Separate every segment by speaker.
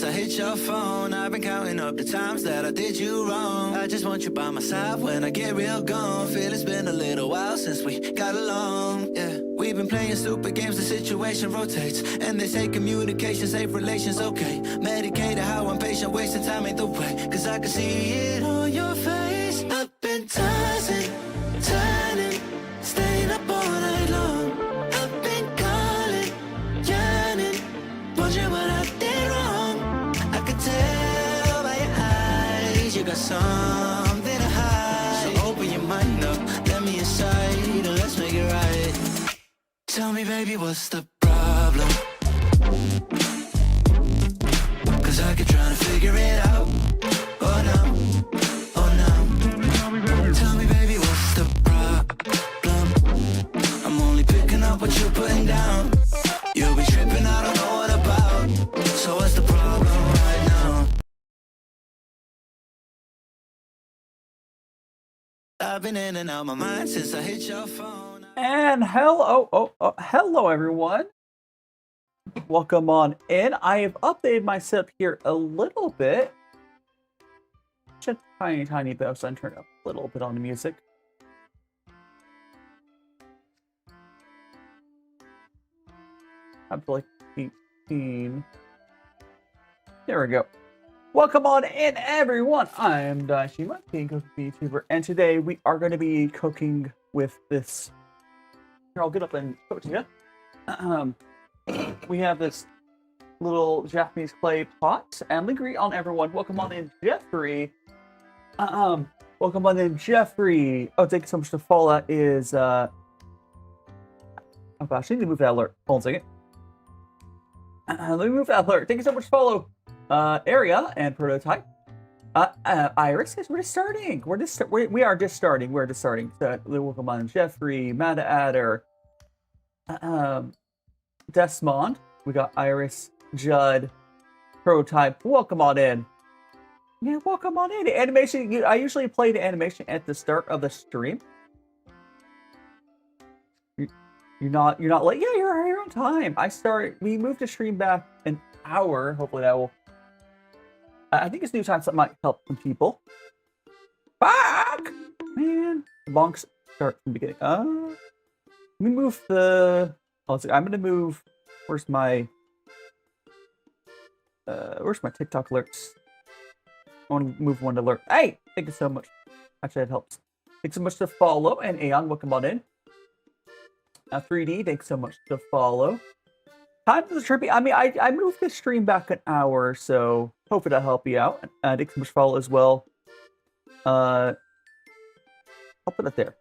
Speaker 1: I hit your phone. I've been counting up the times that I did you wrong. I just want you by my side when I get real gone. Feel it's been a little while since we got along, yeah. We've been playing stupid games, the situation rotates. And they say communication, safe relations, okay. Medicated how I'm patient, wasting time ain't the way. Cause I can see it on your face. I've been tossing, turning, staying up all night long. I've been calling, yearning, wondering what I did wrong. I could tell by your eyes, you got something to hide. So open your mind up, let me inside, and let's make it right. Tell me, baby, what's the problem? Cause I keep trying to figure it out. Oh no, oh no. Tell me, baby, what's the problem? I'm only picking up what you're putting down. You'll be tripping, I don't know what about. So what's the problem right now? I've been in and out my mind since I hit your phone.
Speaker 2: And hello everyone. Welcome on in. I have updated my setup here a little bit. Just a tiny bit. So I'm turning up a little bit on the music. Up to like 18. There we go. Welcome on in, everyone. I'm DaiShimaVT, Vtuber, and today we are going to be cooking with this. Here, I'll get up and show it to you. We have this little Japanese clay pot, and greet on everyone. Welcome on in, Jeffrey. Welcome on in, Jeffrey. Oh, thank you so much to follow. That is oh gosh, I need to move that alert. Hold on a second. Let me move that alert. Thank you so much to follow. Area and Prototype. Iris, we're just starting. We are just starting. We're just starting. So, welcome on Jeffrey, Mada Adder, Desmond. We got Iris, Judd, Prototype. Welcome on in. Yeah, welcome on in. Animation. I usually play the animation at the start of the stream. You're not late. Yeah, you're on time. We moved the stream back an hour. Hopefully that will. I think it's new time, so that might help some people. Fuck! Man. The bonks start from the beginning. Let me move the... Oh, so I'm gonna move... Where's my TikTok alerts? I want to move one alert. Hey! Thank you so much. Actually, that helps. Thanks so much to follow. And Aeon, welcome on in. 3D, thanks so much to follow. Time for the trippy. I mean, I moved the stream back an hour, so hopefully that'll help you out. Thanks so much for follow as well. I'll put it there.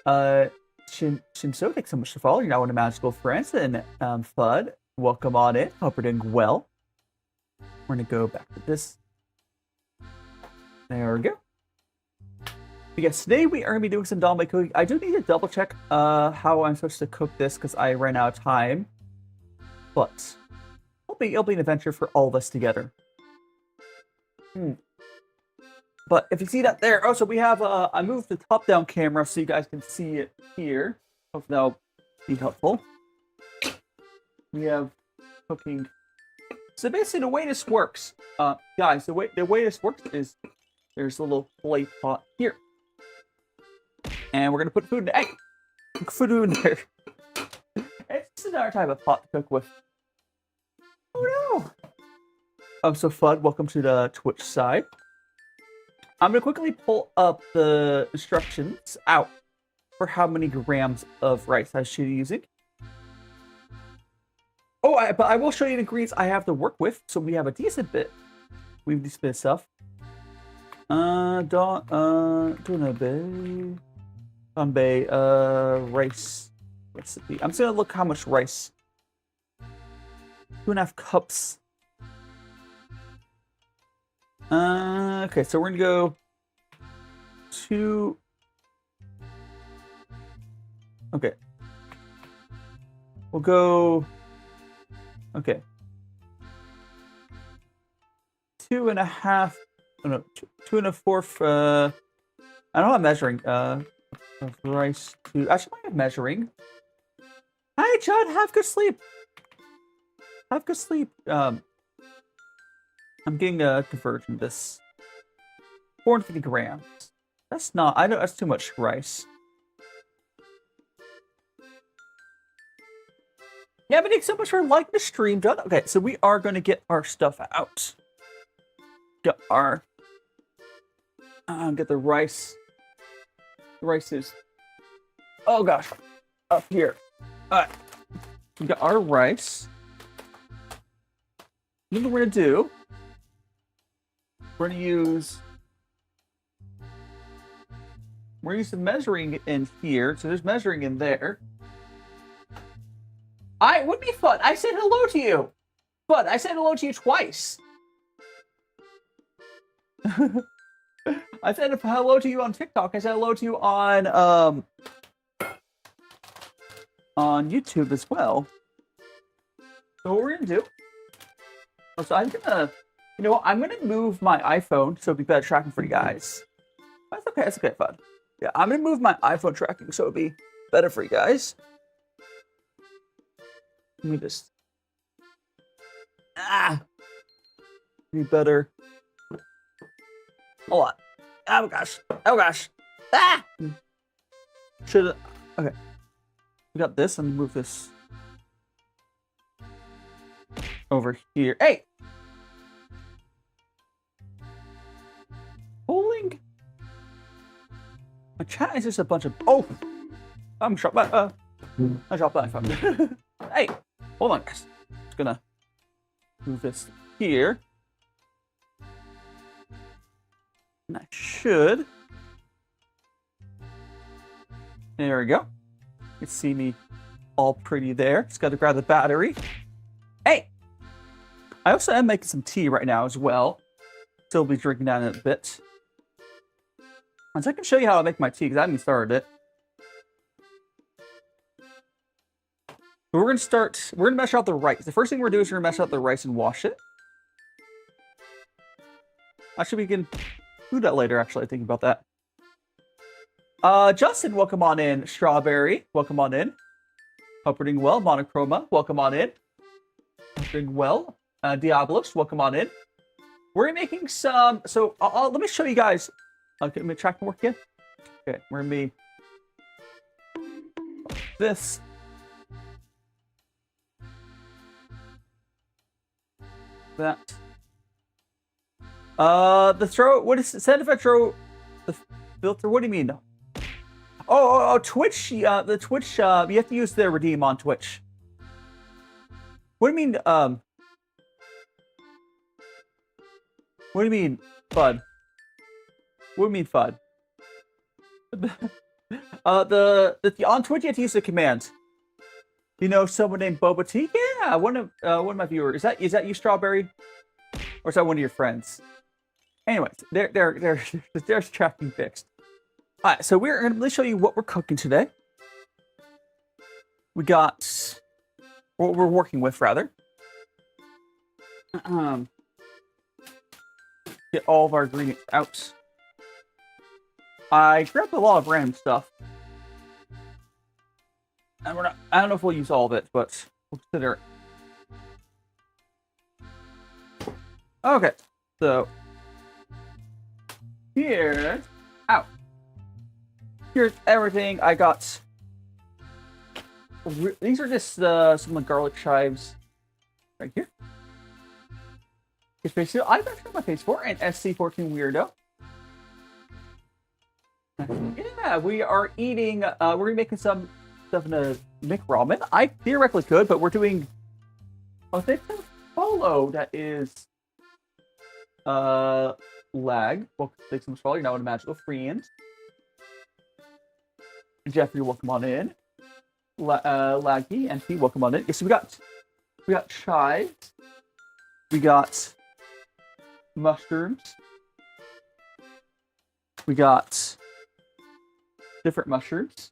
Speaker 2: Shinso, thanks so much to follow. You're now one of Magical Friends. And Fudd, welcome on in. Hope you're doing well. We're gonna go back to this. There we go. Yes, today we are gonna be doing some Donabe cooking. I do need to double check how I'm supposed to cook this because I ran out of time. But it'll be an adventure for all of us together. But if you see that there, so we have I moved the top-down camera so you guys can see it here. Hope that'll be helpful. We have cooking. So basically, the way this works, guys, the way this works is there's a little clay pot here, and we're gonna put food in there. Hey, put food in there. It's another type of pot to cook with. Oh no! So Fudd, welcome to the Twitch side. I'm gonna quickly pull up the instructions out for how many grams of rice I should be using. Oh, but I will show you the ingredients I have to work with, so we have a decent bit. We have a decent bit of stuff. Donabe, rice recipe. I'm just gonna look how much rice. 2.5 cups. Okay, so we're gonna go 2. Okay. We'll go. Okay. 2.5. Oh no, 2 1/4. I don't have measuring. Of rice to. Actually, I have measuring. Hi, John. Have good sleep. Have good sleep. I'm getting a conversion of this. 450 grams. That's not, I know that's too much rice. Yeah, but thanks so much for liking the stream, John. Okay, so we are going to get our stuff out. Get our, get the rice. The rice is, oh gosh, up here. All right, we got our rice. Then what we're going to do, we're going to use the measuring in here. So there's measuring in there. It would be fun. I said hello to you. But I said hello to you twice. I said hello to you on TikTok. I said hello to you on YouTube as well. So what we're gonna do? So I'm gonna, you know what? I'm gonna move my iPhone so it'll be better tracking for you guys. That's okay. That's okay. Fun. Yeah, I'm gonna move my iPhone tracking so it'll be better for you guys. Let me just be better. Hold on. Oh gosh. Oh gosh. Should okay. We got this. Let me move this over here. Hey. Polling. My chat is just a bunch of I'm shot by I shot by phone. Hey, hold on guys. Just gonna move this here. And I should. There we go. You can see me all pretty there. Just gotta grab the battery. Hey! I also am making some tea right now as well. Still be drinking that in a bit. So I can show you how I make my tea because I haven't started it. We're gonna measure out the rice. The first thing we're gonna do is we're gonna measure out the rice and wash it. Actually, we can do that later, actually, thinking about that. Justin, welcome on in. Strawberry, welcome on in. Hope you're doing well. Monochroma, welcome on in. Hope you're doing well. Diablos, welcome on in. We're making some, so let me show you guys. Okay, let me track and work again. Okay, we're gonna be this. That. The throw, what is it? Send if I throw the filter, what do you mean? Oh, Twitch, the Twitch, you have to use the redeem on Twitch. What do you mean, what do you mean, FUD? What do you mean, FUD? On Twitch you have to use the command. You know someone named Boba T? Yeah, one of my viewers. Is that you, Strawberry? Or is that one of your friends? Anyways, there's tracking fixed. Alright, so we're gonna show you what we're cooking today. We got what we're working with, rather. Get all of our ingredients out. I grabbed a lot of random stuff. And I don't know if we'll use all of it, but we'll consider it. Okay, so here's everything I got. These are just some of the garlic chives right here. I've got my face for an SC14 weirdo. Yeah, we are eating. We're making some stuff in a Mick ramen. I theoretically could, but we're doing. Oh, they have follow that is lag. Well, take some follow. You're now in a magical friend. Jeffrey, welcome on in. Laggy and P, welcome on in. Yeah, so we got chives. We got mushrooms. We got different mushrooms.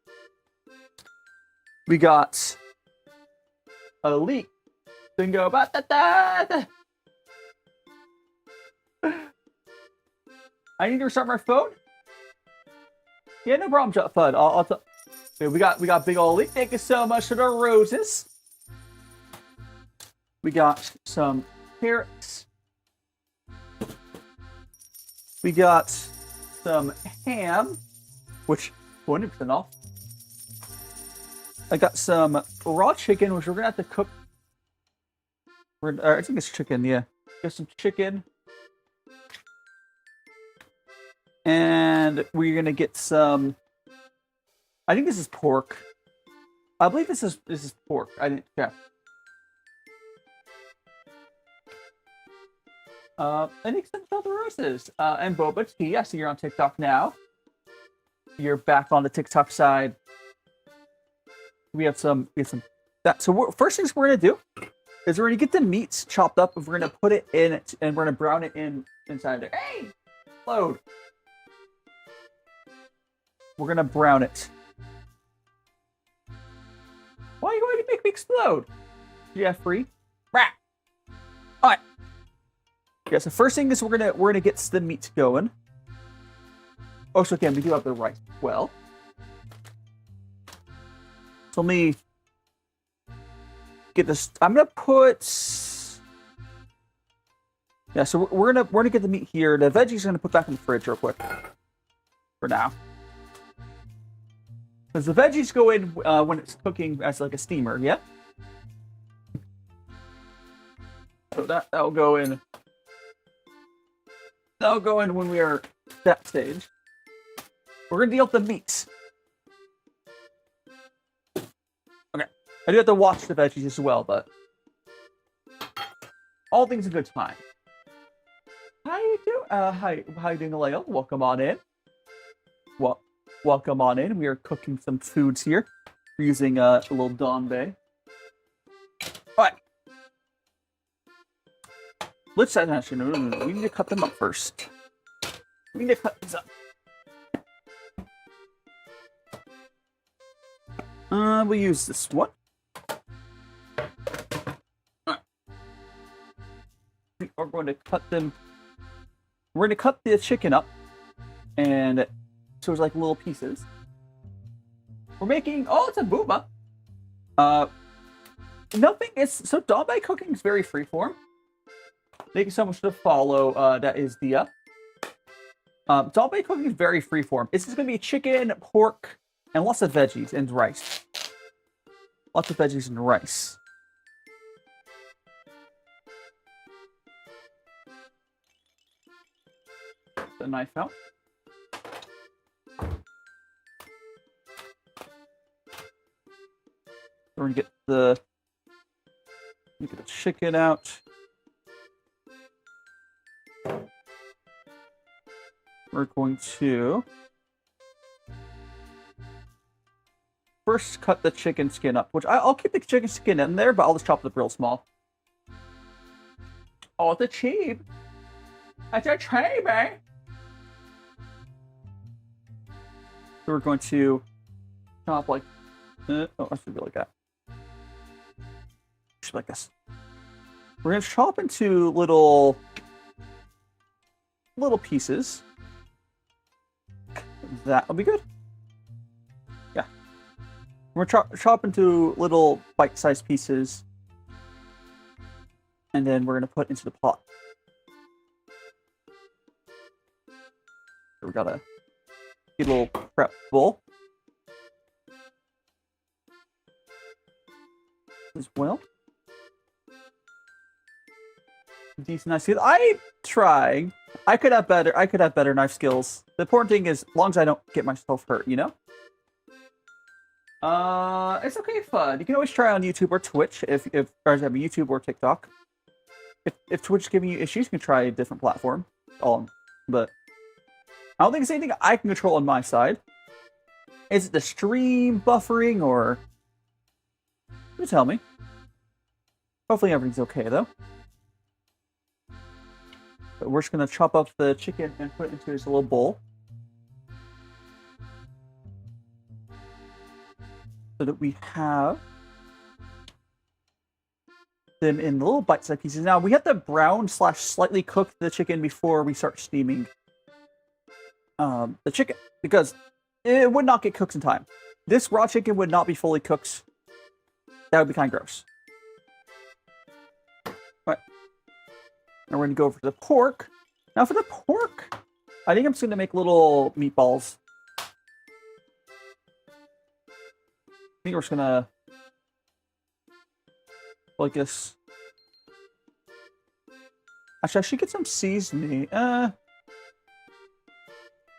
Speaker 2: We got a leek. Bingo. I need to restart my phone. Yeah, no problem, FUD. Okay, we got big ol' leek. Thank you so much for the roses. We got some carrots. We got some ham, which 20% off. I got some raw chicken, which we're gonna have to cook. I think it's chicken, yeah. Got some chicken. And we're gonna get some. I think this is pork. I believe this is pork. I didn't check. And extend all the roses. And Boba T. I see you're on TikTok now. You're back on the TikTok side. We have some that. So first things we're gonna do is we're gonna get the meats chopped up. We're gonna put it in it, and we're gonna brown it inside there. Hey, load. We're gonna brown it. Why are you going to make me explode, Jeffrey? Rah. All right. Yeah. So first thing is we're gonna get the meat going. Oh, so again, we do have the rice as well. So let me get this. I'm gonna put. Yeah. So we're gonna get the meat here. The veggies are gonna put back in the fridge real quick. For now. Because the veggies go in when it's cooking as like a steamer, yeah? So that'll go in. That'll go in when we are that stage. We're gonna deal with the meats. Okay. I do have to watch the veggies as well, but all things a good time. How you doing? How you doing, Aleo? Welcome on in. Welcome on in. We are cooking some foods here. We're using a little Donabe. All right. Let's actually no. We need to cut them up first. We need to cut these up. We'll use this one. All right. We're going to cut them. We're going to cut the chicken up, and so it's like little pieces. We're making. Oh, it's a booba. Nothing is so. Donabe cooking is very freeform. Thank you so much to follow. That is the Donabe cooking is very freeform. It's just gonna be chicken, pork, and lots of veggies and rice. Lots of veggies and rice. The knife out. We're gonna get the chicken out. We're going to first cut the chicken skin up, which I'll keep the chicken skin in there, but I'll just chop it up real small. Oh, it's a cheap. It's a cheap, eh? So we're going to chop like. Oh, I should be like that. Should be like this. We're gonna chop into little pieces. That'll be good. Yeah. We're gonna chop into little bite-sized pieces, and then we're gonna put into the pot. So we gotta get a little prep bowl. As well. Decent knife skills. I'm trying. I could have better knife skills. The important thing is, as long as I don't get myself hurt, you know? It's okay, fun. You can always try on YouTube or Twitch if YouTube or TikTok. If Twitch is giving you issues, you can try a different platform. But I don't think it's anything I can control on my side. Is it the stream buffering or? You tell me. Hopefully everything's okay, though. But we're just going to chop up the chicken and put it into this little bowl. So that we have them in little bite-sized pieces. Now, we have to brown / slightly cook the chicken before we start steaming the chicken. Because it would not get cooked in time. This raw chicken would not be fully cooked. That would be kind of gross. All right. Now we're going to go over to the pork. Now for the pork, I think I'm just gonna make little meatballs. I think we're just gonna like this. Actually, I should get some seasoning. Oh,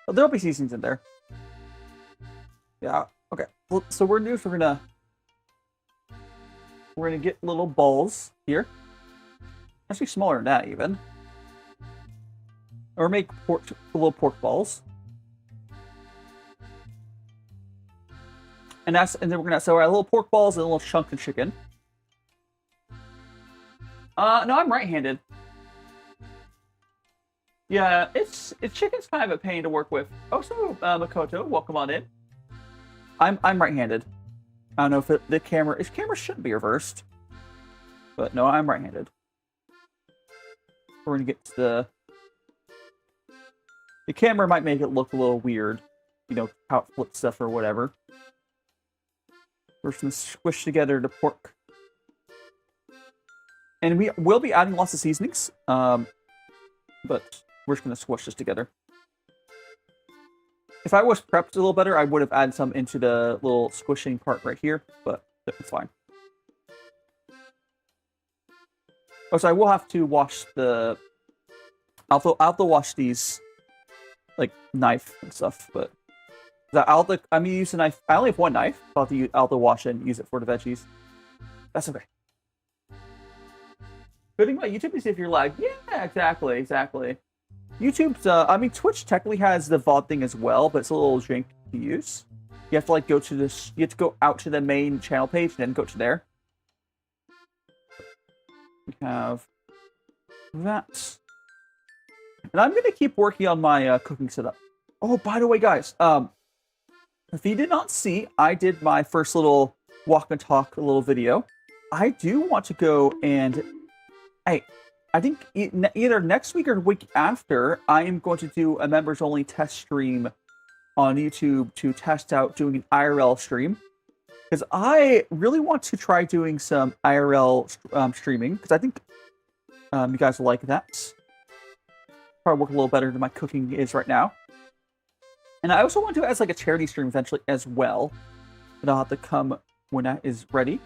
Speaker 2: there'll be seasonings in there. Yeah. Okay. Well, so we're gonna get little balls here. Actually, smaller than that even. Or make little pork balls. And then we're gonna so little pork balls and a little chunk of chicken. No, I'm right-handed. Yeah, it's chicken's kind of a pain to work with. Also, Makoto, welcome on in. I'm right-handed. I don't know if the camera shouldn't be reversed, but no, I'm right-handed. We're gonna get to the camera might make it look a little weird, you know, how it flips stuff or whatever. We're just gonna squish together the pork. And we will be adding lots of seasonings, but we're just going to squish this together. If I was prepped a little better, I would have added some into the little squishing part right here, but it's fine. Oh, so I will have to wash the... I'll have to wash these, like, knife and stuff, but... I'm going to use a knife. I only have one knife, so I'll have to wash it and use it for the veggies. That's okay. Good thing about YouTube is if you're like, yeah, exactly. YouTube's, I mean, Twitch technically has the VOD thing as well, but it's a little janky to use. You have to, like, go to this, you have to go out to the main channel page and then go to there. We have that. And I'm going to keep working on my cooking setup. Oh, by the way, guys, if you did not see, I did my first little walk and talk little video. I do want to go and... Hey, I think either next week or the week after, I am going to do a members-only test stream on YouTube to test out doing an IRL stream. Because I really want to try doing some IRL streaming, because I think you guys will like that. Probably work a little better than my cooking is right now. And I also want to do it as like a charity stream eventually as well. But I'll have to come when that is ready.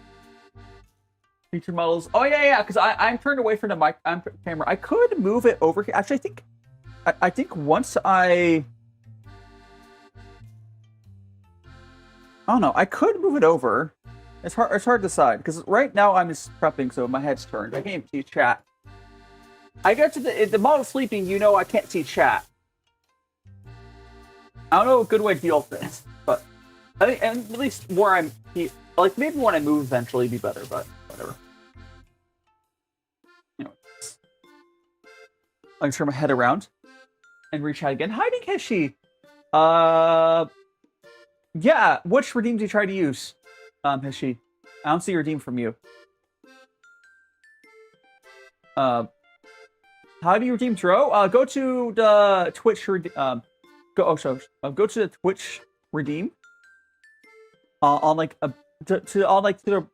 Speaker 2: Feature models. Oh yeah, because I'm turned away from the camera. I could move it over here. Actually, I think once I don't know. I could move it over. It's hard to decide because right now I'm just prepping, so my head's turned. I can't even see chat. I get to the model sleeping. You know, I can't see chat. I don't know a good way to deal with this, but I think at least where I'm like maybe when I move eventually it'd be better, but. Whatever. Anyway. I'll turn my head around and rechat again. Hi, Nikeshi. Yeah. Which redeem do you try to use, Hishi? I don't see a redeem from you. How do you redeem throw? Go to the Twitch. Go to the Twitch redeem. On like to the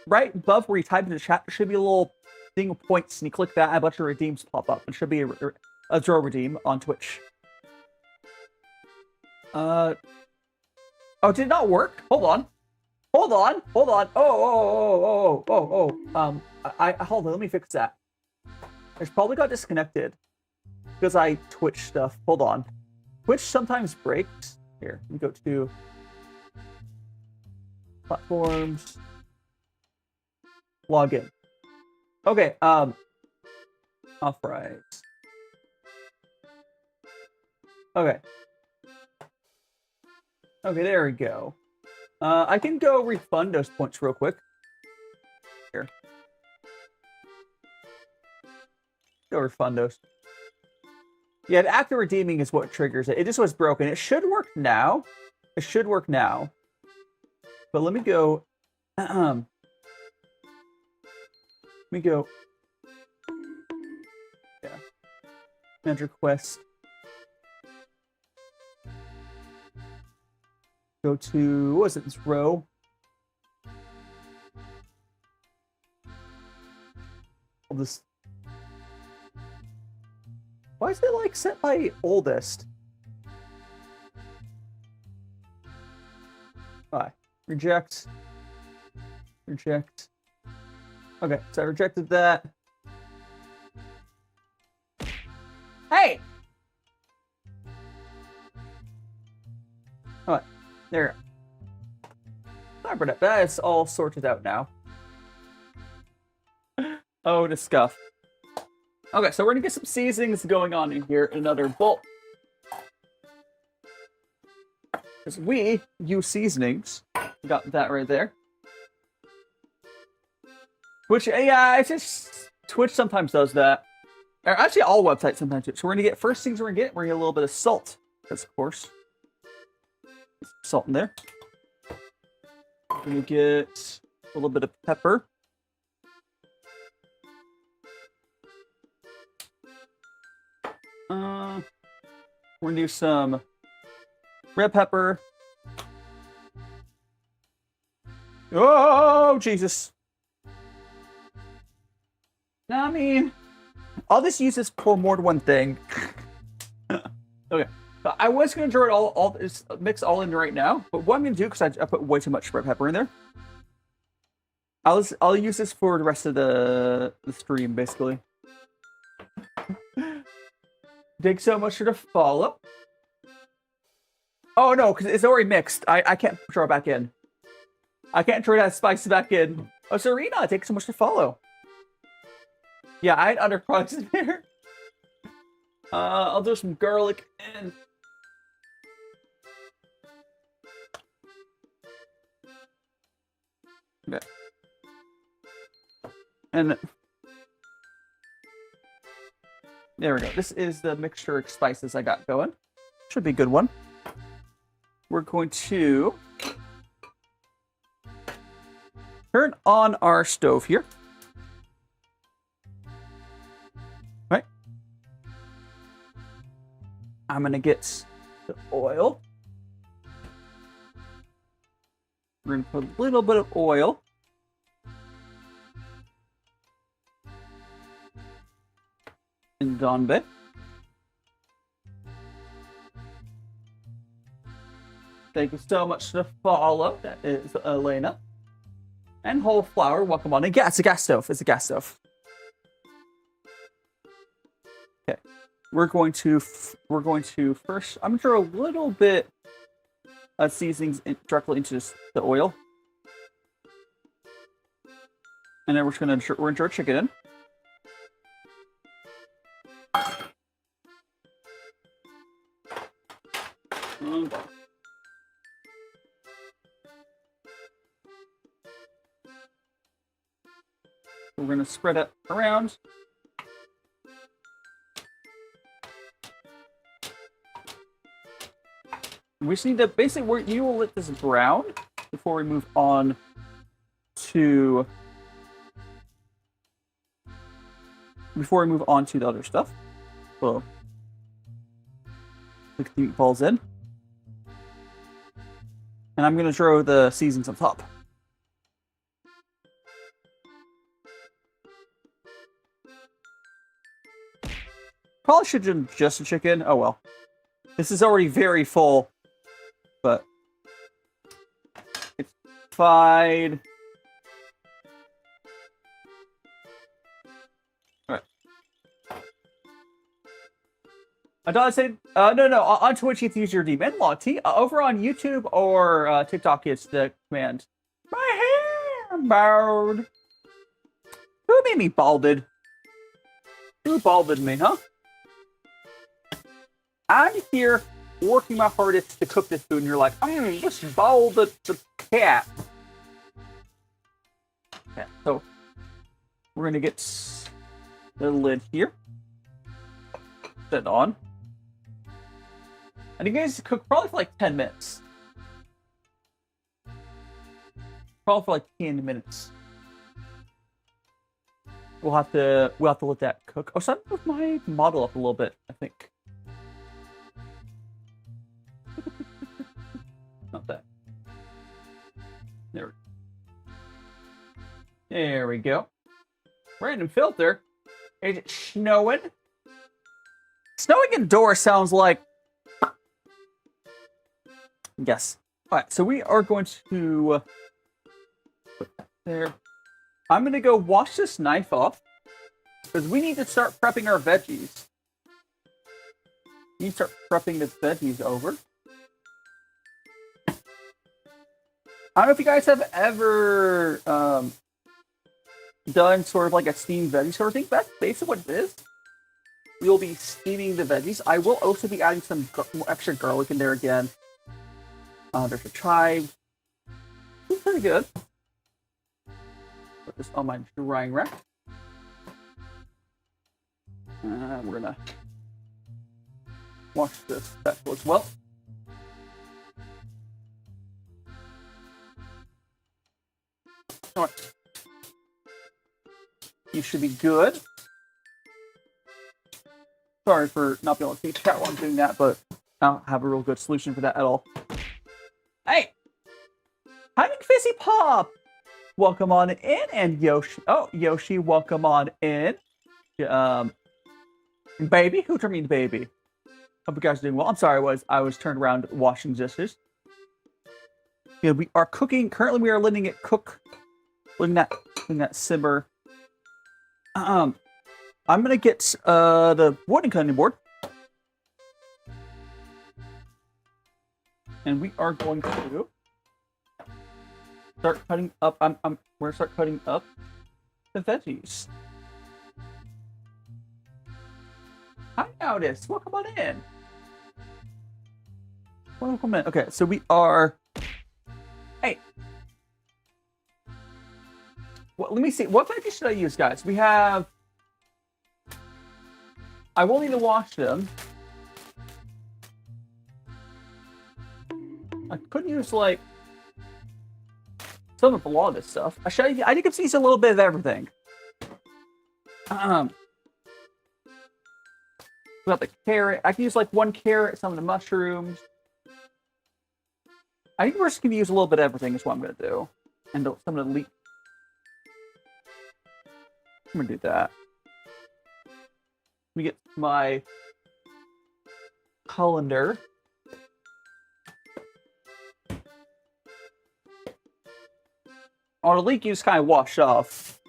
Speaker 2: right above where you type in the chat, there should be a little thing of points, and you click that, and a bunch of redeems pop up. It should be a draw redeem on Twitch. Oh, did it not work? Hold on. Oh. Hold on. Let me fix that. It's probably got disconnected because I Twitch stuff. Hold on. Twitch sometimes breaks. Here, let me go to platforms. Login. Okay, off right. Okay, there we go. I can go refund those points real quick. Here. Go refund those. Yeah, the act of redeeming is what triggers it. It just was broken. It should work now. But let me go. Let me go. Yeah. Manage request. Go to, what was it, this row? I'll just... Why is it like set by oldest? Alright. Reject. Reject. Okay, so I rejected that. Hey! Alright, there. Sorry about that. That is all sorted out now. Oh, the scuff. Okay, so we're gonna get some seasonings going on in here in another bowl. Because we use seasonings. Got that right there. Which, yeah, it's just Twitch sometimes does that. Or actually, all websites sometimes do. So we're gonna get, first things we're gonna get a little bit of salt. Because, of course, salt in there. We're gonna get a little bit of pepper. We're gonna do some red pepper. Oh, Jesus. No, I mean, I'll just use this for more than one thing. Okay. So I was going to draw it all mix all in right now, but what I'm going to do, because I put way too much red pepper in there, I'll use this for the rest of the stream, basically. Thanks so much for the follow. Oh, no, because it's already mixed. I can't draw it back in. I can't throw that spice back in. Oh, Serena, thanks so much for follow. Yeah, I had other products in there. I'll do some garlic and... Okay. And... There we go. This is the mixture of spices I got going. Should be a good one. We're going to... turn on our stove here. Right. I'm gonna get the oil. We're gonna put a little bit of oil. In Donabe. Thank you so much for the follow. That is Elena. And whole flour, welcome on in. Yeah, it's a gas stove. It's a gas stove. Okay, we're going to first. I'm gonna throw a little bit of seasonings directly into the oil, and then we're gonna throw our chicken in. Okay. We're going to spread it around. We just need to basically, you will let this brown before we move on to the other stuff. So, put the meatballs in. And I'm going to throw the seasonings on top. Probably should do just a chicken. Oh well. This is already very full. But it's fine. Alright. I thought I said no. On Twitch you have to use your demon log. Over on YouTube or TikTok it's the command. My hair bald. Who made me balded? Who balded me, huh? I'm here working my hardest to cook this food, and you're like, let's bald the cat. Okay, so we're gonna get the lid here. Set it on. And you guys cook probably for like 10 minutes. Probably for like 10 minutes. We'll have to let that cook. Oh, so I moved my model up a little bit, I think. Not that. There we go. Random filter. Is it snowing? Snowing indoors sounds like... Yes. Alright, so we are going to... put that there. I'm going to go wash this knife off. Because we need to start prepping our veggies. We need to start prepping the veggies over. I don't know if you guys have ever done sort of like a steamed veggie sort of thing. That's basically what it is. We'll be steaming the veggies. I will also be adding some extra garlic in there again. There's a chive. It's pretty good. Put this on my drying rack. We're gonna wash this vegetable as well. Alright. You should be good. Sorry for not being able to see chat while I'm doing that, but I don't have a real good solution for that at all. Hey! Hi, McFizzy Pop! Welcome on in, and Yoshi. Oh, Yoshi, welcome on in. Baby? Who turned me into baby? Hope you guys are doing well. I'm sorry, I was turned around washing dishes. Yeah, we are cooking. Currently, we are letting it cook. Letting that simmer. I'm gonna get the wooden cutting board, and we are going to start cutting up. We're gonna start cutting up the veggies. Hi, Otis. Welcome on in. Welcome in. Okay, so we are. Hey. Well, let me see. What veggies should I use, guys? We have. I will need to wash them. I could use like some of a lot of this stuff. I think I can use a little bit of everything. We got the carrot. I can use like one carrot, some of the mushrooms. I think we're just gonna use a little bit of everything. Is what I'm gonna do, and some of the leek. I'm gonna do that. Let me get my colander. Oh, the leek just kind of washed off.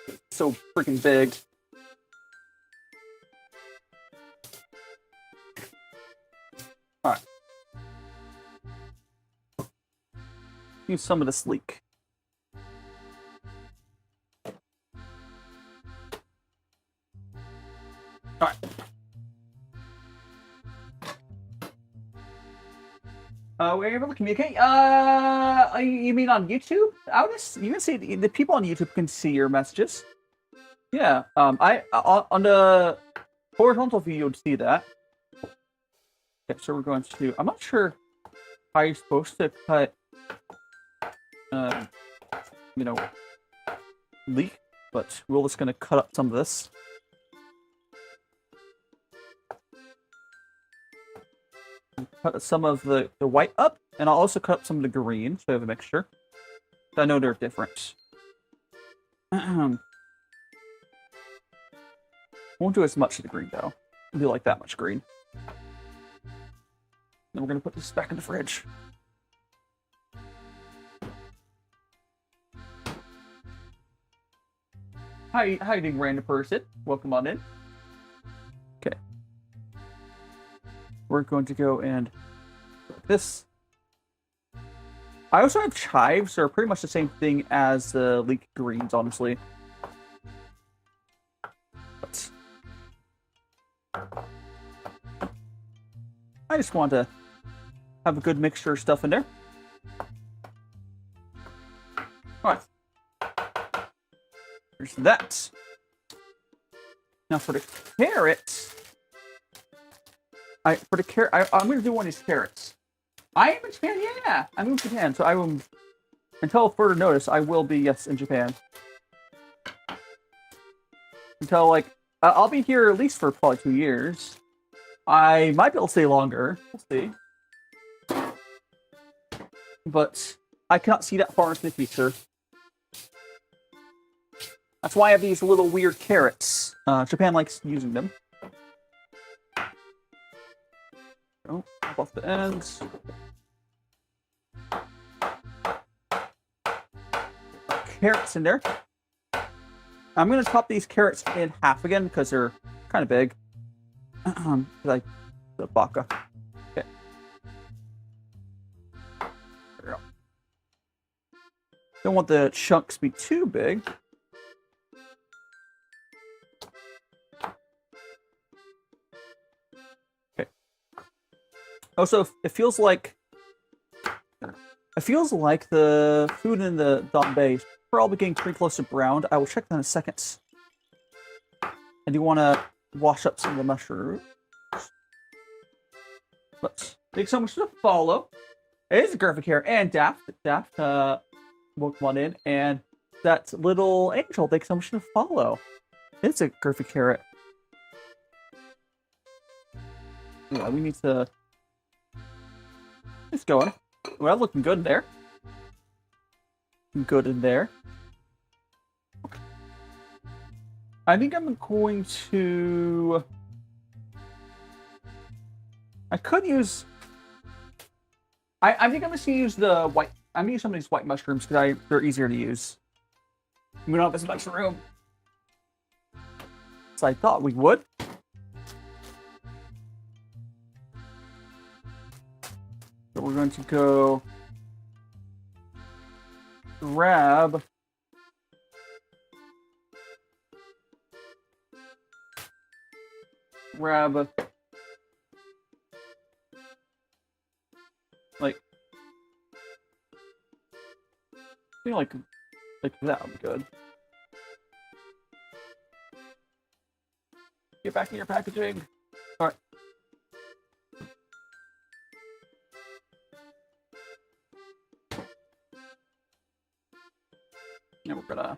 Speaker 2: It's so freaking big. Alright. Use some of this leek. Alright. We're able to communicate? You mean on YouTube? Otis? You can see the people on YouTube can see your messages. Yeah. On the horizontal view, you'd see that. Okay, so we're going to. I'm not sure how you're supposed to cut. Leek, but we're just gonna cut up some of this. Cut some of the white up, and I'll also cut up some of the green, so I have a mixture. I know they're different. Won't do as much of the green, though. I'll do like that much green. Then we're going to put this back in the fridge. How you doing, random person? Welcome on in. Okay. We're going to go and put this. I also have chives, they're pretty much the same thing as the leek greens, honestly. But I just want to have a good mixture of stuff in there. Alright. There's that. Now for the carrots. I'm going to do one of these carrots. I am in Japan, yeah! I'm in Japan, so I will, until further notice, I will be, yes, in Japan. Until, like, I'll be here at least for probably 2 years. I might be able to stay longer. We'll see. But I cannot see that far into the future. That's why I have these little weird carrots. Japan likes using them. Go. Pop off the ends. Carrots in there. I'm going to chop these carrots in half again because they're kind of big. Like the baka. Okay. There we go. Don't want the chunks to be too big. Okay. Also, it feels like the food in the Donabe is probably getting pretty close to browned. I will check that in a second. I do want to wash up some of the mushrooms. But thanks so much for the follow. It is Graphic here and Daft. Welcome on in. And that little angel, thanks so much for the follow. It's a Graphic carrot. Yeah, we need to... It's going. Well, looking good in there. Good in there. Okay. I think I'm going to... I could use... I think I'm just going to use the white... I'm going to use some of these white mushrooms because they're easier to use. We don't have as much room as I thought we would. So we're going to go grab like I feel like that would be good. Get back in your packaging. All right. And we're gonna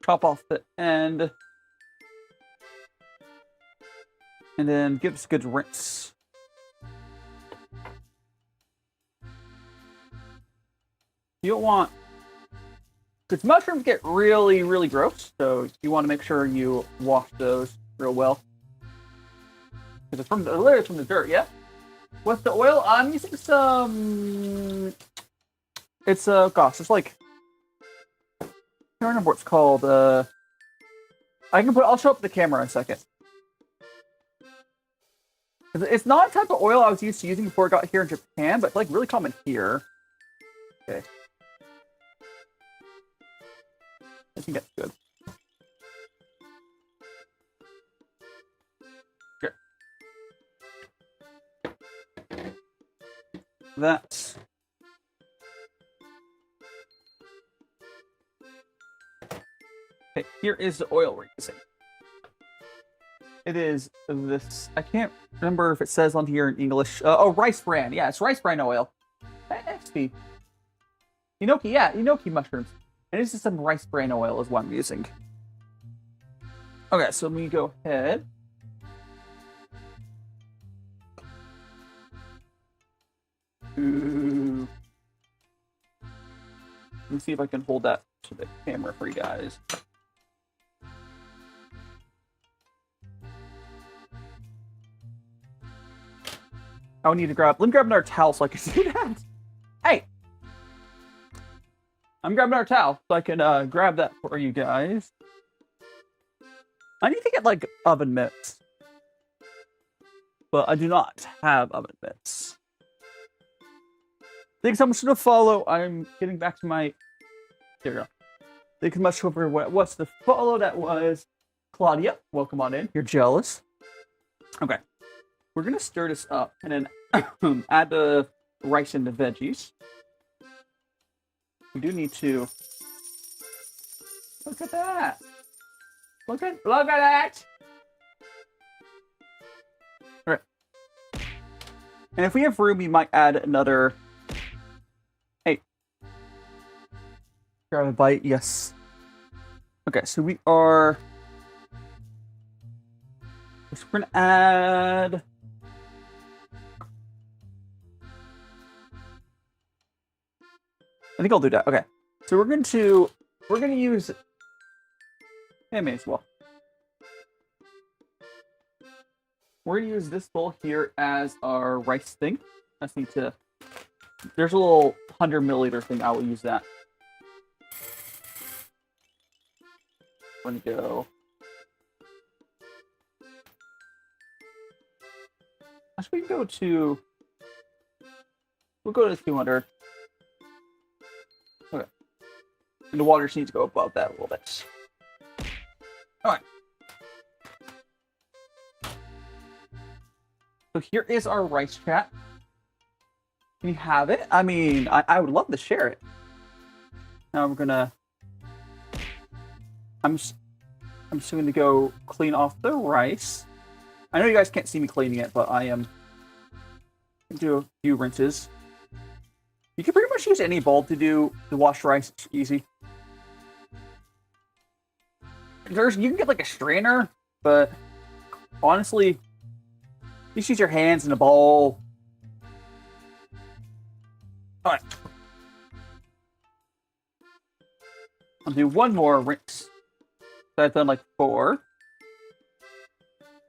Speaker 2: chop off the end and then give us a good rinse. You don't want, because mushrooms get really, really gross, so you want to make sure you wash those real well. Because it's literally from the dirt, yeah? With the oil, I'm using some, gosh, it's like, I don't remember what it's called. I'll show up the camera in a second. It's not a type of oil I was used to using before I got here in Japan, but it's like really common here. Okay. I think that's good. Okay. That's... Okay, here is the oil we're using. It is this... I can't remember if it says on here in English. Oh, rice bran. Yeah, it's rice bran oil. XP. Enoki, yeah, enoki mushrooms. And it's just some rice bran oil is what I'm using. Okay, so let me go ahead. Ooh. Let me see if I can hold that to the camera for you guys. I would need to grab... Let me grab another towel so I can do that. Hey! I'm grabbing our towel so I can grab that for you guys. I need to get, like, oven mitts. But I do not have oven mitts. Thanks so much for the follow. I'm getting back to my... There we go. Thanks so much for what's the follow. That was Claudia. Welcome on in. You're jealous. Okay. We're going to stir this up and then add the rice and the veggies. We do need to... Look at that! Look at that! Alright. And if we have room, we might add another... Hey. Grab a bite, yes. Okay, so we are... So we're gonna add... I think I'll do that. Okay. So we're gonna use... Hey, may as well. we're gonna use this bowl here as our rice thing. I just need to. There's a little 100 milliliter thing. I will use that. I'm gonna go. Actually, we can go to. We'll go to 200. Okay. And the water just needs to go above that a little bit. Alright. So here is our rice chat. Can you have it? I mean, I would love to share it. Now we're gonna... I'm just going to go clean off the rice. I know you guys can't see me cleaning it, but I am... do a few rinses. You can pretty much use any bowl to wash rice. It's easy. You can get like a strainer, but honestly, just use your hands in a bowl. All right. I'll do one more rinse. So I've done like 4.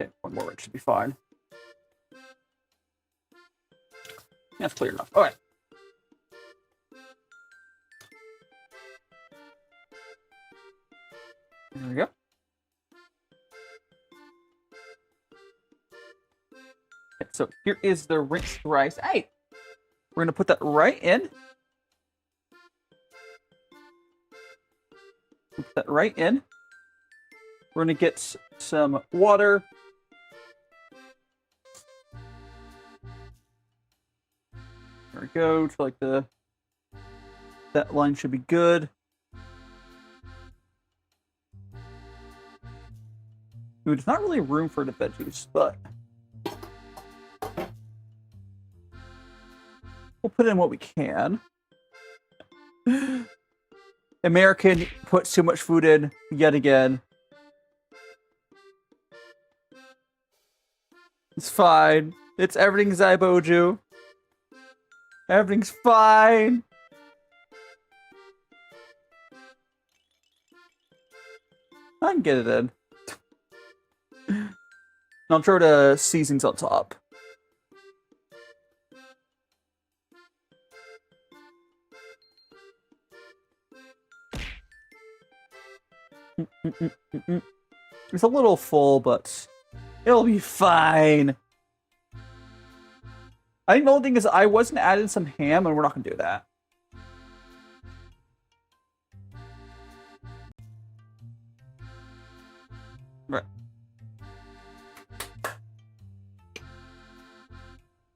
Speaker 2: Okay, one more rinse should be fine. That's clear enough. All right. There we go. Okay, so here is the rinsed rice. Hey! We're going to put that right in. Put that right in. We're going to get some water. There we go. So like that line should be good. Ooh, there's not really room for the veggies, but we'll put in what we can. American puts too much food in yet again. It's fine. Everything's Zaiboju. Everything's fine. I can get it in. And I'll throw the seasonings on top. It's a little full, but it'll be fine. I think the only thing is I wasn't adding some ham, and we're not going to do that. Right.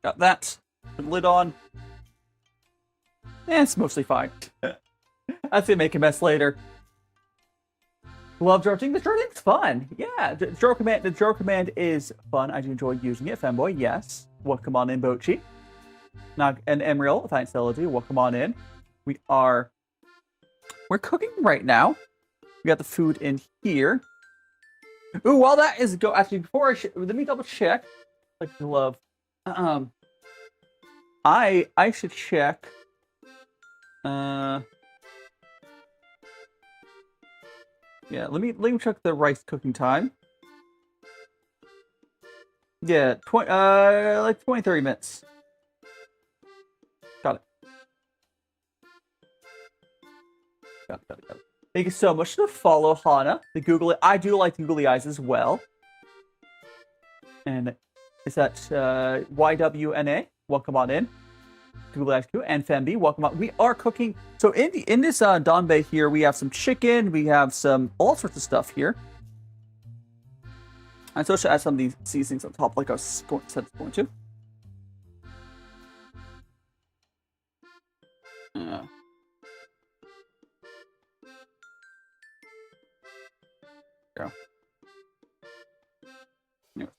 Speaker 2: Got that. Put the lid on. It's mostly fine. That's gonna make a mess later. Love drawing. The drawing's fun. Yeah, the draw command is fun. I do enjoy using it. Fanboy, yes. Welcome on in, Bochi. And Emriel, thanks, Elodie. Welcome on in. We're cooking right now. We got the food in here. Ooh, while that is actually before let me double check. Like the love. I should check. Yeah, let me check the rice cooking time. Yeah, like 20-30 minutes. Got it. Got it. Thank you so much for the follow, Hana. The googly. I do like the googly eyes as well. And is that YWNA? Welcome on in. Googly eyes too. And Fembi, welcome on. We are cooking. So in this Donabe here, we have some chicken. We have some all sorts of stuff here. And so I should add some of these seasonings on top, like I was going to. Go. Anyway.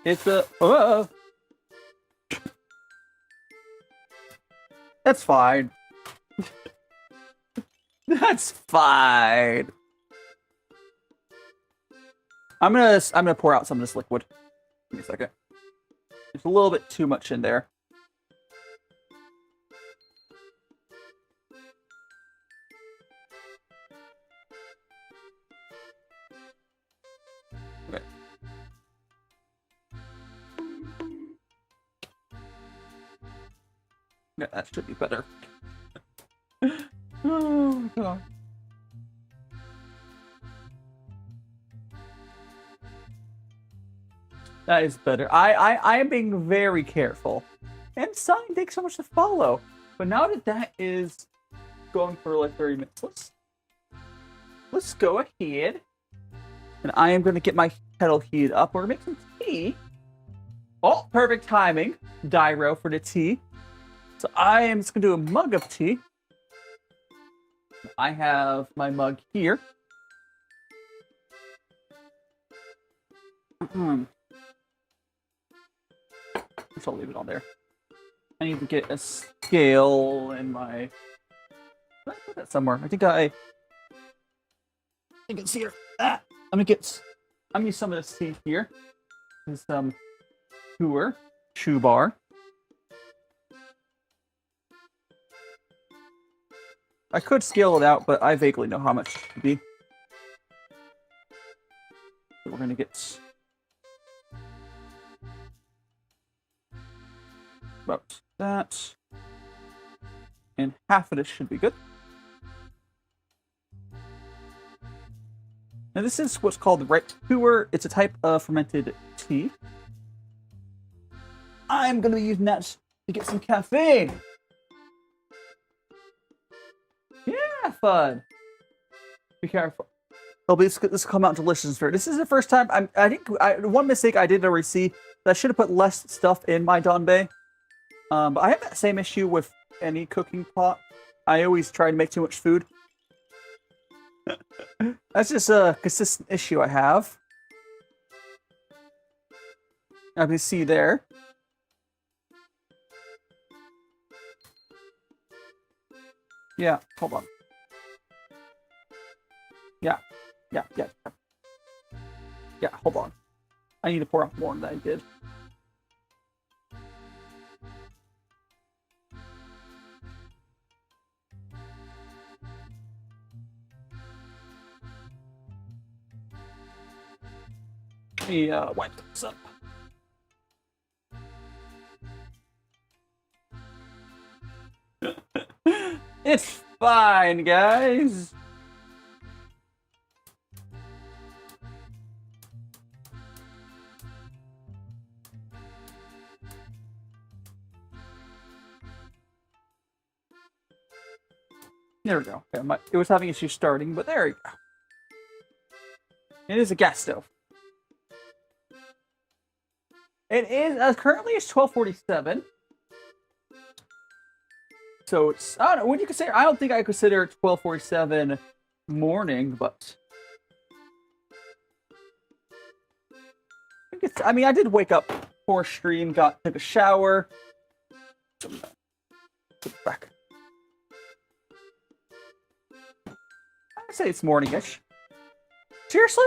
Speaker 2: It's a. That's fine. That's fine. I'm gonna pour out some of this liquid. Give me a second. There's a little bit too much in there. Okay. Yeah, that should be better. Oh god. That is better. I am being very careful. And Sunny, thanks so much to follow. But now that that is going for like 30 minutes, let's go ahead. And I am going to get my kettle heated up. We're going to make some tea. Oh, perfect timing. Dairo for the tea. So I am just going to do a mug of tea. I have my mug here. I'll leave it on there. I need to get a scale in my... Did I put that somewhere? I think it's here. I'm gonna use some of this tea here. There's some chew bar. I could scale it out, but I vaguely know how much it should be. So we're gonna get about that. And half of this should be good. Now this is what's called the Vtuber. It's a type of fermented tea. I'm going to be using that to get some caffeine. Yeah, fun. Be careful. This will come out delicious and fair. This is the first time. I think one mistake I did already see. I should have put less stuff in my Donabe. But I have that same issue with any cooking pot. I always try to make too much food. That's just a consistent issue I have. I can see there. Yeah, hold on. Yeah, hold on. I need to pour out more than I did. Let me wipe this up. It's fine, guys. There we go. Okay, it was having issues starting, but there we go. It is a gas stove. It is currently it's 12:47. So it's I don't know. Would you consider? I don't think I consider it 12:47 morning, but I mean, I did wake up for stream, took a shower. Put it back. I'd say it's morning-ish. Seriously?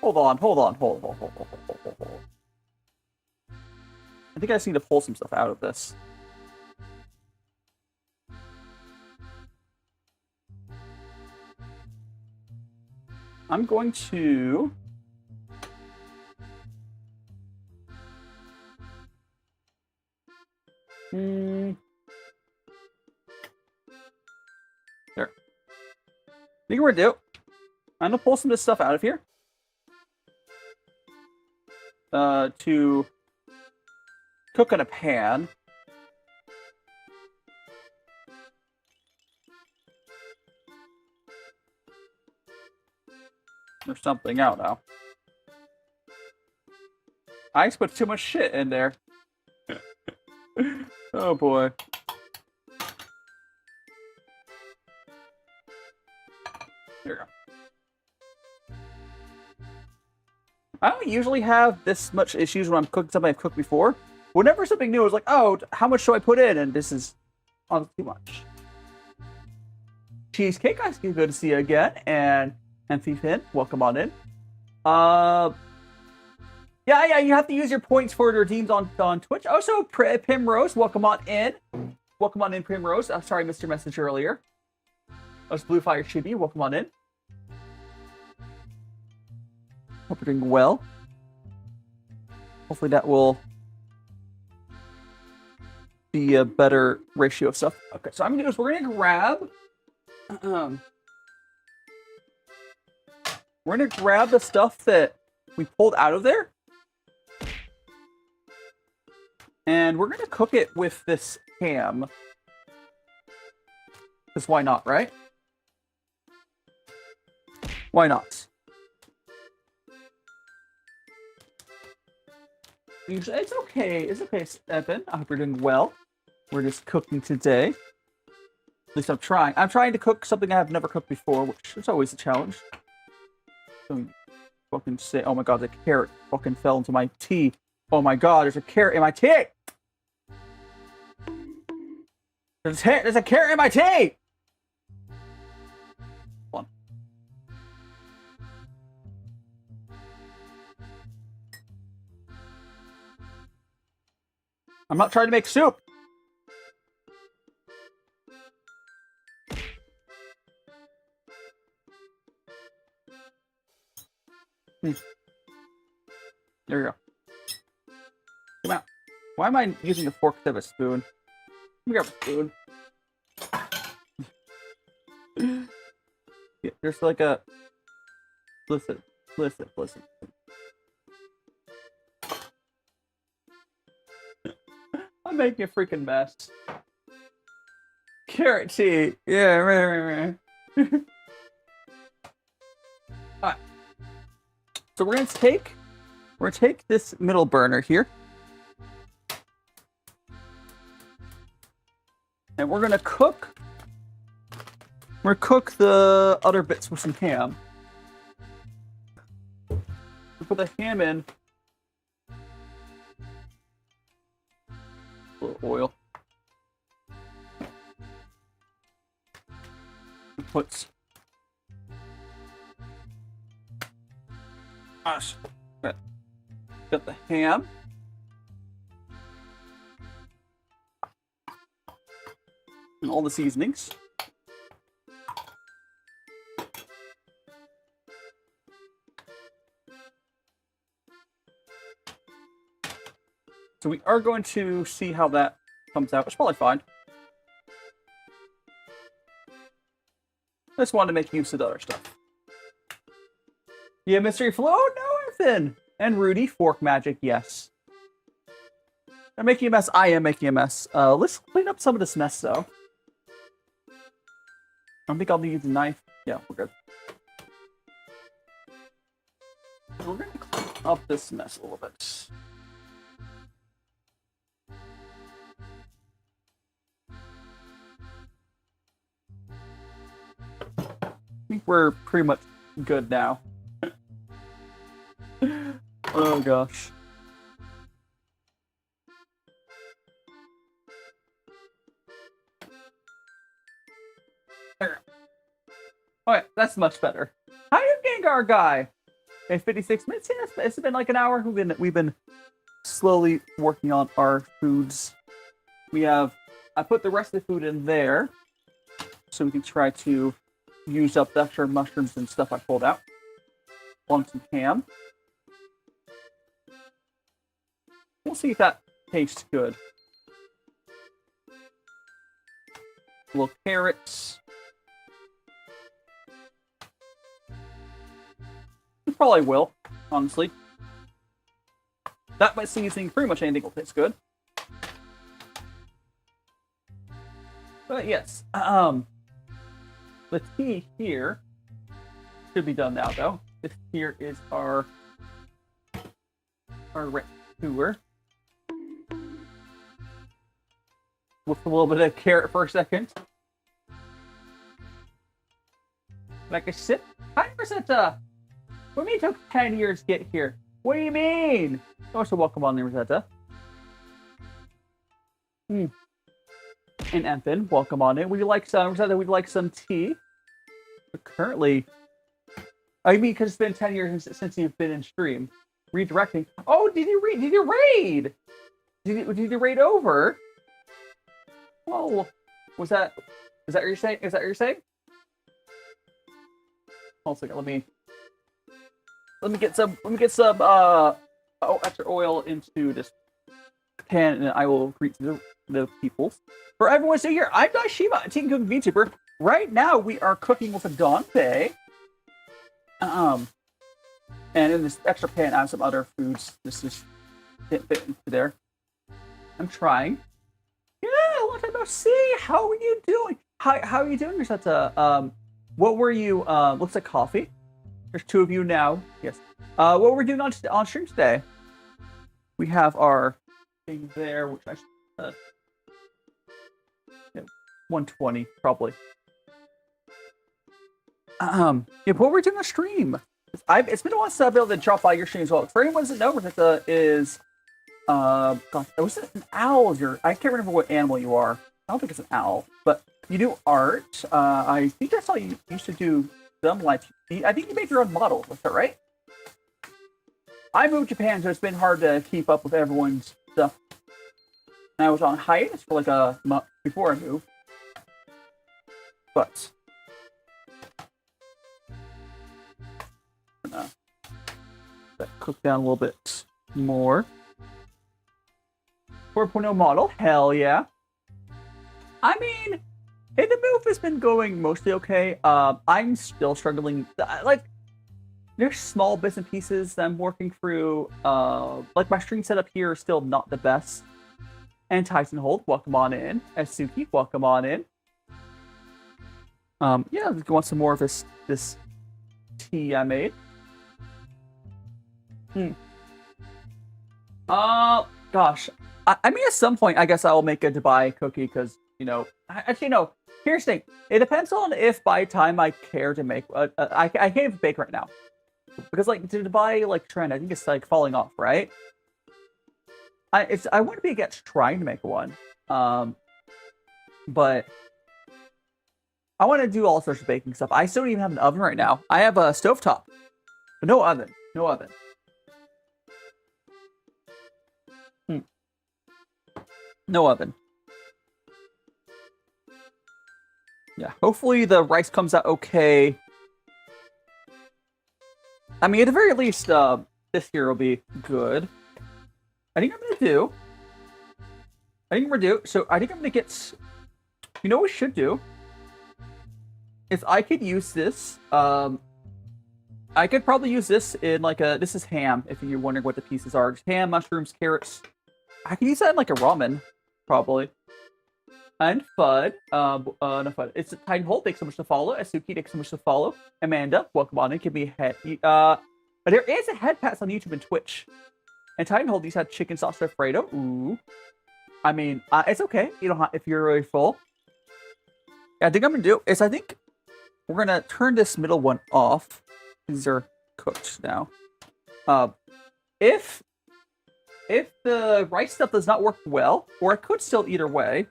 Speaker 2: Hold on. I think I just need to pull some stuff out of this. I'm going to... There. I think we're gonna do. I'm gonna pull some of this stuff out of here. To cook in a pan. Or something, I don't know. I just put too much shit in there. Oh boy. There we go. I don't usually have this much issues when I'm cooking something I've cooked before. Whenever something new, it's like, oh, how much do I put in? And this is honestly too much. Cheesecake, guys, good to see you again. And EnVtuber, welcome on in. Yeah, you have to use your points for the redeems on Twitch. Also, Primrose, welcome on in. Welcome on in, Primrose. Sorry, I missed your message earlier. That's Blue Fire Chibi, welcome on in. Hope you're doing well. Hopefully that will be a better ratio of stuff. Okay, so I'm gonna do is we're gonna grab the stuff that we pulled out of there, and we're gonna cook it with this ham. Because why not, right? Why not? It's okay. It's okay, Evan. I hope you're doing well. We're just cooking today. At least I'm trying. I'm trying to cook something I have never cooked before, which is always a challenge. Don't fucking say, oh my god, the carrot fucking fell into my tea. Oh my god, there's a carrot in my tea! There's a carrot in my tea! Hold on. I'm not trying to make soup! There we go. Come out. Why am I using a fork instead of a spoon? Let me grab a spoon. Yeah, there's like a... Listen. I'm making a freaking mess. Carrot tea. Yeah, right. Alright. So we're gonna take this middle burner here. And we're gonna cook the other bits with some ham. We put the ham in. A little oil. Put got the ham. And all the seasonings. So we are going to see how that comes out. It's probably fine. I just wanted to make use of the other stuff. Yeah, Mystery Flow? Oh, no, Ethan! And Rudy, fork magic, yes. I'm making a mess. I am making a mess. Let's clean up some of this mess, though. I don't think I'll need the knife. Yeah, we're good. We're going to clean up this mess a little bit. I think we're pretty much good now. Oh gosh. There. Alright, that's much better. How you Gengar guy? Okay, 56 minutes. Yeah, it's been like an hour. We've been slowly working on our foods. I put the rest of the food in there so we can try to use up the extra mushrooms and stuff I pulled out. Want some ham. We'll see if that tastes good. Little carrots. It probably will, honestly. That by seasoning, pretty much anything will taste good. But yes, the tea here should be done now, though. This here is our Vtuber. With a little bit of carrot for a second. Like a sip. 100%. What do you mean it took 10 years to get here? What do you mean? Also, welcome on there, Rosetta. And Ethan, welcome on in. Would you like some, Rosetta? Would you like some tea? But currently, I mean, because it's been 10 years since you've been in stream. Redirecting. Oh, did you raid? Did you raid over? Oh, is that what you're saying? Is that what you're saying? Hold on a second, let me get some extra oil into this pan, and I will greet the people. For everyone still here, I'm DaiShimaVT, cooking VTuber. Right now, we are cooking with a Donabe. And in this extra pan, I have some other foods. This is fit into there. I'm trying. Yeah, long time no see. How are you doing? How are you doing, Rosetta? What were you? Looks like coffee. There's 2 of you now. Yes. What were we doing on stream today? We have our thing there, which I should, 120 probably. Yeah, what were we doing on stream? It's been a while since I've been able to drop by your stream as well. For anyone who doesn't know, Rosetta is gosh, was it an owl? I can't remember what animal you are. I don't think it's an owl, but you do art. I think I saw you used to do some live. I think you made your own model. Was that right? I moved to Japan, so it's been hard to keep up with everyone's stuff. And I was on hiatus for like a month before I moved. But I'm gonna let that cook down a little bit more. 4.0 model, hell yeah. I mean, the move has been going mostly okay. I'm still struggling. Like, there's small bits and pieces that I'm working through. Like, my stream setup here is still not the best. And Tyson Holt, welcome on in. Asuki, welcome on in. Yeah, let's go on some more of this tea I made. Gosh. I mean, at some point, I guess I will make a Dubai cookie because, you know, actually, no. Here's the thing. It depends on if by time I care to make. I can't even bake right now because, like, the Dubai trend, I think it's like falling off, right? I wouldn't be against trying to make one, but I want to do all sorts of baking stuff. I still don't even have an oven right now. I have a stovetop, but no oven. No oven. No oven. Yeah, hopefully the rice comes out okay. I mean, at the very least, this here will be good. I think I'm gonna do. So I think I'm gonna get. You know what we should do? Is I could use this. I could probably use this in like a. This is ham. If you're wondering what the pieces are, just ham, mushrooms, carrots. I could use that in like a ramen, probably. And FUD. No FUD. It's Titan Holt. Thanks so much to follow. Asuki, thanks so much to follow. Amanda, welcome on in. Give me a head. There is a head pass on YouTube and Twitch. And Titan Holt, these had chicken sauce Alfredo. Ooh. I mean, it's okay. You don't have, if you're really full. Yeah, I think I'm gonna do is I think we're gonna turn this middle one off. These are cooked now. If the rice stuff does not work well, or it could still either way,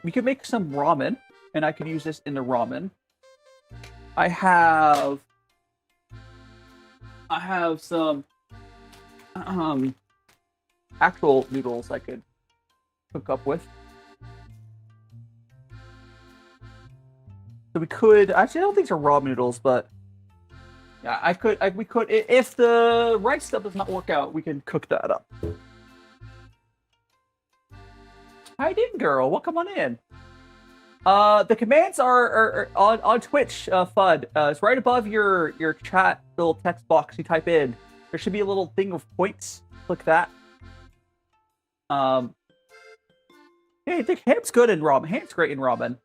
Speaker 2: we could make some ramen, and I could use this in the ramen. I have some actual noodles I could cook up with. So we could actually I don't think these are raw noodles, but yeah, we could if the rice stuff does not work out, we can cook that up. Hi, in girl, welcome on in. The commands are on Twitch, FUD. It's right above your chat little text box you type in. There should be a little thing of points. Click that. Hey, I think ham's good in ramen. Ham's great in ramen.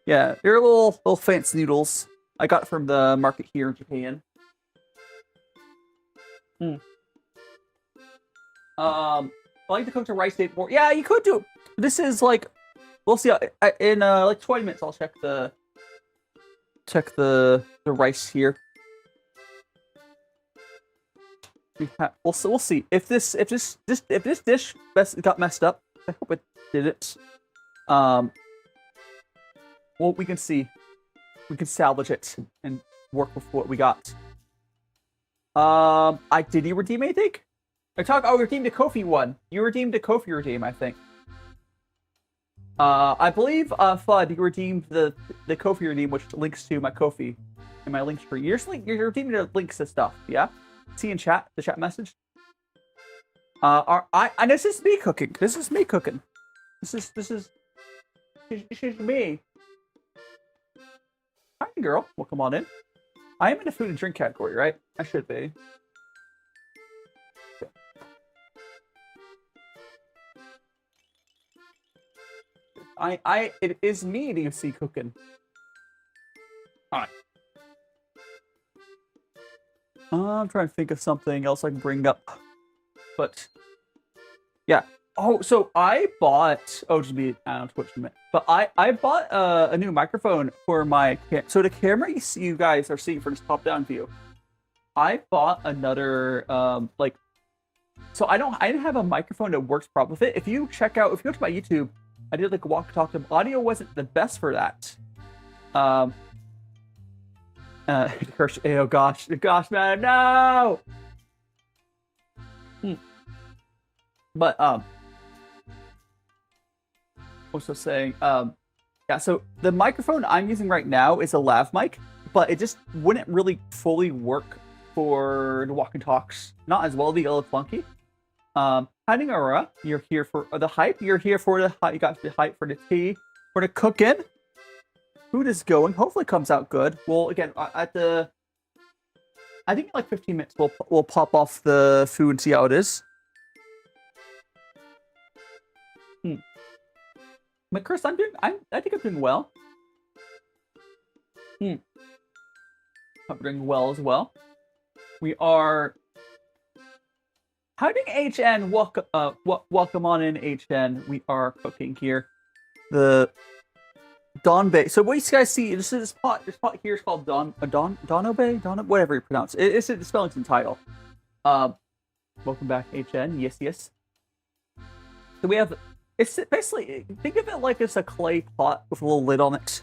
Speaker 2: Yeah, they're little fancy noodles I got from the market here in Japan. I like to cook the rice more. Yeah, you could do. This is like, we'll see. In like 20 minutes, I'll check the rice here. We'll see if this dish got messed up. I hope it didn't. Well, we can see. We can salvage it and work with what we got. Did you redeem anything? Oh, you redeemed the Kofi one. You redeemed the Kofi redeem, I think. I believe, FUD, you redeemed the Kofi redeem, which links to my Kofi in my links tree. You're redeeming the links to stuff, yeah? See in chat, the chat message. This is me cooking. This is me cooking. This is me. Hi, girl. Well, come on in. I am in the food and drink category, right? I should be. It is me that you see cooking. Alright. I'm trying to think of something else I can bring up. But, yeah. Oh, so I bought, just be on Twitch in a minute. But I bought a new microphone for my so the camera you guys are seeing for this top-down view. I bought another, so I didn't have a microphone that works properly with it. If you go to my YouTube, I did like a walk-talk. The audio wasn't the best for that. Oh gosh, man, no! But, also saying, yeah, so the microphone I'm using right now is a lav mic, but it just wouldn't really fully work for the walk and talks. Not as well, it'd be a little clunky. Hiding Aura, you're here for the hype. You're here for the hype. You got the hype for the tea, for the cooking. Food is going. Hopefully, comes out good. Well, again, I think in like 15 minutes we'll pop off the food and see how it is. But Chris, I think I'm doing well. I'm doing well as well. We are. Hiding HN, welcome on in HN. We are cooking here. The Donabe. So what you guys see, this pot here is called Donabe, whatever you pronounce it. It's the spelling's in title. Welcome back, HN. Yes. So we have. It's basically, think of it like it's a clay pot with a little lid on it.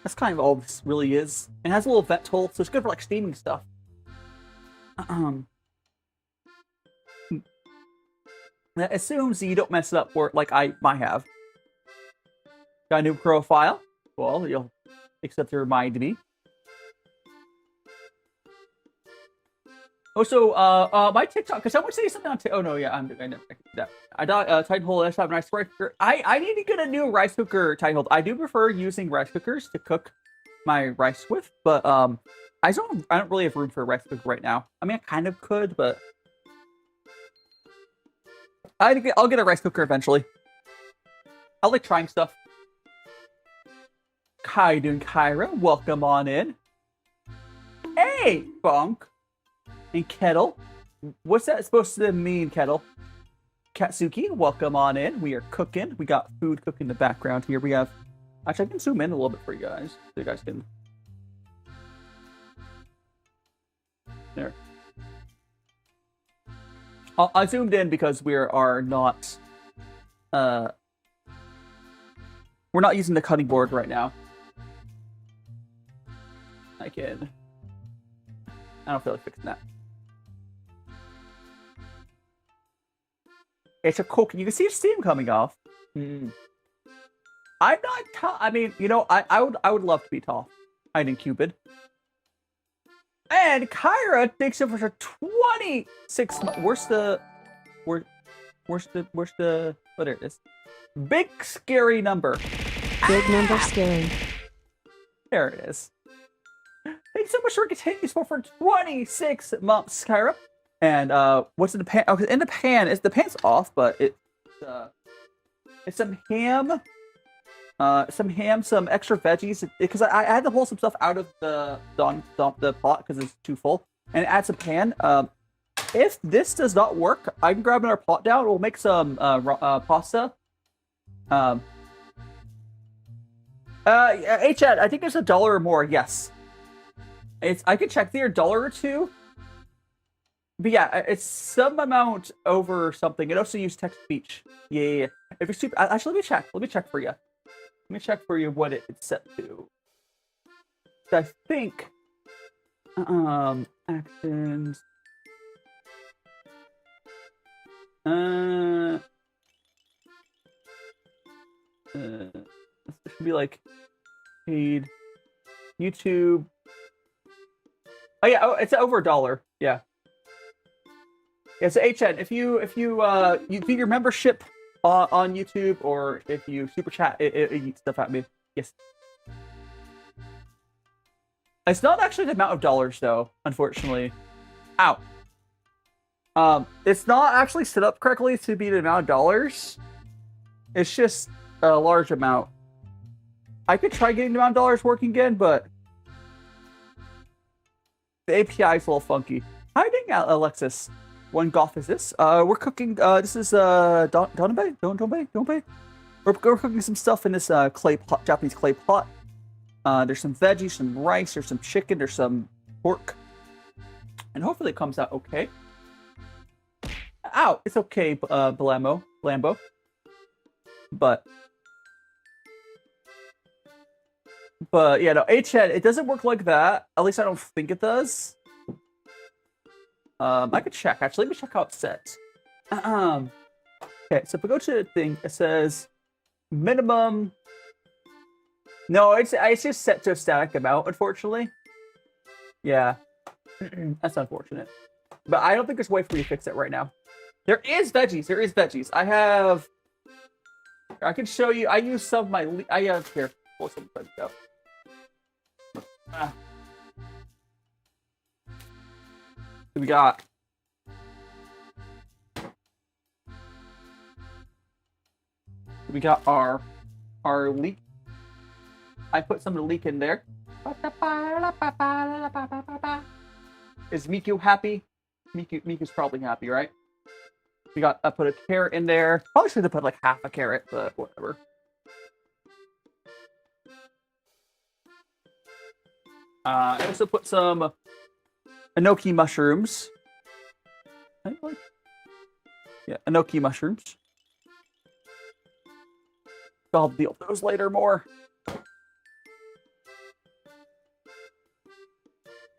Speaker 2: That's kind of all this really is. It has a little vent hole, so it's good for like steaming stuff. That assumes you don't mess it up like I might have. Got a new profile. Well, you'll accept to remind me. Also, my TikTok, because someone say something on TikTok. Oh no, yeah, I never did that. I thought Titanhold has have a nice rice cooker. I need to get a new rice cooker, Titanhold. I do prefer using rice cookers to cook my rice with, but I don't really have room for a rice cooker right now. I mean, I kind of could, but I'll get a rice cooker eventually. I like trying stuff. How you doing, Kyra? Welcome on in. Hey, Bonk. And Kettle. What's that supposed to mean, Kettle? Katsuki, welcome on in. We are cooking. We got food cooking in the background here. We have... Actually, I can zoom in a little bit for you guys. So you guys can... There. I zoomed in because we are not... we're not using the cutting board right now. I don't feel like fixing that. It's a cook. You can see steam coming off. I'm not tough. I mean, you know, I would love to be tall. Hiding Cupid. And Kyra thinks it was a 26. Where's the what it is? Big scary number.
Speaker 3: Big number scary.
Speaker 2: There it is. Thanks so much for continuing for 26 months, Kyra. And what's in the pan? Oh, in the pan, the pan's off, but it's some ham, some extra veggies. Because I had to pull some stuff out of the pot because it's too full, and add some pan. If this does not work, I can grab another pot down. We'll make some pasta. HN, I think it's $1 or more. Yes. I could check there, $1 or $2. But yeah, it's some amount over something. It also uses text speech. Yeah. If it's super, actually, let me check for you. Let me check for you what it's set to. So I think, actions. It should be like paid YouTube. Oh yeah, it's over $1. Yeah. Yeah, so HN, if you you do your membership on YouTube, or if you super chat, it eats stuff at me. Yes. It's not actually the amount of dollars though, unfortunately. Ow. It's not actually set up correctly to be the amount of dollars. It's just a large amount. I could try getting the amount of dollars working again, but the API is a little funky. Hi, dang, Alexis. One golf is this? We're cooking. This is Donabe. Donabe. We're cooking some stuff in this clay pot, Japanese clay pot. There's some veggies, some rice, there's some chicken, there's some pork, and hopefully it comes out okay. Ow, it's okay, Lambo. But yeah, no, HN, it doesn't work like that. At least I don't think it does. I could check, actually. Let me check how it's set. Okay, so if we go to the thing, it says minimum. No, it's just set to a static amount, unfortunately. Yeah, that's unfortunate. But I don't think there's a way for you to fix it right now. There is veggies. I can show you. I use some of my. I have here. Pull some veggies out. We got. We got our leek. I put some of the leek in there. Is Miku happy? Miku's probably happy, right? We got. I put a carrot in there. Probably should have put like half a carrot, but whatever. I also put some enoki mushrooms. Yeah, enoki mushrooms. I'll deal with those later more.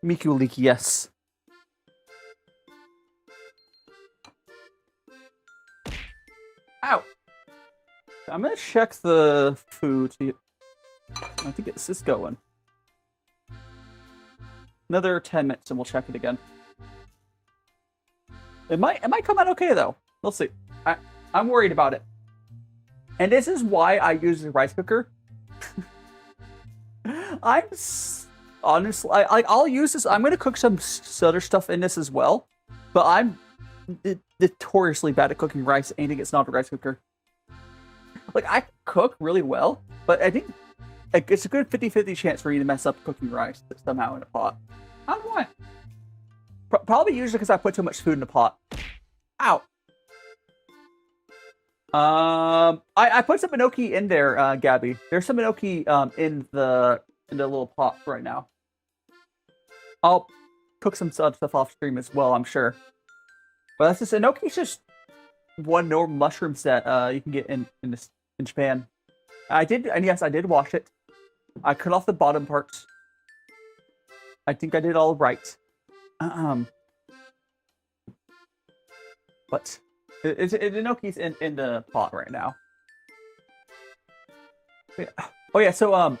Speaker 2: Miku leek, yes. Ow! I'm gonna check the food. I think it's this going. Another 10 minutes and we'll check it again. It might come out okay though. We'll see. I'm worried about it. And this is why I use a rice cooker. Honestly, I'll use this. I'm gonna cook some other stuff in this as well. But I'm notoriously bad at cooking rice. Anything it's not a rice cooker. Like, I cook really well, but I think it's a good 50-50 chance for you to mess up cooking rice somehow in a pot. I don't know why. Probably usually because I put too much food in the pot. Ow. I put some enoki in there, Gabby. There's some enoki in the little pot right now. I'll cook some stuff off stream as well, I'm sure. But that's just enoki's just one normal mushroom set you can get in Japan. Yes, I did wash it. I cut off the bottom parts. I think I did all right. But enoki's in the pot right now. Yeah. Oh yeah, so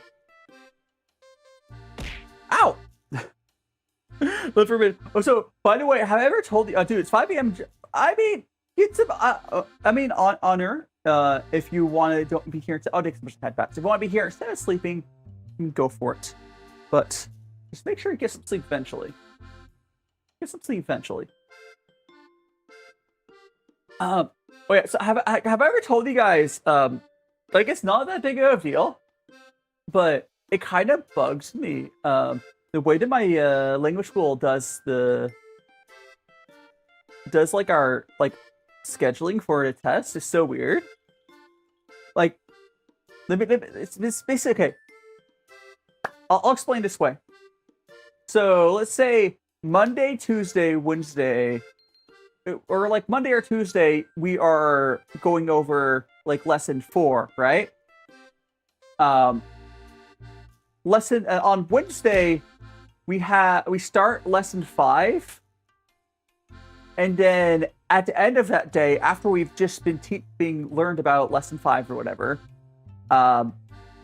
Speaker 2: ow! Look for a minute. Oh, so by the way, have I ever told you? Dude, it's 5 a.m. I mean, get some. Honor. If you want to don't be here. I'll take some head backs. If you want to be here instead of sleeping, you can go for it. But just make sure you get some sleep eventually. Oh yeah. So have I ever told you guys? Like, it's not that big of a deal, but it kind of bugs me. The way that my language school does our scheduling for the test is so weird. Like, it's basically okay. I'll explain this way. So let's say Monday, Tuesday, Wednesday, or like Monday or Tuesday, we are going over like lesson 4, right? Lesson on Wednesday, we start lesson 5, and then at the end of that day, after we've just been being learned about lesson 5 or whatever,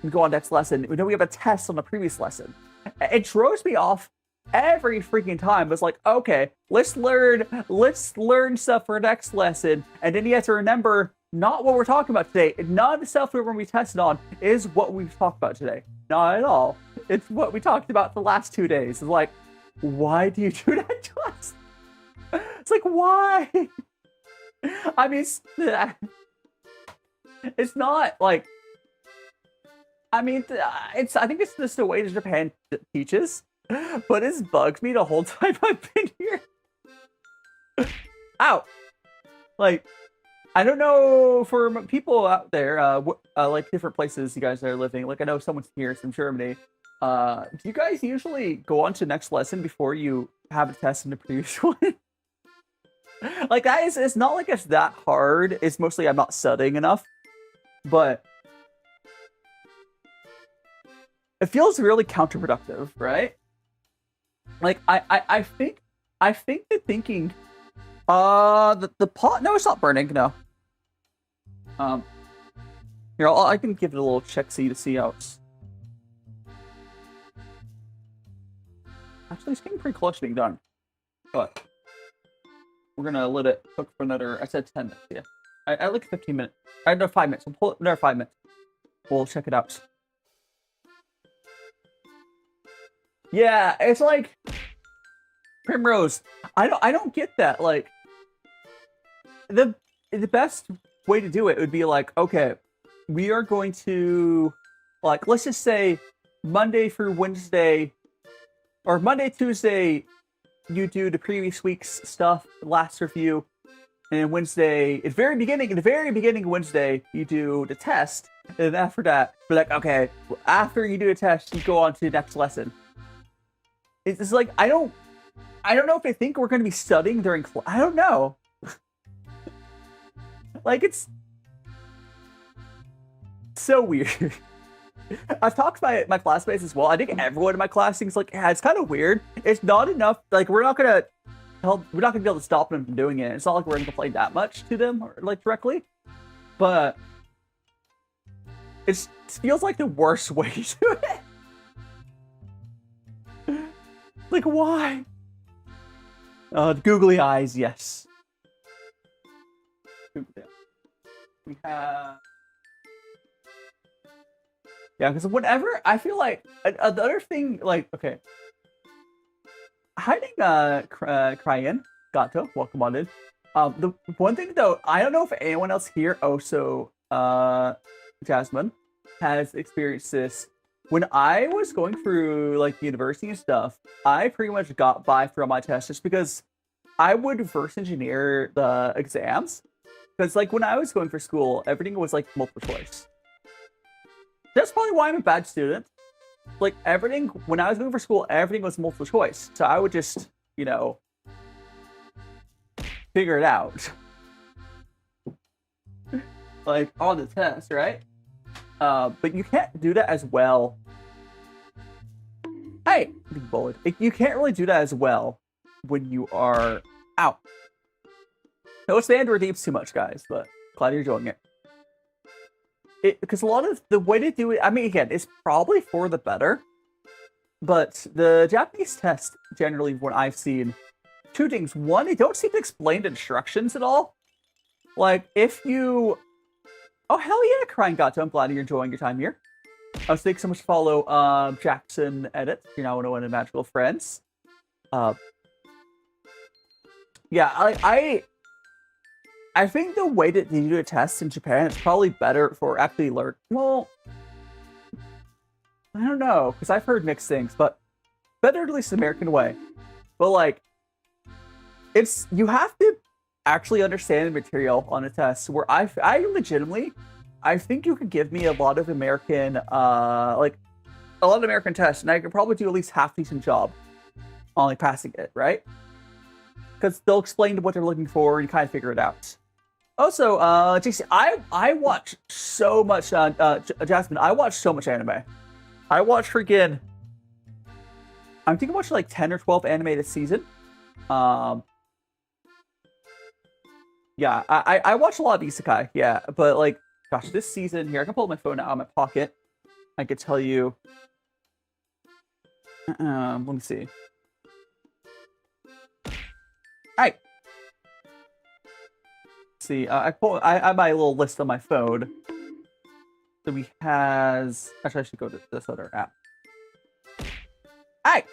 Speaker 2: we go on next lesson. We know we have a test on the previous lesson. It throws me off every freaking time. It's like, okay, let's learn stuff for next lesson, and then you have to remember not what we're talking about today. None of the stuff we're going to be tested on is what we've talked about today. Not at all. It's what we talked about the last 2 days. It's like, why do you do that to us? It's like, why? I mean, it's not like, I mean, I think it's just the way that Japan teaches, but it's bugged me the whole time I've been here. Ow! Like, I don't know, for people out there, like different places you guys are living, like I know someone's here from Germany, do you guys usually go on to the next lesson before you have a test in the previous one? Like, it's not like it's that hard, it's mostly I'm not studying enough, but it feels really counterproductive, right? Like, I think the thinking, the pot, no, it's not burning, no. Here, I can give it a little check-see to see how it's... Actually, it's getting pretty close to being done. But we're gonna let it cook for another, I said 10 minutes, yeah. I like 15 minutes. I know 5 minutes. We'll pull it another 5 minutes. We'll check it out. Yeah, it's like Primrose. I don't get that. Like, the best way to do it would be like, okay, we are going to, like, let's just say Monday through Wednesday, or Monday, Tuesday, you do the previous week's stuff, last review, and then Wednesday, at the very beginning of Wednesday, you do the test, and then after that, we're like, okay, after you do the test, you go on to the next lesson. It's like, I don't know if they think we're going to be studying during class. I don't know. Like, it's so weird. I've talked to my classmates as well. I think everyone in my class thinks, like, yeah, it's kind of weird. It's not enough. Like, we're not gonna be able to stop them from doing it. It's not like we're gonna complain that much to them, or like directly. But it feels like the worst way to do it. Like, why? The googly eyes, yes. We have... Yeah, because whenever, I feel like, another thing, like, okay. Hiding, Cryan, Gato, welcome on in. The one thing, though, I don't know if anyone else here, also, Jasmine, has experienced this. When I was going through, like, university and stuff, I pretty much got by through my tests just because I would reverse engineer the exams. Because, like, when I was going for school, everything was, like, multiple choice. That's probably why I'm a bad student. Like, everything, when I was going for school, everything was multiple choice. So I would just, you know, figure it out. Like, on the test, right? But you can't do that as well. Hey, big bullet. You can't really do that as well when you are out. No, it's the Android deeps too much, guys, but glad you're enjoying it. Because a lot of the way to do it, I mean, again, it's probably for the better, but the Japanese test, generally, what I've seen, two things. One, they don't seem to explain the instructions at all. Like, if you... Oh, hell yeah, Crying Gato, I'm glad you're enjoying your time here. Thanks so much to follow Jackson Edit, you're now one of Magical Friends. Yeah, I think the way that they do a test in Japan is probably better for actually learn. Well, I don't know, because I've heard mixed things, but better at least the American way. But like, you have to actually understand the material on a test. Where I legitimately, I think you could give me a lot of American, like a lot of American tests, and I could probably do at least half decent job on like passing it, right? Because they'll explain what they're looking for and kind of figure it out. Also, JC, I watch so much, Jasmine, I watch so much anime. I watch freaking, I think I watched like 10 or 12 anime this season. Yeah, I watch a lot of isekai, yeah, but like, gosh, this season here, I can pull my phone out of my pocket. I could tell you, let me see. Alright. See, I have my little list on my phone. So we has... Actually, I should go to this other app. Alright!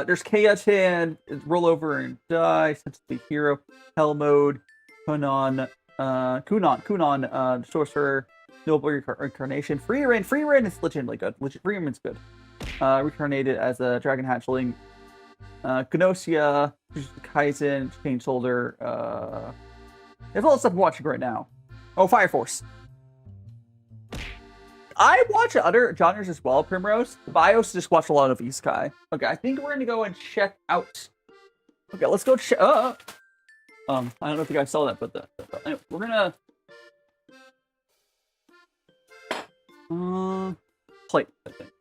Speaker 2: There's Keiyatin, Rollover and Die, Sensitive Hero, Hell Mode, Kunon, Sorcerer, Noble Reincarnation, Free Reign is legitimately good. Free Reign's good. Reincarnated as a Dragon Hatchling, Gnosia, Kaizen, Chain Shoulder, there's a lot of stuff I'm watching right now. Oh, Fire Force. I watch other genres as well, Primrose, but I also just watch a lot of Isekai. Okay, I think we're gonna go and check out. Okay, let's go check. I don't know if you guys saw that, but anyway, we're gonna plate. I think.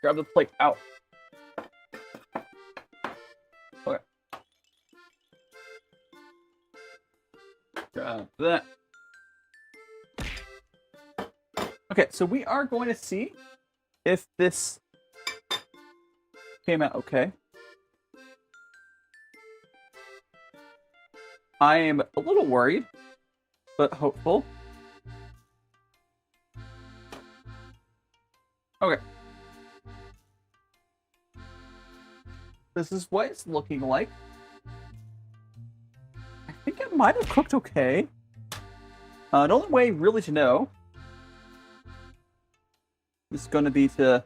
Speaker 2: Grab the plate out. Okay. Grab that. Okay, so we are going to see if this came out okay. I am a little worried, but hopeful. Okay. This is what it's looking like. I think it might have cooked okay. The only way really to know is going to be to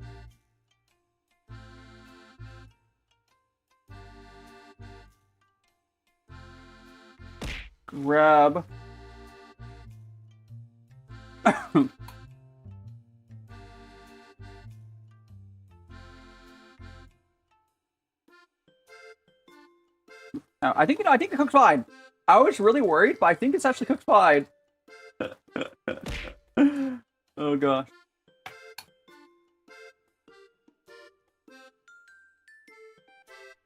Speaker 2: grab I think it cooks fine. I was really worried, but I think it's actually cooked fine. Oh gosh.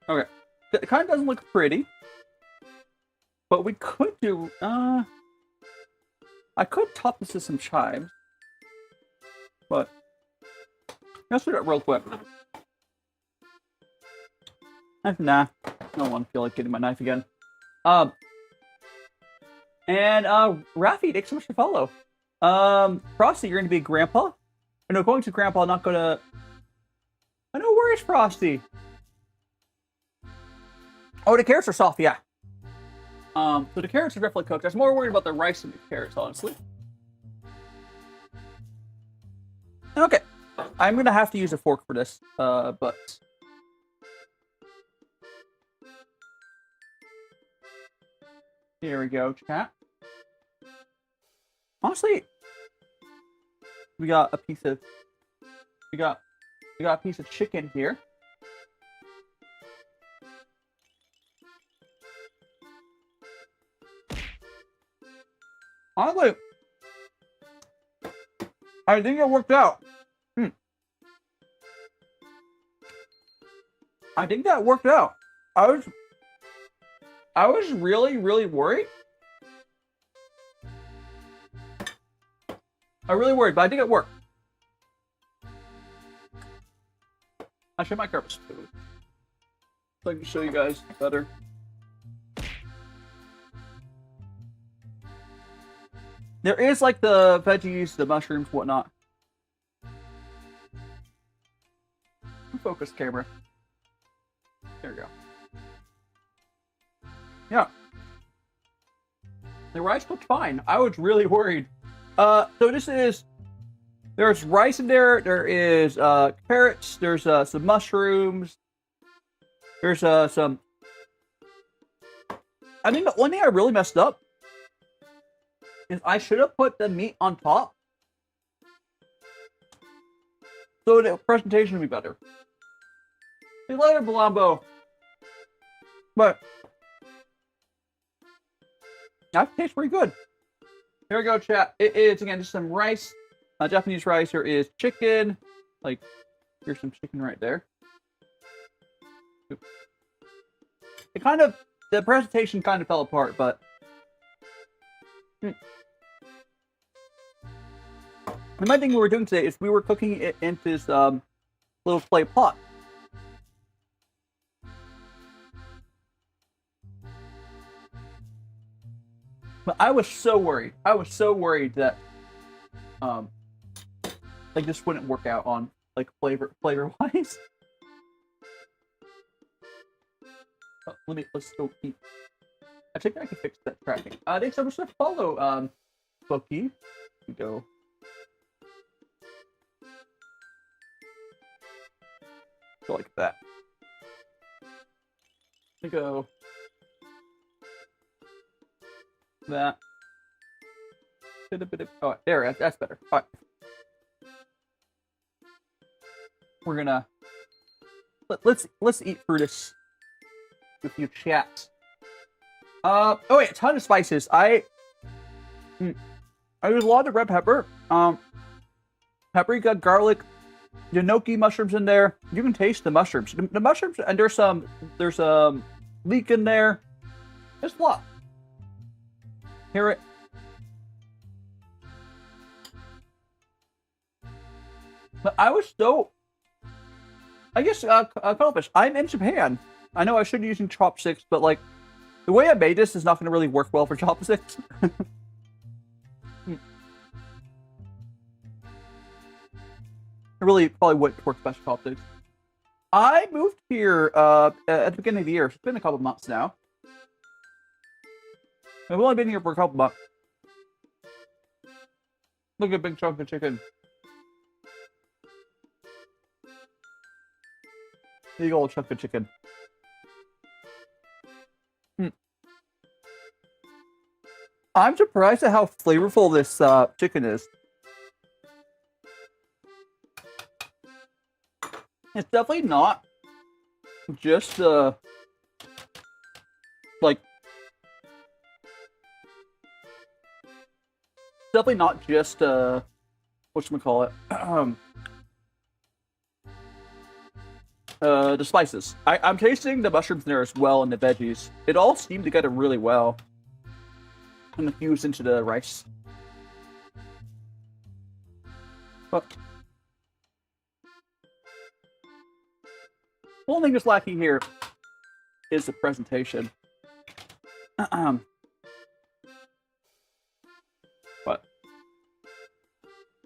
Speaker 2: Okay. It kind of doesn't look pretty. But we could do, I could top this with some chives. But let's do that real quick. Nah. I don't want to feel like getting my knife again. And Rafi, thanks so much for follow. Frosty, you're going to be Grandpa? No, going to Grandpa, not gonna... I know, where is Frosty? Oh, the carrots are soft, yeah. So the carrots are definitely cooked. I was more worried about the rice than the carrots, honestly. Okay. I'm gonna have to use a fork for this, but... Here we go, chat. Honestly, we got a piece of... We got a piece of chicken here. Honestly, I think it worked out. I think that worked out. I was really, really worried. I'm really worried, but I think it worked. I should my carpet food so I can show you guys better. There is like the veggies, the mushrooms, whatnot. Focus camera. There we go. Yeah. The rice cooked fine. I was really worried. So this is... There's rice in there. There is carrots. There's some mushrooms. There's some... I think the one thing I really messed up is I should have put the meat on top, so the presentation would be better. See you later, Balombo. But that tastes pretty good. Here we go, chat. It is, again, just some rice. Japanese rice. There is chicken. Like, here's some chicken right there. It kind of, the presentation kind of fell apart, but... The main thing we were doing today is we were cooking it into this little clay pot. But I was so worried. I was so worried that like this wouldn't work out on like flavor wise. Let's go eat. I think I can fix that tracking. Thanks so much for the follow, Bookie. We go. Go like that. We go. That. Oh, there. That's better. All right. We're gonna let's eat through this with you chat. Oh wait, a ton of spices. I use a lot of red pepper, paprika, garlic, gnocchi mushrooms in there. You can taste the mushrooms. The mushrooms, and there's leek in there. There's a lot. Hear it. But I was so. I guess Cuttlefish. I'm in Japan. I know I should be using chopsticks, but like the way I made this is not going to really work well for chopsticks. I really probably wouldn't work best chopsticks. I moved here at the beginning of the year. It's been a couple months now. I've only been here for a couple months. Look at a big chunk of chicken. Big old chunk of chicken. I'm surprised at how flavorful this chicken is. It's definitely not just like definitely not just whatchamacallit the spices. I'm tasting the mushrooms in there as well and the veggies. It all seemed together really well and fused into the rice. But the only thing that's lacking here is the presentation. But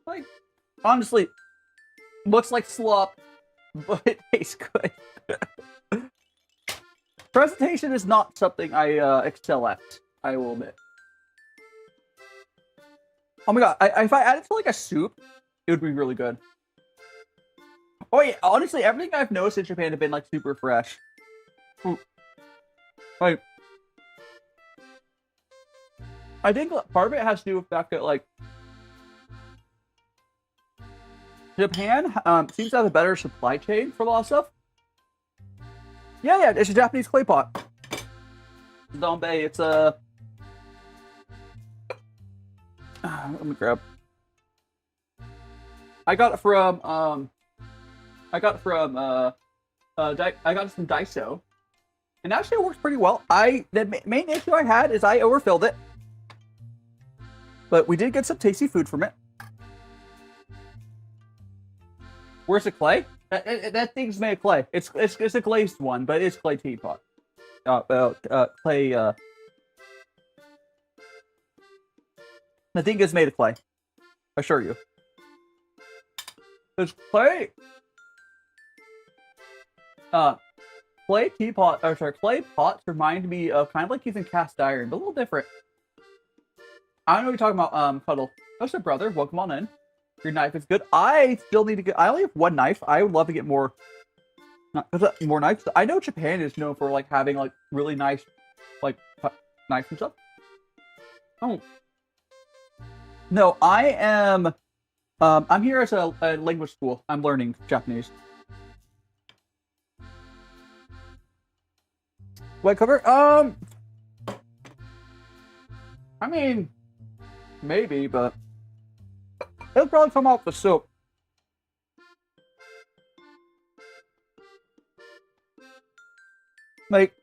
Speaker 2: like honestly, looks like slop, but it tastes good. Presentation is not something I excel at, I will admit. Oh my god, if I add it to like a soup, it would be really good. Oh yeah, honestly, everything I've noticed in Japan have been like super fresh. Like, I think part of it has to do with the fact that like Japan seems to have a better supply chain for a lot of stuff. Yeah, it's a Japanese clay pot. Donabe, it's a. Let me grab. I got it from I got it from daiso, and actually it works pretty well. The main issue I had is I overfilled it, but we did get some tasty food from it. Where's the clay? That thing's made of clay. It's a glazed one, but it's clay teapot. Clay. The thing is made of clay. I assure you. There's clay. Clay teapot, or sorry, clay pots remind me of kind of like using cast iron, but a little different. I don't know what you're talking about, Cuddle. That's your brother. Welcome on in. Your knife is good. I still need to get. I only have one knife. I would love to get more. More knives. I know Japan is known for like having like really nice, like knives and stuff. Oh. No, I am. I'm here as a language school. I'm learning Japanese. White cover? I mean, maybe, but it'll probably come off the soap. Like,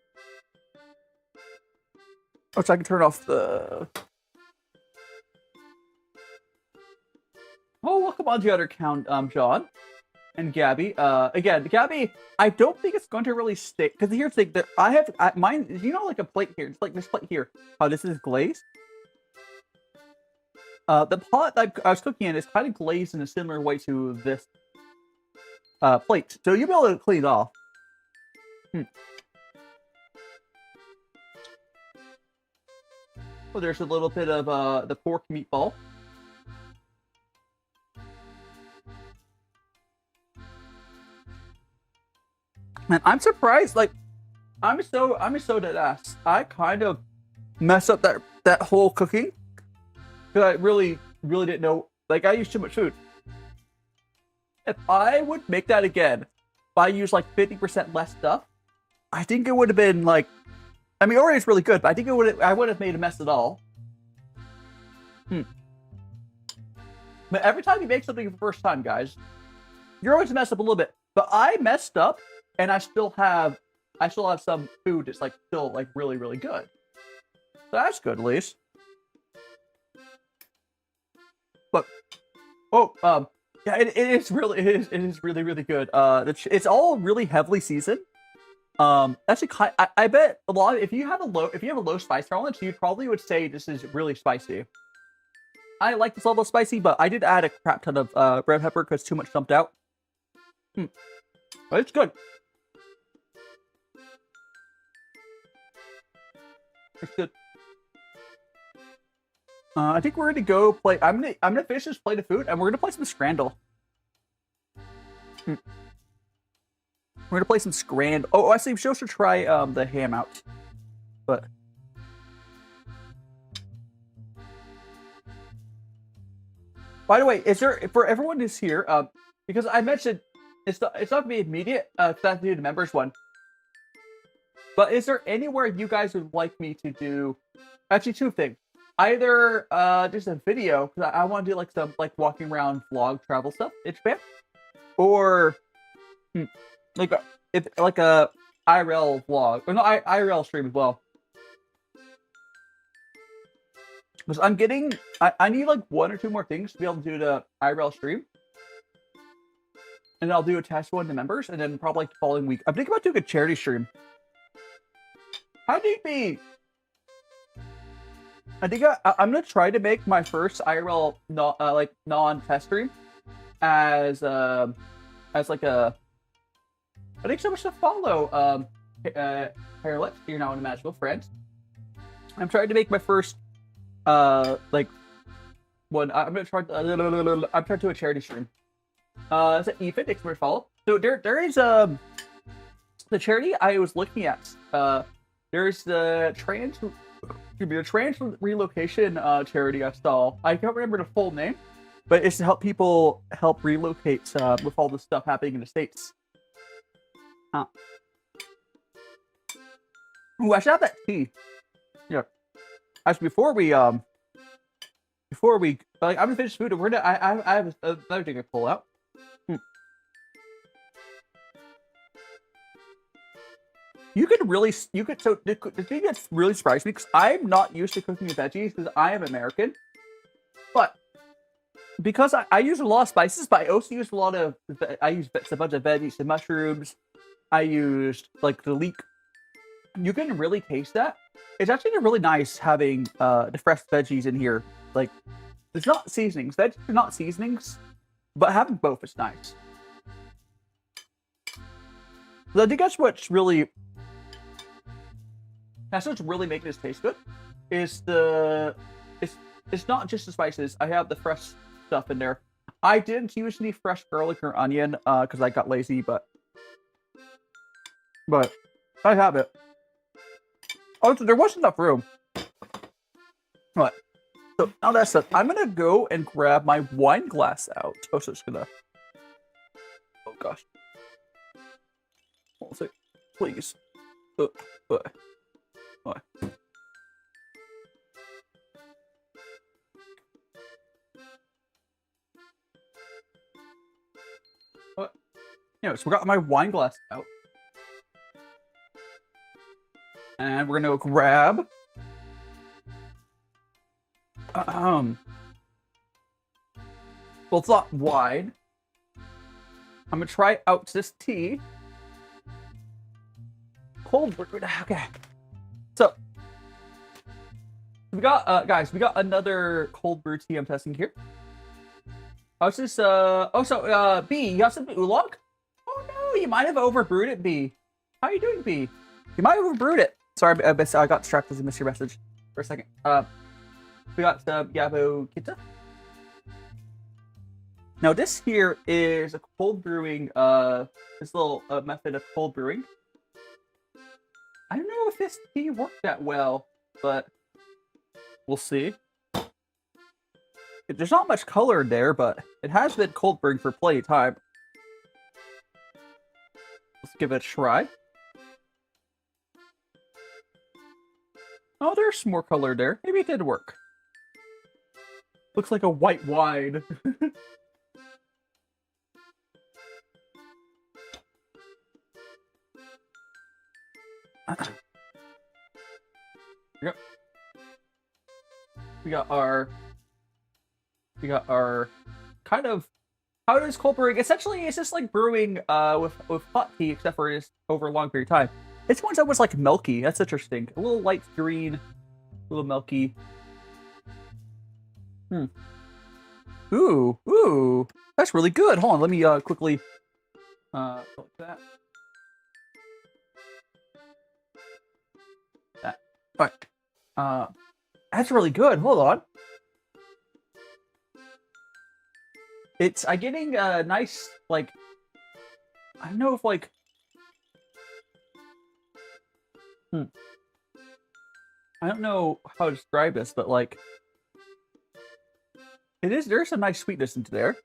Speaker 2: oh, so I can turn off the. Oh, welcome on the other account, John and Gabby. Again, Gabby, I don't think it's going to really stay because here's the thing that I have mine. You know, like a plate here. It's like this plate here. How this is glazed. The pot that I was cooking in is kind of glazed in a similar way to this plate, so you'll be able to clean it off. Oh, there's a little bit of the pork meatball. Man, I'm surprised. Like, I'm so dead ass. I kind of messed up that whole cooking because I really didn't know. Like, I used too much food. If I would make that again, if I used like 50% less stuff, I think it would have been like. I mean, already it's really good, but I think I would have made a mess at all. But every time you make something for the first time, guys, you're always mess up a little bit. But I messed up, and I still have some food that's like still like really good. So that's good, at least. But yeah, it is really good. It's all really heavily seasoned. Actually, I bet a lot. If you have a low spice tolerance, you probably would say this is really spicy. I like this level of spicy, but I did add a crap ton of red pepper because too much dumped out. But it's good. It's good. I think we're gonna go play. I'm gonna finish this plate of food, and we're gonna play some Scrandle. We're gonna play some Scrandle. Oh, I see. We should try the hangout, but by the way, is there for everyone who's here? Because I mentioned it's not gonna be immediate. Cause I have to do the members one. But is there anywhere you guys would like me to do? Actually, two things. Either just a video because I want to do like some like walking around vlog travel stuff in Japan, or like a IRL vlog or no IRL stream as well. Because I'm getting I need like 1 or 2 more things to be able to do the IRL stream, and then I'll do a test one to members, and then probably like the following week I'm thinking about doing a charity stream. How do you be? I think I'm gonna try to make my first IRL non-test stream as like a. I think so much to follow. Hairlet, you're now an imaginable friend. I'm trying to make my first like one. I'm gonna try. I'm trying to do a charity stream. It's at EnVtuber. Thanks for follow. So there is the charity I was looking at. There's the trans relocation charity I saw. I can't remember the full name, but it's to help people relocate with all this stuff happening in the States. Ooh, I should have that tea. Yeah. Actually, before we like, I'm gonna finish food. And we're gonna. I have another thing to pull out. So the thing that's really surprised me because I'm not used to cooking with veggies because I am American, but because I use a lot of spices, but I also use a bunch of veggies and mushrooms. I used like the leek. You can really taste that. It's actually really nice having the fresh veggies in here. Like, it's not seasonings. Veggies are not seasonings, but having both is nice. So I think that's what's really making this taste good. Is it's not just the spices. I have the fresh stuff in there. I didn't use any fresh garlic or onion because I got lazy, but I have it. Oh, so there wasn't enough room. Right. So now that's it. I'm gonna go and grab my wine glass out. Oh, so it's gonna. Oh gosh. Hold on, please. Anyways, we got my wine glass out. And we're gonna grab well, it's not wine. I'm gonna try out this tea. Cold liquid. Okay. So We got guys, we got another cold brew tea I'm testing here. Oh, it's just B, you have some oolong? Oh no, you might have overbrewed it, B. How are you doing, B? You might have overbrewed it. Sorry, I got distracted as I missed your message for a second. We got Yabo Kita. Now this here is a cold brewing, this little method of cold brewing. I don't know if this tea worked that well, but we'll see. There's not much color in there, but it has been cold brewing for plenty of time. Let's give it a try. Oh, there's some more color there. Maybe it did work. Looks like a white wine. Yep. We got our kind of, how does cold brewing? Essentially, it's just like brewing with hot tea, except for just over a long period of time. This one's almost like milky. That's interesting. A little light green, a little milky. Ooh, that's really good. Hold on, let me quickly like that. All right. That's really good. Hold on. I'm getting a nice, like, I don't know if, like, I don't know how to describe this, but, like, there's some nice sweetness into there.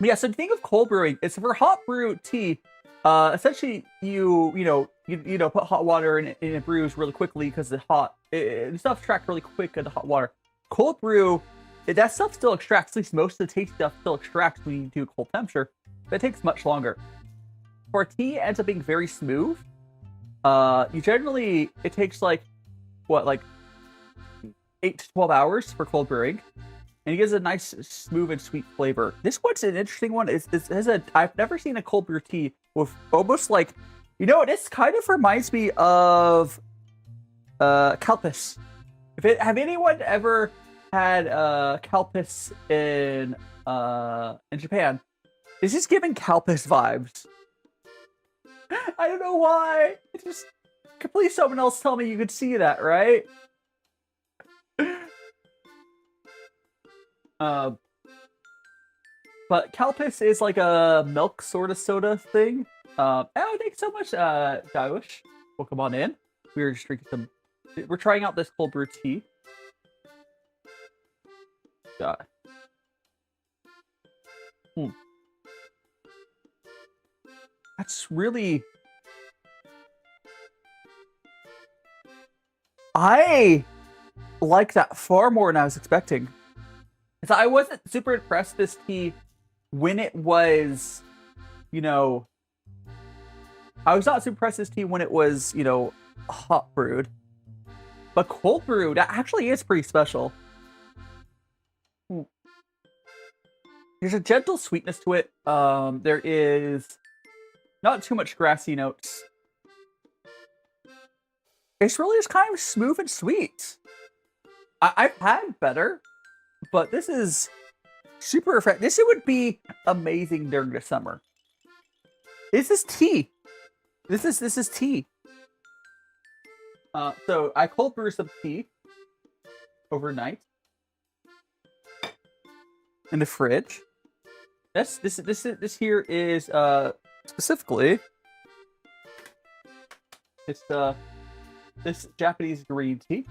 Speaker 2: But yeah, so the thing of cold brewing is for hot brew tea, essentially you put hot water in it and it brews really quickly because the stuff extracts really quick in the hot water. Cold brew, that stuff still extracts, at least most of the tasty stuff still extracts when you do cold temperature, but it takes much longer. For tea, it ends up being very smooth. It takes like 8 to 12 hours for cold brewing, and it gives a nice smooth and sweet flavor. This one's an interesting one. I've never seen a cold brew tea with almost like, this kind of reminds me of Kalpis. Have anyone ever had Kalpis in Japan? This is giving Kalpis vibes. I don't know why. It's just, please someone else tell me you could see that, right? But Kalpis is like a milk sort of soda thing. Oh, thanks so much, Daish. Welcome on in. We're just drinking some. We're trying out this cold brew tea. God. That's really. I like that far more than I was expecting. So I wasn't super impressed with this tea when it was, I was not super impressed with this tea when it was, hot brewed. But cold brewed, that actually is pretty special. There's a gentle sweetness to it. There is not too much grassy notes. It's really just kind of smooth and sweet. I've had better, but this is super refreshing. This would be amazing during the summer. This is tea. This is tea. So I cold brew some tea overnight in the fridge. This here is specifically it's this Japanese green tea.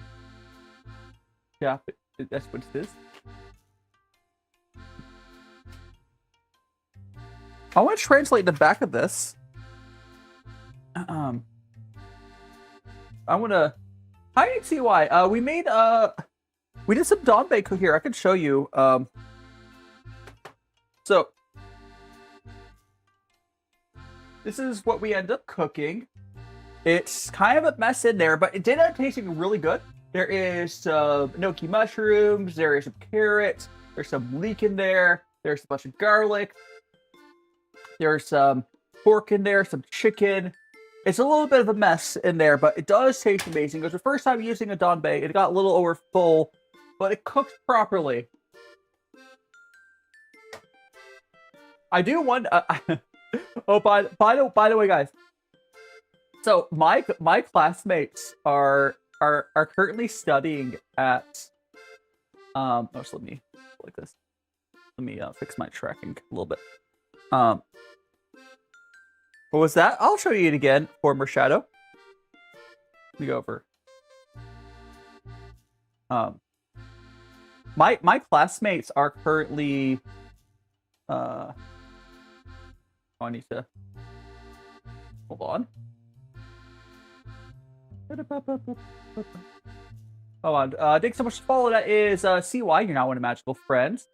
Speaker 2: That's what it is. I want to translate the back of this. I want to. I can see why. We did some Donabe here. I can show you. So this is what we end up cooking. It's kind of a mess in there, but it did end up tasting really good. There is some gnocchi mushrooms. There is some carrots. There's some leek in there. There's a bunch of garlic. There's some pork in there, some chicken. It's a little bit of a mess in there, but it does taste amazing. It was the first time using a Donabe. It got a little over full, but it cooks properly. I do want. Oh, by the way, guys. So my classmates are currently studying at. Oh, so let me like this. Let me fix my tracking a little bit. What was that? I'll show you it again, former shadow. Let me go over. My classmates are currently I need to hold on. Hold on. Thanks so much for following. That is CY. You're now one of magical friends.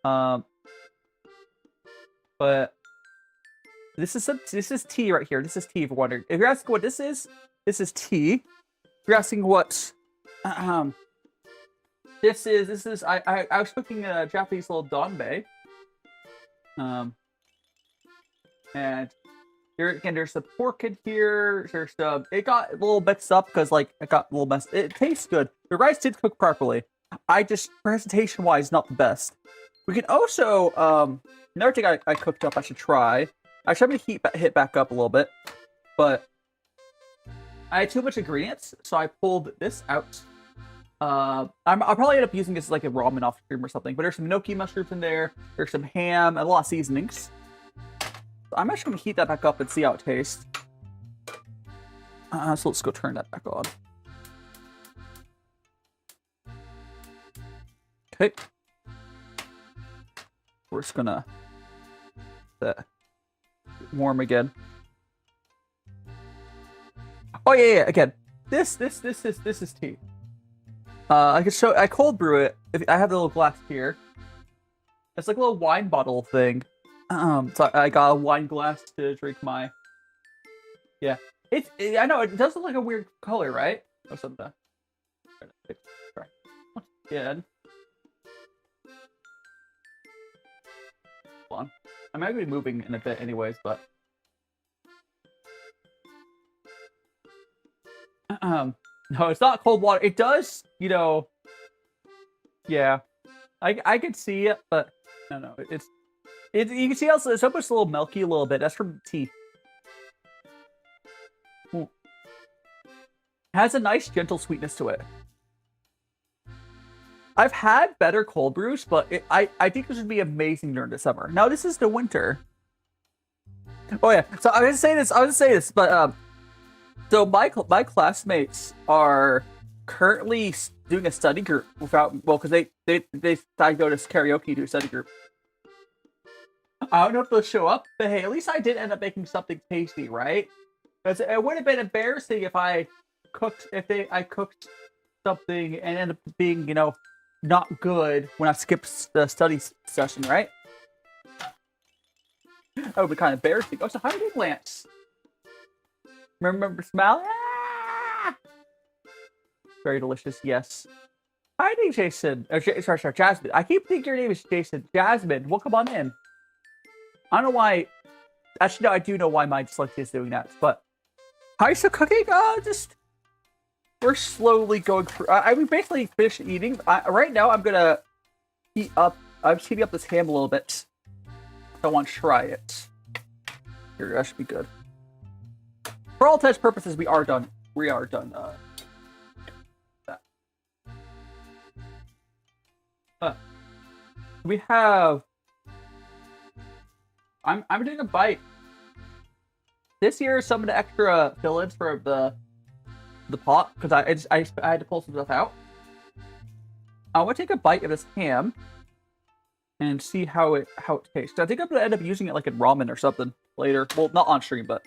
Speaker 2: But this is tea right here. This is tea. If you're wondering, if you're asking what this is tea. If you're asking what this is I was cooking a Japanese little Donabe. And here again, there's the pork in here. There's the it got a little mixed up because like it got a little messed. It tastes good. The rice did cook properly. I just presentation wise not the best. We can also another thing I cooked up I should try. Actually, I'm gonna hit back up a little bit, but I had too much ingredients, so I pulled this out. I'll probably end up using this as like a ramen off stream or something. But there's some gnocchi mushrooms in there. There's some ham and a lot of seasonings. So I'm actually gonna heat that back up and see how it tastes. So let's go turn that back on. Okay. We're just gonna let warm again. Oh yeah. Again, this is tea. I can show. I cold brew it. I have the little glass here. It's like a little wine bottle thing. So I got a wine glass to drink my. Yeah, I know it does look like a weird color, right? Or something. Once again. Hold on. I might be moving in a bit, anyways, but. No, it's not cold water. It does, you know. Yeah, I can see it, but no, it's you can see also it's almost a little milky a little bit. That's from tea. Ooh. Has a nice gentle sweetness to it. I've had better cold brews, but I think this would be amazing during the summer. Now this is the winter. Oh yeah, so I was gonna say this, but so my classmates are currently doing a study group because they decided to go to karaoke to a study group. I don't know if they'll show up, but hey, at least I did end up making something tasty, right? Because it would have been embarrassing if I cooked something and ended up being, you know, not good when I skipped the study session, right? That would be kind of embarrassing. Oh, so how do you Lance? Remember smell? Ah! Very delicious, yes. Hi, Jason. Sorry, Jasmine. I keep thinking your name is Jason. Jasmine, well, come on in. I don't know why. Actually, no, I do know why my dyslexia is doing that. But how are you still cooking? Just we're slowly going through. We basically finished eating. Right now, I'm gonna heat up. I'm just heating up this ham a little bit. I want to try it. Here, that should be good. For all intents and purposes, we are done. We are done. That. We have. I'm doing a bite. This year, some of the extra fill-ins for the pot because I had to pull some stuff out. I want to take a bite of this ham and see how it tastes. I think I'm gonna end up using it like in ramen or something later. Well, not on stream, but.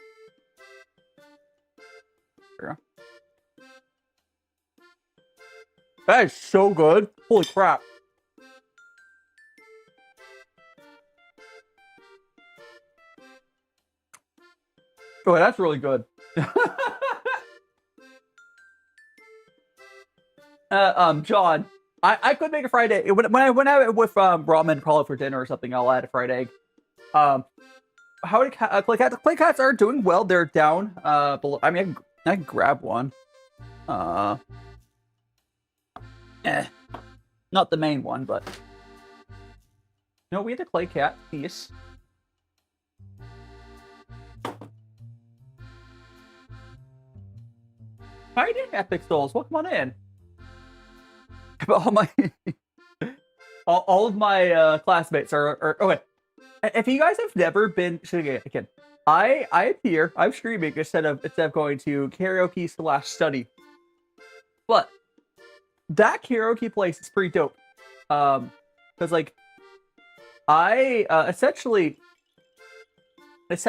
Speaker 2: That is so good. Holy crap. Oh, that's really good. John, I could make a fried egg. When I went out with ramen, probably for dinner or something, I'll add a fried egg. how many clay cats? Clay cats are doing well. They're down below. I mean, I can grab one. Not the main one, but no, we had a clay cat piece. How you doing, Epic Souls? Welcome on in. All my all of my classmates are okay. If you guys have never been, again, I appear, I'm streaming instead of going to karaoke / study. But that karaoke place is pretty dope. Because like I essentially if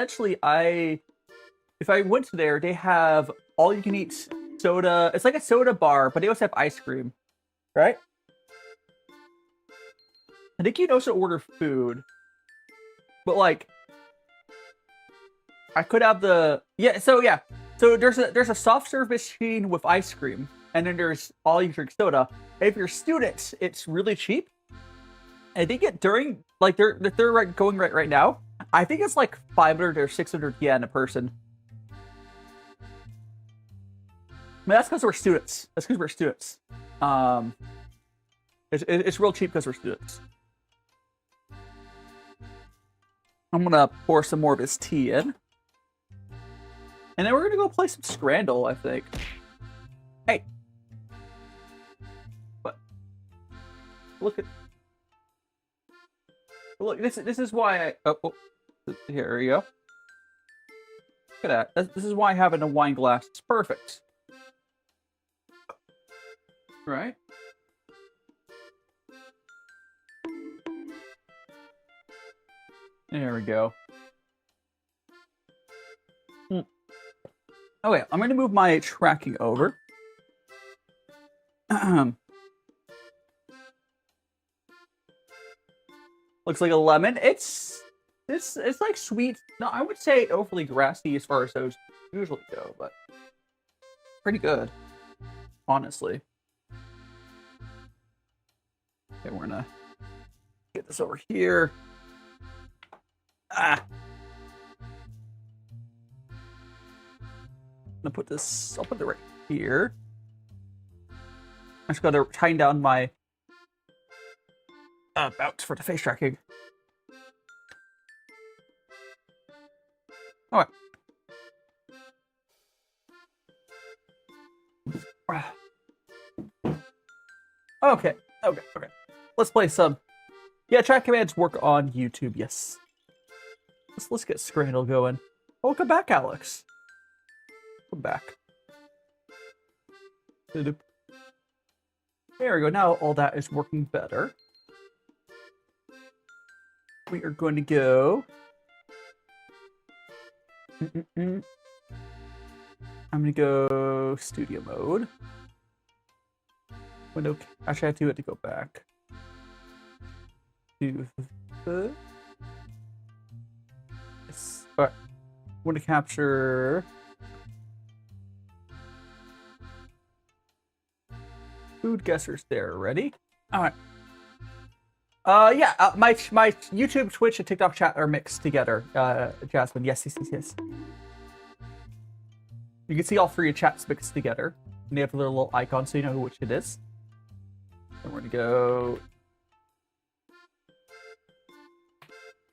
Speaker 2: I went to there, they have all you can eat soda. It's like a soda bar, but they also have ice cream, right? I think you can also order food, but like I could have the So there's a soft serve machine with ice cream, and then there's all you drink soda. If you're students, it's really cheap. I think during like they're going right now. I think it's like 500 or 600 yen a person. I mean, that's because we're students. It's real cheap because we're students. I'm gonna pour some more of his tea in. And then we're gonna go play some Scrandle, I think. Hey. What? Look, this is why I... Oh, here we go. Look at that. This is why having a wine glass is perfect. Right? There we go. Okay, I'm going to move my tracking over. Looks like a lemon. It's like sweet. No, I would say overly grassy as far as those usually go, but pretty good, honestly. Okay, we're gonna get this over here. I'm gonna put this. I'll put it right here. I just gotta tighten down my belt for the face tracking. All right. Okay. Let's play some. Yeah, track commands work on YouTube. Yes. Let's get Scrandle going. Welcome back, Alex. Welcome back. There we go. Now all that is working better. We are going to go. I'm going to go studio mode. Window. Actually, I have to go back to the. All right. I want to capture. Foodgussr's there already. All right. Yeah, my YouTube, Twitch, and TikTok chat are mixed together. Jasmine, yes. You can see all three chats mixed together, and they have a little icon so you know which it is. And we're gonna go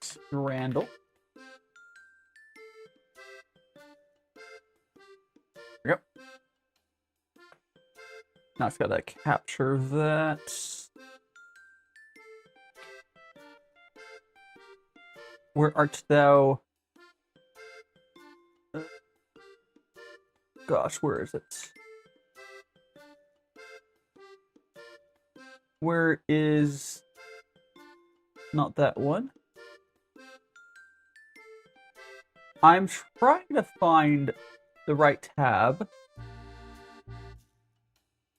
Speaker 2: Scrandle. There we go. Now it's gotta capture that. Where art thou? Gosh, where is it? Where is... Not that one. I'm trying to find the right tab.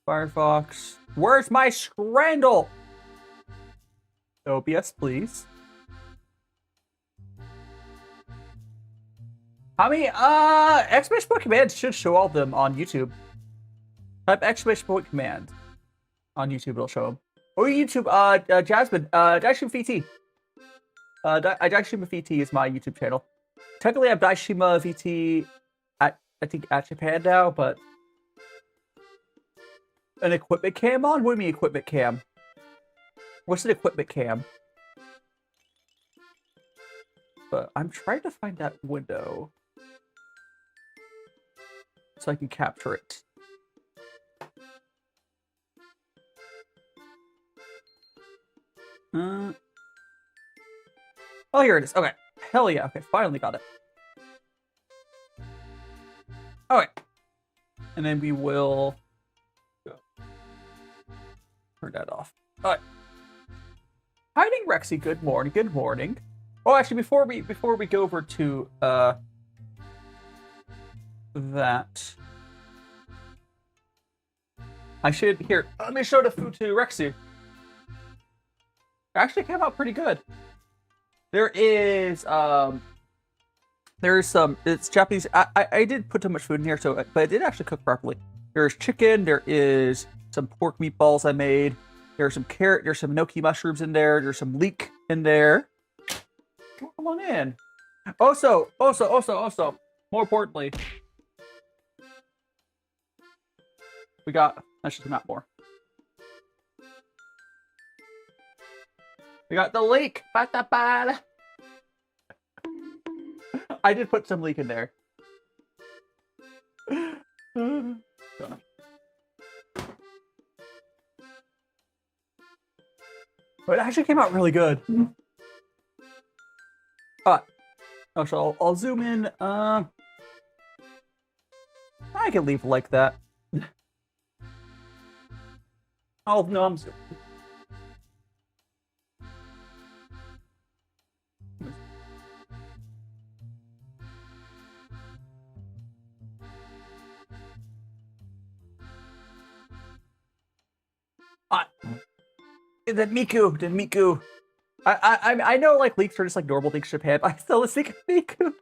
Speaker 2: Firefox. Where's my Scrandle? OBS, please. How many exclamation point commands should show all of them on YouTube? Type exclamation point command on YouTube, it'll show them. Or YouTube, Jasmine, DaiShimaVT. DaiShimaVT is my YouTube channel. Technically, I'm DaiShimaVT at, I think, at Japan now, but an equipment cam on? What do you mean equipment cam? What's an equipment cam? But I'm trying to find that window so I can capture it. Oh, here it is. Okay. Hell yeah. Okay, finally got it. Alright. And then we will turn that off. Alright. Hiding Rexy, good morning, good morning. Oh, actually, before we go over to that, I should here. Let me show the food to Rexy. It actually came out pretty good. There's some. It's Japanese. I did put too much food in here, so but I did actually cook properly. There's chicken. There is some pork meatballs I made. There's some carrot. There's some gnocchi mushrooms in there. There's some leek in there. Come on in. Also, more importantly, we got, actually not more. We got the leek. I did put some leek in there. But it actually came out really good. Oh, so I'll zoom in. I can leave like that. Oh no, I'm zooming. The Miku. I know like leaks are just like normal things in Japan, but I still think Miku.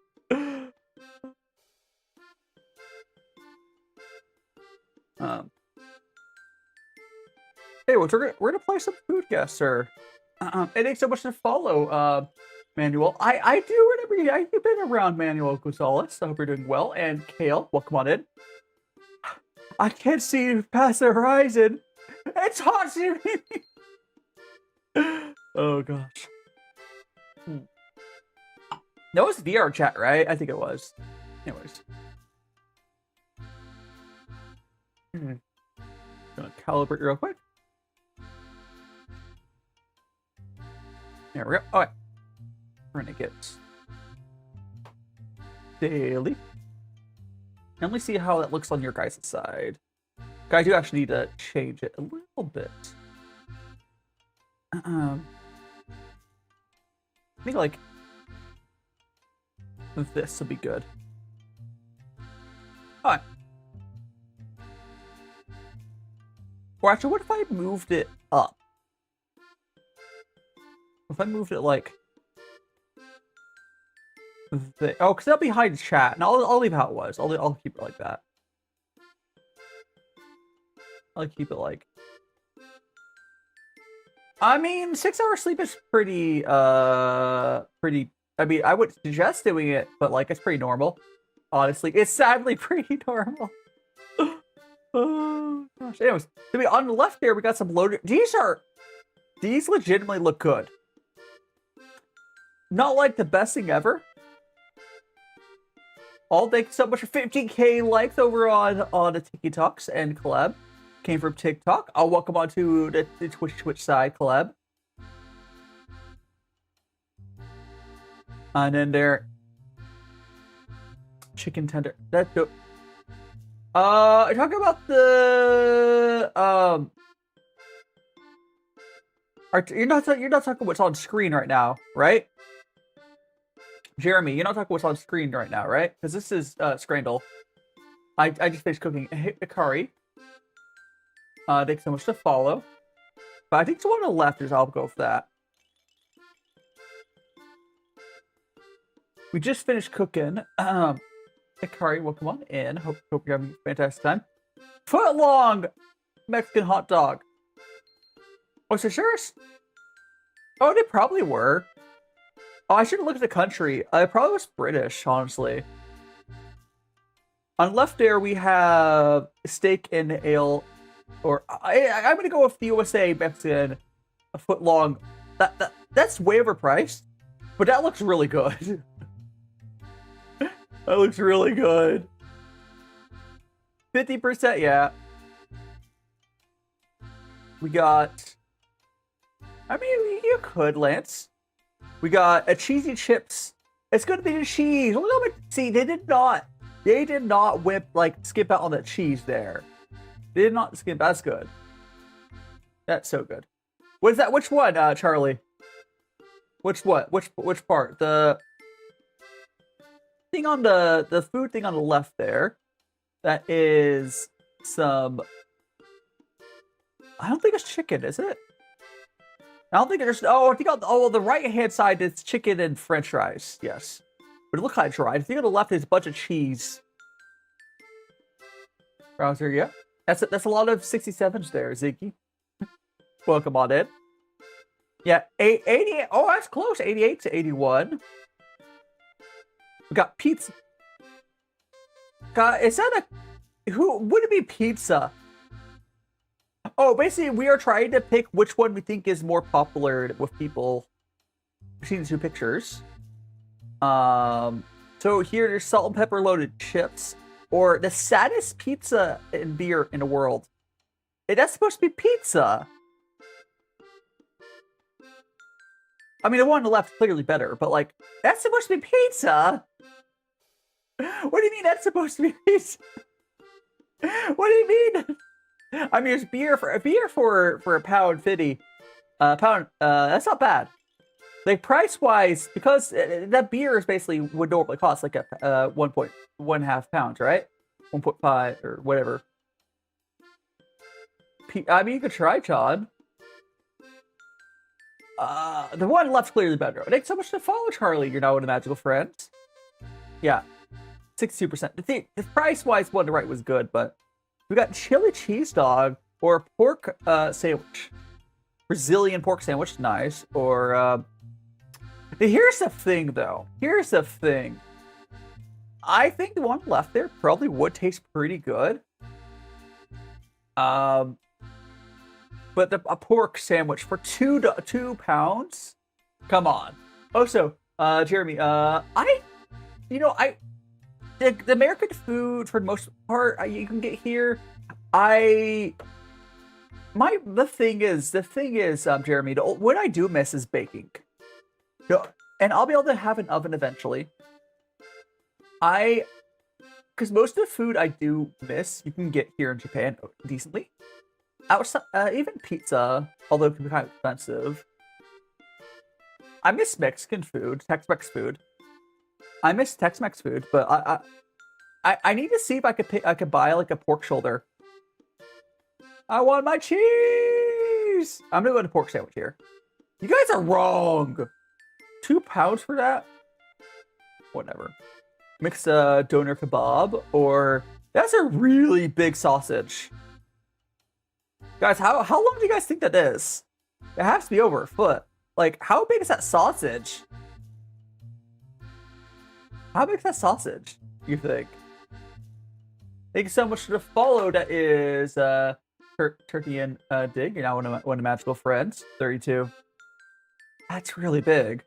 Speaker 2: Hey, we're gonna play some Foodgussr. And thanks so much to follow, Manuel. I do remember you've been around Manuel Gonzalez. I hope you're doing well. And Kale, welcome on in. I can't see you past the horizon. It's hot. Oh gosh. That was VR chat, right? I think it was. Anyways. Gonna calibrate real quick. There we go. Alright. We're gonna get daily. And let me see how that looks on your guys' side. I do actually need to change it a little bit. I think like this would be good. Alright. Or actually, what if I moved it up? If I moved it like this. Oh, because that'll be hide chat. And I'll leave how it was. I'll keep it like that. I'll keep it like. I mean, 6 hours sleep is pretty. I mean, I would suggest doing it, but like it's pretty normal. Honestly, it's sadly pretty normal. Oh gosh. Anyways, on the left there, we got some loaded. These legitimately look good. Not like the best thing ever. All thanks so much for 15K likes over on the TikToks and collab. Came from TikTok. I'll welcome on to the Twitch side collab. And then there, chicken tender. That's dope. Talking about the you're not talking what's on screen right now, right? Jeremy, you're not talking what's on screen right now, right? Because this is Scrandle. I just finished cooking Hikari. Thanks so much to follow. But I think the one on the left is I'll go for that. We just finished cooking. Hikari, welcome on in. Hope you're having a fantastic time. Foot long Mexican hot dog. Was it yours? Oh, they probably were. Oh, I should have looked at the country. It probably was British, honestly. On left there, we have steak and ale, or I'm gonna go with the USA Mexican, a foot long. That's way overpriced, but that looks really good. That looks really good. 50%, yeah. We got. I mean, you could, Lance. We got a cheesy chips. It's gonna be the cheese. See, they did not skip out on that cheese there. They did not skip. That's good. That's so good. What is that? Which one, Charlie? Which what? Which part? The thing on the food thing on the left there. That is some. I don't think it's chicken, is it? I don't think there's. Oh, I think on the right hand side it's chicken and French fries. Yes, but it looks kind of dry. I think on the left is a bunch of cheese. Browser, yeah, that's a lot of 67s there, Ziggy. Welcome on in. Yeah, 88. Oh, that's close. 88 to 81. We got pizza. Is that who would it be? Pizza. Oh, basically, we are trying to pick which one we think is more popular with people. We've seen the two pictures. So here, there's salt and pepper loaded chips, or the saddest pizza and beer in the world. That's supposed to be pizza. I mean, the one on the left is clearly better, but like, that's supposed to be pizza. What do you mean that's supposed to be pizza? What do you mean? I mean, it's beer for a pound 50. That's not bad. Like price wise, because that beer is basically would normally cost like a 1.5 pounds, right? 1.5 or whatever. I mean, you could try, John. The one left's clearly better. Thanks so much to follow, Charlie. You're now in a magical friend. Yeah, 62%. The price wise one to right was good, but we got chili cheese dog or pork sandwich, Brazilian pork sandwich, nice. Or here's the thing, though. Here's the thing. I think the one left there probably would taste pretty good. But a pork sandwich for two pounds? Come on. Also, Jeremy, the American food for the most part you can get here. The thing is, Jeremy, what I do miss is baking. And I'll be able to have an oven eventually. Because most of the food I do miss, you can get here in Japan decently. Outside, even pizza, although it can be kind of expensive. I miss Mexican food, Tex-Mex food. I miss Tex-Mex food, but I need to see if I could buy like a pork shoulder. I want my cheese. I'm gonna go to pork sandwich here. You guys are wrong. 2 pounds for that? Whatever. Mix a doner kebab, or that's a really big sausage. Guys, how long do you guys think that is? It has to be over a foot. Like, how big is that sausage? How big is that sausage, you think? Thank you so much for the follow. That is Turkey and Dig. You're now one of the magical friends. 32. That's really big.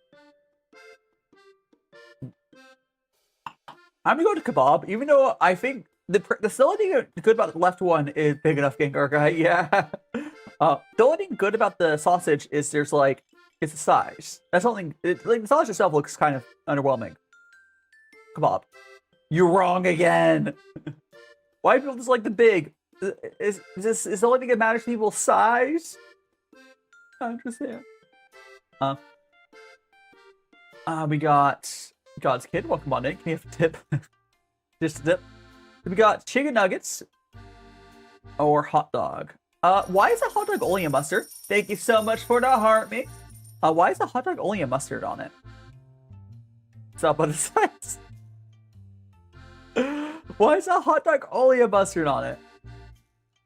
Speaker 2: I'm gonna go to kebab, even though I think the only thing good about the left one is big enough, Gengar guy. Yeah. The only thing good about the sausage is there's like it's the size. That's something. Like the sausage itself looks kind of underwhelming. Kebab. You're wrong again. Why people just like the big? Is the only thing that matters to people size? I understand. We got God's Kid. Welcome on in. Can you have a tip? Just a tip. We got chicken nuggets or hot dog. Why is a hot dog only a mustard? Thank you so much for the heart, mate. Why is a hot dog only a mustard on it? What's up on the sides? Why is a hot dog only a mustard on it?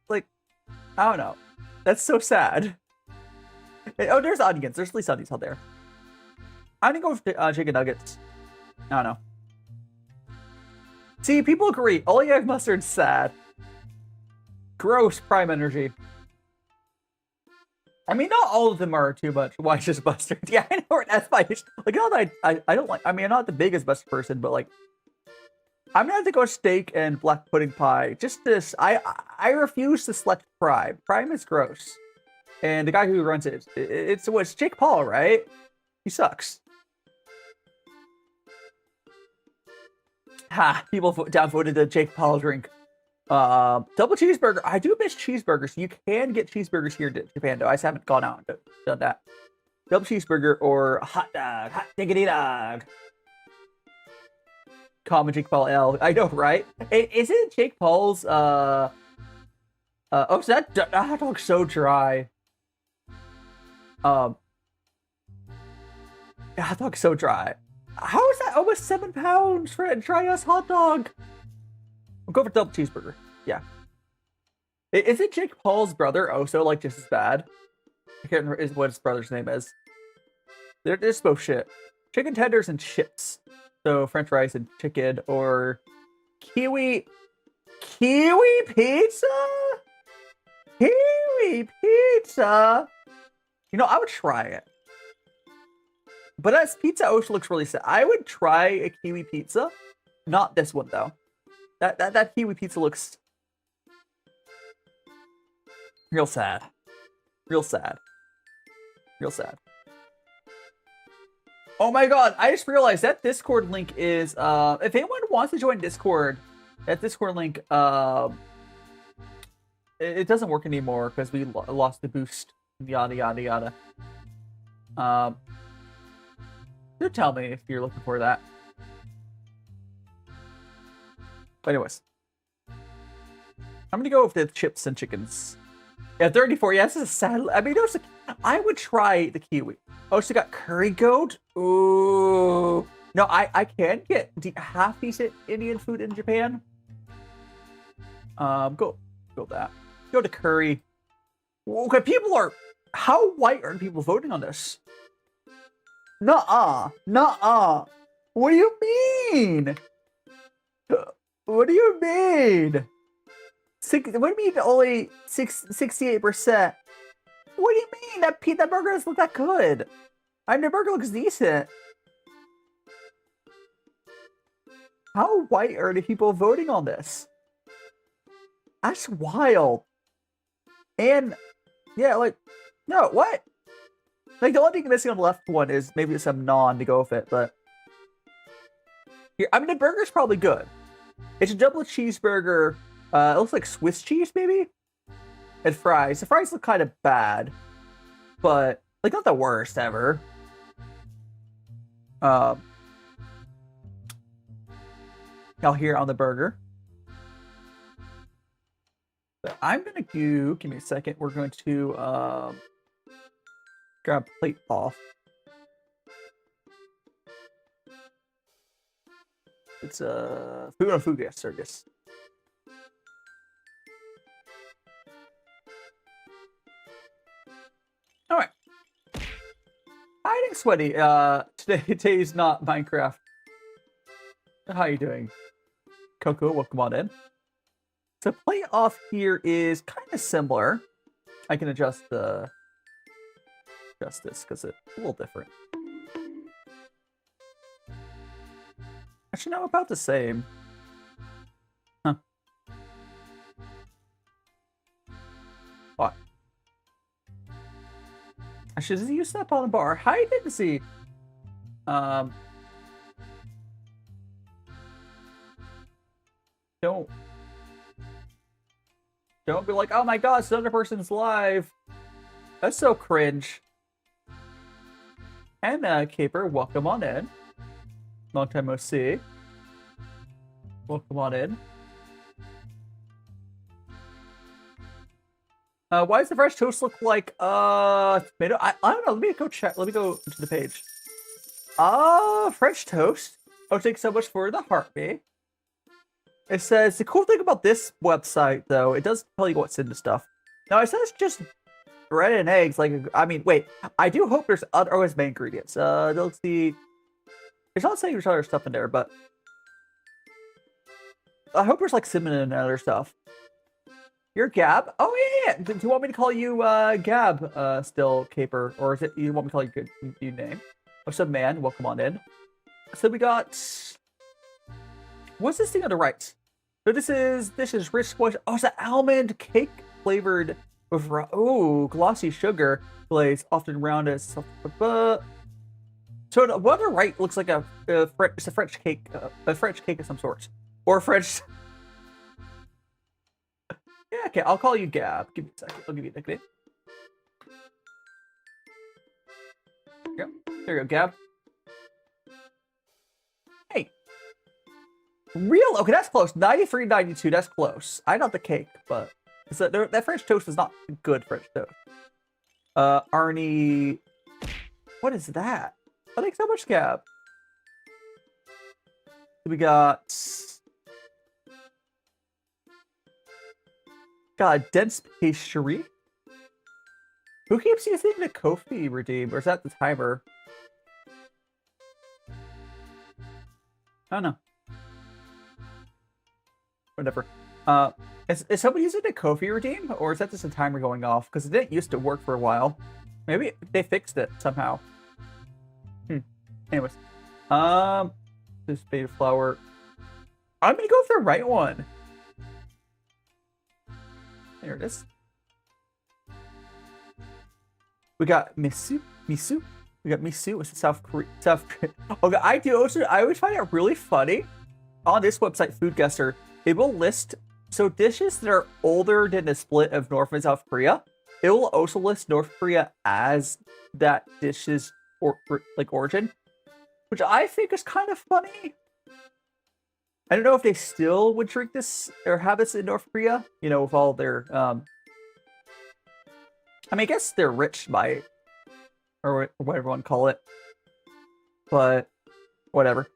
Speaker 2: Like, I don't know. That's so sad. Oh, there's onions. There's at least onions out there. I'm gonna go with chicken nuggets. I don't know. See, people agree. Only egg mustard's sad. Gross prime energy. I mean, not all of them are too much. Why just mustard? Yeah, I know. That's my issue. Like, not that I don't like. I mean, I'm not the biggest mustard person, but like, I'm gonna have to go steak and black pudding pie. Just this. I refuse to select prime. Prime is gross. And the guy who runs it's Jake Paul, right? He sucks. Ha! People downvoted the Jake Paul drink. Double cheeseburger. I do miss cheeseburgers. You can get cheeseburgers here in Japan, though. I just haven't gone out and done that. Double cheeseburger or hot dog. Hot diggity dog. Common Jake Paul L. I know, right? Isn't Jake Paul's, oh, so that hot dog's so dry. Hot dog's so dry. How is that almost 7 pounds for a dry ass hot dog? We'll go for double cheeseburger. Yeah. Isn't Jake Paul's brother also like just as bad? I can't remember what his brother's name is. They're just both shit. Chicken tenders and chips. So French fries and chicken or kiwi pizza? Kiwi pizza. You know, I would try it. But as pizza also looks really sad. I would try a kiwi pizza. Not this one though. That kiwi pizza looks real sad. Real sad. Real sad. Oh my god, I just realized that Discord link is if anyone wants to join Discord, that Discord link it doesn't work anymore because we lost the boost. Yada yada yada. Do tell me if you're looking for that. But anyways, I'm gonna go with the chips and chickens. Yeah, 34. Yeah, this is a sad. I mean, I would try the kiwi. Oh, she got curry goat. Ooh. No, I can get half decent Indian food in Japan. Go that. Go to curry. Okay, people are. How white are people voting on this? Nuh-uh. Nuh-uh. What do you mean? What do you mean? What do you mean only 68%? What do you mean? That burger doesn't look that good. I mean, the burger looks decent. How white are the people voting on this? That's wild. And, yeah, like, no, what? Like, the only thing missing on the left one is maybe some naan to go with it, but... Here, I mean, the burger's probably good. It's a double cheeseburger. It looks like Swiss cheese, maybe? And fries. The fries look kind of bad. But, like, not the worst ever. Now here on the burger. But I'm gonna do... Give me a second. We're going to, grab a plate off. It's food on Foodgussr. All right. Hiding sweaty. Today's not Minecraft. How you doing, Coco? Welcome on in. So plate off here is kind of similar. I can adjust this because it's a little different. Actually, no, about the same. Huh. What? I should use that on the bar. Hi, didn't see. Don't be like, oh my god, another person's live. That's so cringe. And Caper, welcome on in. Long time no see. Welcome on in. Why does the fresh toast look like tomato? I don't know. Let me go check. Let me go to the page. French toast. Oh, thanks so much for the heartbeat. It says the cool thing about this website, though, it does tell you what's in the stuff. Now it says just bread and eggs. Like, I mean, wait. I do hope there's other main ingredients. Let's see. There's not saying there's other stuff in there, but I hope there's like cinnamon and other stuff. You're Gab? Oh yeah. Do you want me to call you Gab still, Caper, or is it you want me to call you good new name? What's up, man? Welcome on in. So we got. What's this thing on the right? So this is rich squash. Oh, it's an almond cake flavored with glossy sugar glaze, often round as. So the one on the right looks like it's a French cake, of some sort, or French. Yeah, okay, I'll call you Gab. Give me a second. I'll give you a nickname. There you go, Gab. Hey. Real? Okay, that's close. 93, 92, that's close. I got the cake, but that French toast is not good French toast. Arnie. What is that? I think so much, Gab. We got a dense pastry. Who keeps using the Kofi redeem, or is that the timer? I don't know. Whatever. Is somebody using the Kofi redeem, or is that just a timer going off? Because it didn't used to work for a while. Maybe they fixed it somehow. Anyways, this beta flour. I'm gonna go with the right one. There it is. We got miso. We got miso. It's South Korea. Okay, I always find it really funny on this website, Foodgussr. It will list dishes that are older than the split of North and South Korea. It will also list North Korea as that dish's origin, which I think is kind of funny. I don't know if they still would drink this or have this in North Korea, with all their, I mean, I guess they're rich by, or whatever you want to call it, but whatever.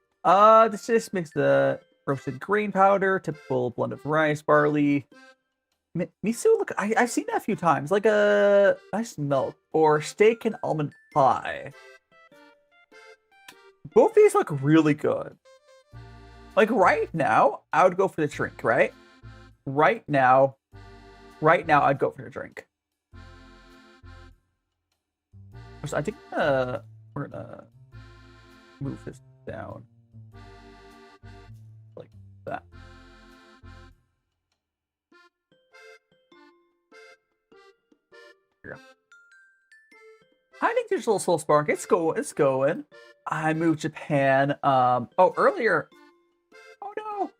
Speaker 2: This just makes the roasted grain powder, typical blend of rice, barley, miso. Look, I've seen that a few times, like a nice milk or steak and almond pie. Both these look really good. Like right now, I would go for the drink, right? Right now, I'd go for the drink. So I think we're gonna move this down like that. Here we go. I think Digital Soul Spark. It's going. I moved Japan. Earlier. Oh no!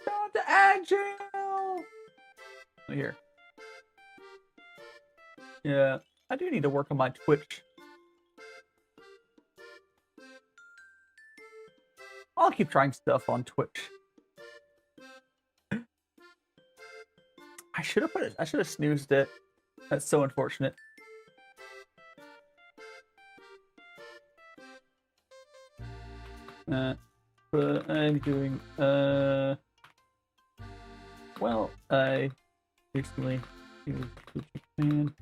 Speaker 2: Not the agile. Here. Yeah, I do need to work on my Twitch. I'll keep trying stuff on Twitch. I should have snoozed it. That's so unfortunate. But I'm doing, well, I recently moved to Japan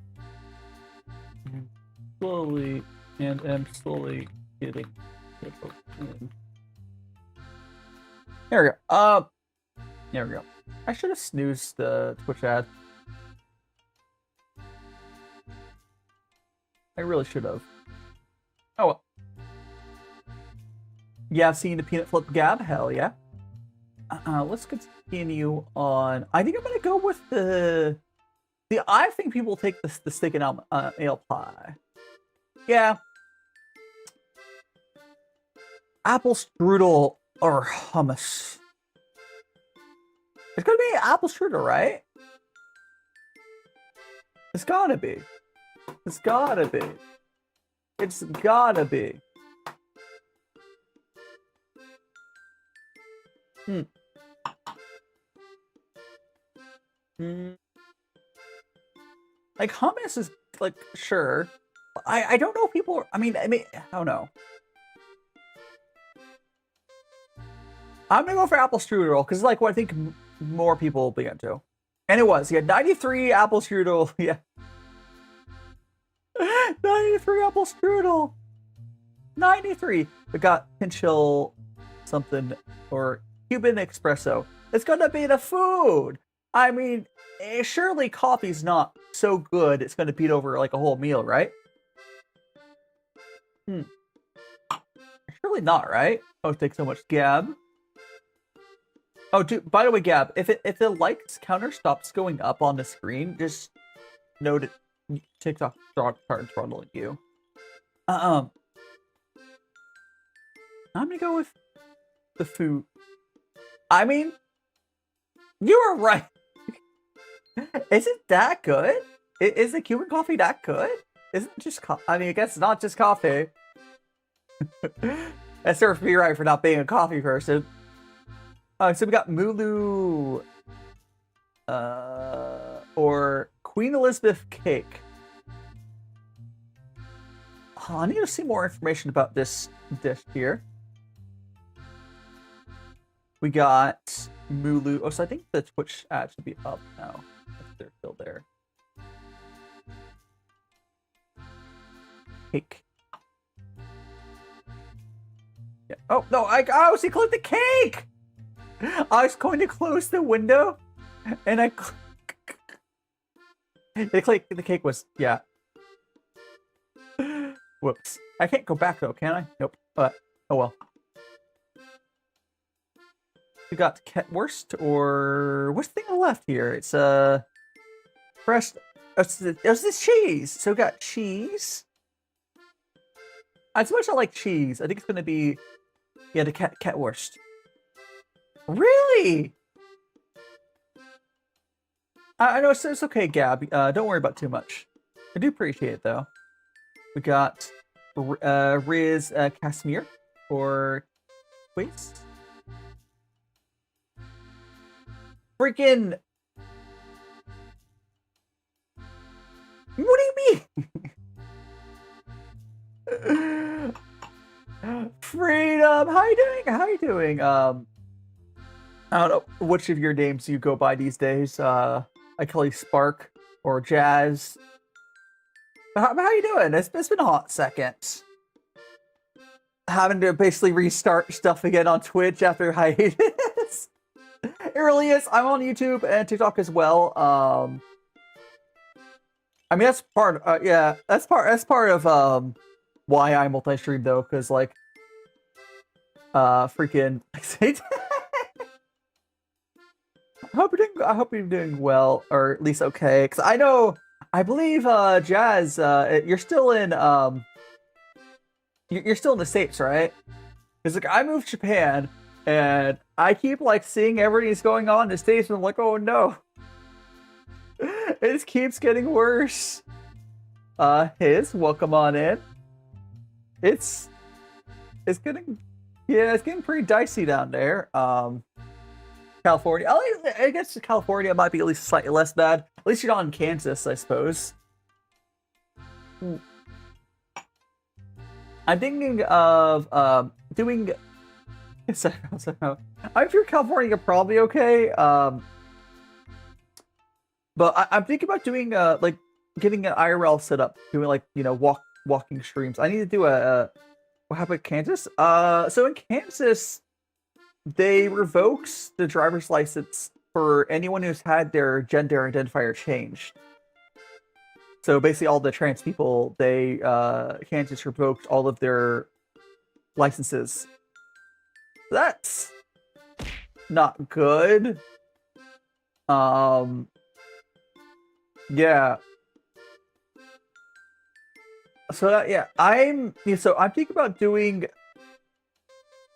Speaker 2: and am slowly getting in. There we go. There we go. I should have snoozed the Twitch ad. I really should have. Oh well. Yeah, I've seen the peanut flip Gab. Hell yeah. Let's continue on. I think I'm gonna go with the. I think people take the steak and ale pie. Yeah. Apple strudel or hummus. It's gonna be apple strudel, right? It's gotta be. It's gotta be. It's gotta be. Like hummus is like sure. I don't know if people. I mean I don't know. I'm gonna go for apple strudel because like what I think more people will be into. And it was 93 apple strudel. Yeah. 93 apple strudel. 93. We got pinchill something or Cuban espresso. It's gonna be the food. I mean, surely coffee's not so good it's gonna beat over like a whole meal, right? Surely not, right? Oh, thanks so much, Gab. Oh, dude, by the way, Gab, if the likes counter stops going up on the screen, just note it. TikTok starts throttling you. I'm gonna go with the food. I mean, you were right. Is it that good? Is the Cuban coffee that good? Isn't it just I mean, I guess it's not just coffee. That serves me right for not being a coffee person. So we got Mulu, or Queen Elizabeth cake. Oh, I need to see more information about this dish here. We got Mulu. Oh, so I think the Twitch ad should be up now. If they're still there. Cake. Yeah. Oh no! I see. Click the cake. I was going to close the window, and I the cake was Whoops! I can't go back though, can I? Nope. Oh well. We got ketwurst, or what's the thing left here? It's fresh. It's this cheese. So we got cheese. As much as I like cheese, I think it's gonna be the ketwurst. Really? I know it's okay, Gab. Don't worry about too much. I do appreciate it though. We got Riz Casimir for waste. Freaking. What do you mean? Freedom. How you doing? How you doing? I don't know which of your names you go by these days. I call you Spark or Jazz. How you doing? It's been a hot second. Having to basically restart stuff again on Twitch after hiatus. It really is. I'm on YouTube and TikTok as well. I mean that's part. That's part of why I multi-stream though, because like, freaking. I hope you're doing well, or at least okay. Because I believe Jazz, you're still in you're still in the States, right? Because like I moved to Japan, and I keep like seeing everything's going on in the States, and I'm like, oh no, it just keeps getting worse. Welcome on in. It's getting pretty dicey down there. California. I guess California might be at least slightly less bad. At least you're not in Kansas, I suppose. I'm thinking of doing. I'm sure California you're probably okay. But I'm thinking about doing like getting an IRL set up, doing like walking streams. I need to do what happened in Kansas? So in Kansas, they revoked the driver's license for anyone who's had their gender identifier changed. So basically, all the trans people, Kansas revoked all of their licenses. That's not good. Yeah. So I'm thinking about doing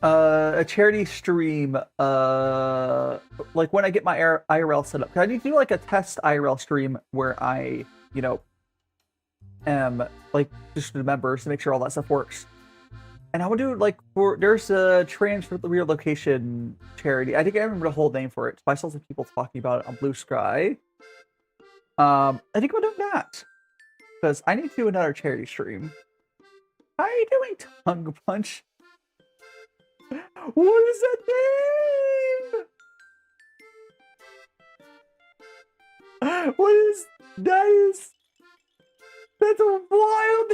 Speaker 2: a charity stream like when I get my IRL set up. I need to do like a test IRL stream where I am like just the members to make sure all that stuff works. And I would do like there's a trans relocation charity. I think I remember the whole name for it. I saw some people talking about it on Blue Sky. I think I'm doing that because I need to do another charity stream. How are you doing, Tongue Punch? What is that name? What is that? That's wild.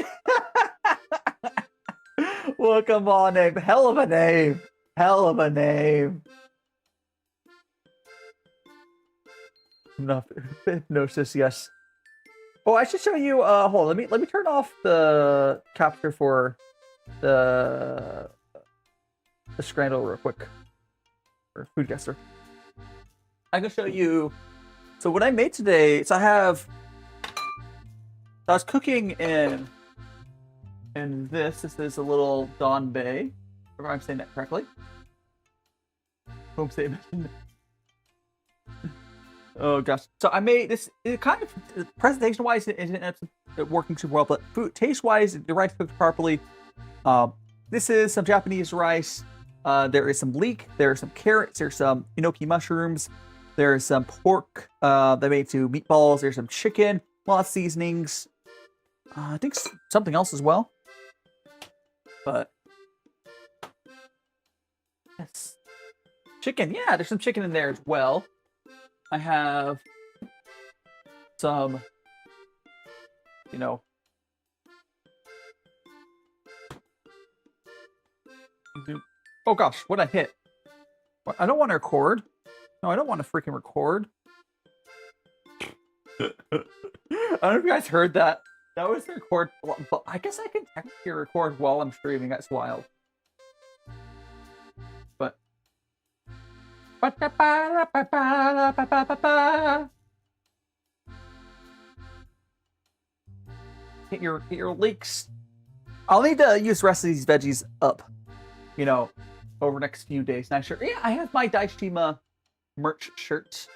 Speaker 2: Well, come on, name. Hell of a name. Hell of a name. Enough. Hypnosis, yes. Oh, I should show you. Hold on. Let me turn off the capture for the Scrandle real quick. Or Foodgussr. I can show you. So what I made today. So I was cooking in this. This is a little Donabe. If I'm saying that correctly. Home statement. Oh gosh. So I made this. It kind of presentation wise, it ended up working super well, but food taste wise, the rice cooked properly. This is some Japanese rice. There is some leek. There are some carrots. There's some enoki mushrooms. There's some pork that made into meatballs. There's some chicken. Lots of seasonings. I think something else as well. But yes, chicken. Yeah, there's some chicken in there as well. I have some, you know, oh gosh, what I hit? I don't want to record. No, I don't want to freaking record. I don't know if you guys heard that. That was the record, but I guess I can technically record while I'm streaming. That's wild. But get your leeks. I'll need to use the rest of these veggies up, you know, over the next few days. Not sure. Yeah, I have my Daishima merch shirt.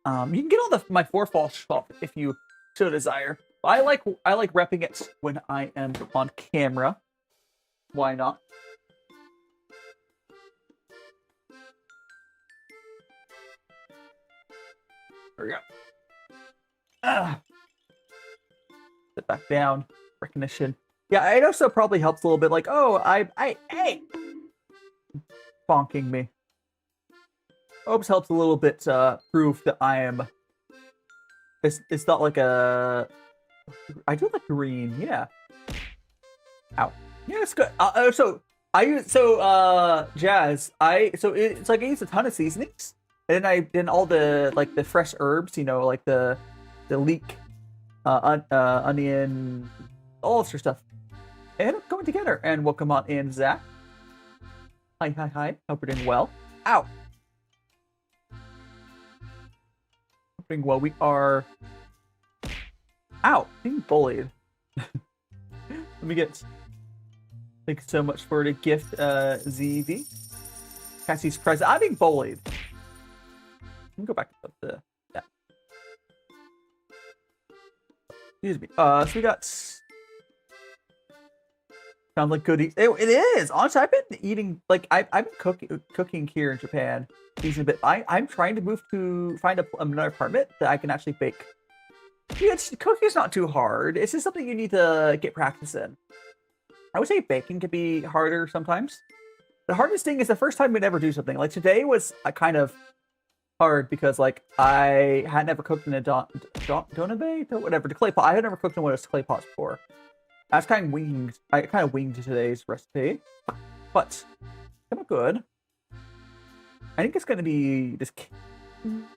Speaker 2: You can get all my forefall shop if you so desire. I like repping it when I am on camera. Why not? There we go. Sit back down. Recognition. Yeah, it also probably helps a little bit. Like, oh, hey, bonking me. Oops, helps a little bit prove that I am. It's not like a. I do like green, yeah. Ow. Yeah, it's good. Jazz. It's like I use a ton of seasonings, and then all the like the fresh herbs, you know, like the leek, onion, all this stuff, and it's going together. And welcome on in, Zach. Hi. Hope you're doing well. Ow. Doing well. We are. Ow, being bullied. Let me get. Thanks so much for the gift, ZV. Cassie's present. I'm being bullied. Let me go back up the. Yeah. Excuse me. So we got. Sounds like goodies. It is. Honestly, I've been eating like I've been cooking here in Japan. Decent bit. I'm trying to move to find another apartment that I can actually bake. Yeah, cooking's not too hard. It's just something you need to get practice in. I would say baking can be harder sometimes. The hardest thing is the first time we'd ever do something. Like today was kind of hard because like I had never cooked in a Donabe, whatever, the clay pot. I had never cooked in one of those clay pots before. I was kind of winged. I kind of winged today's recipe, but kind of good. I think it's gonna be this. I'm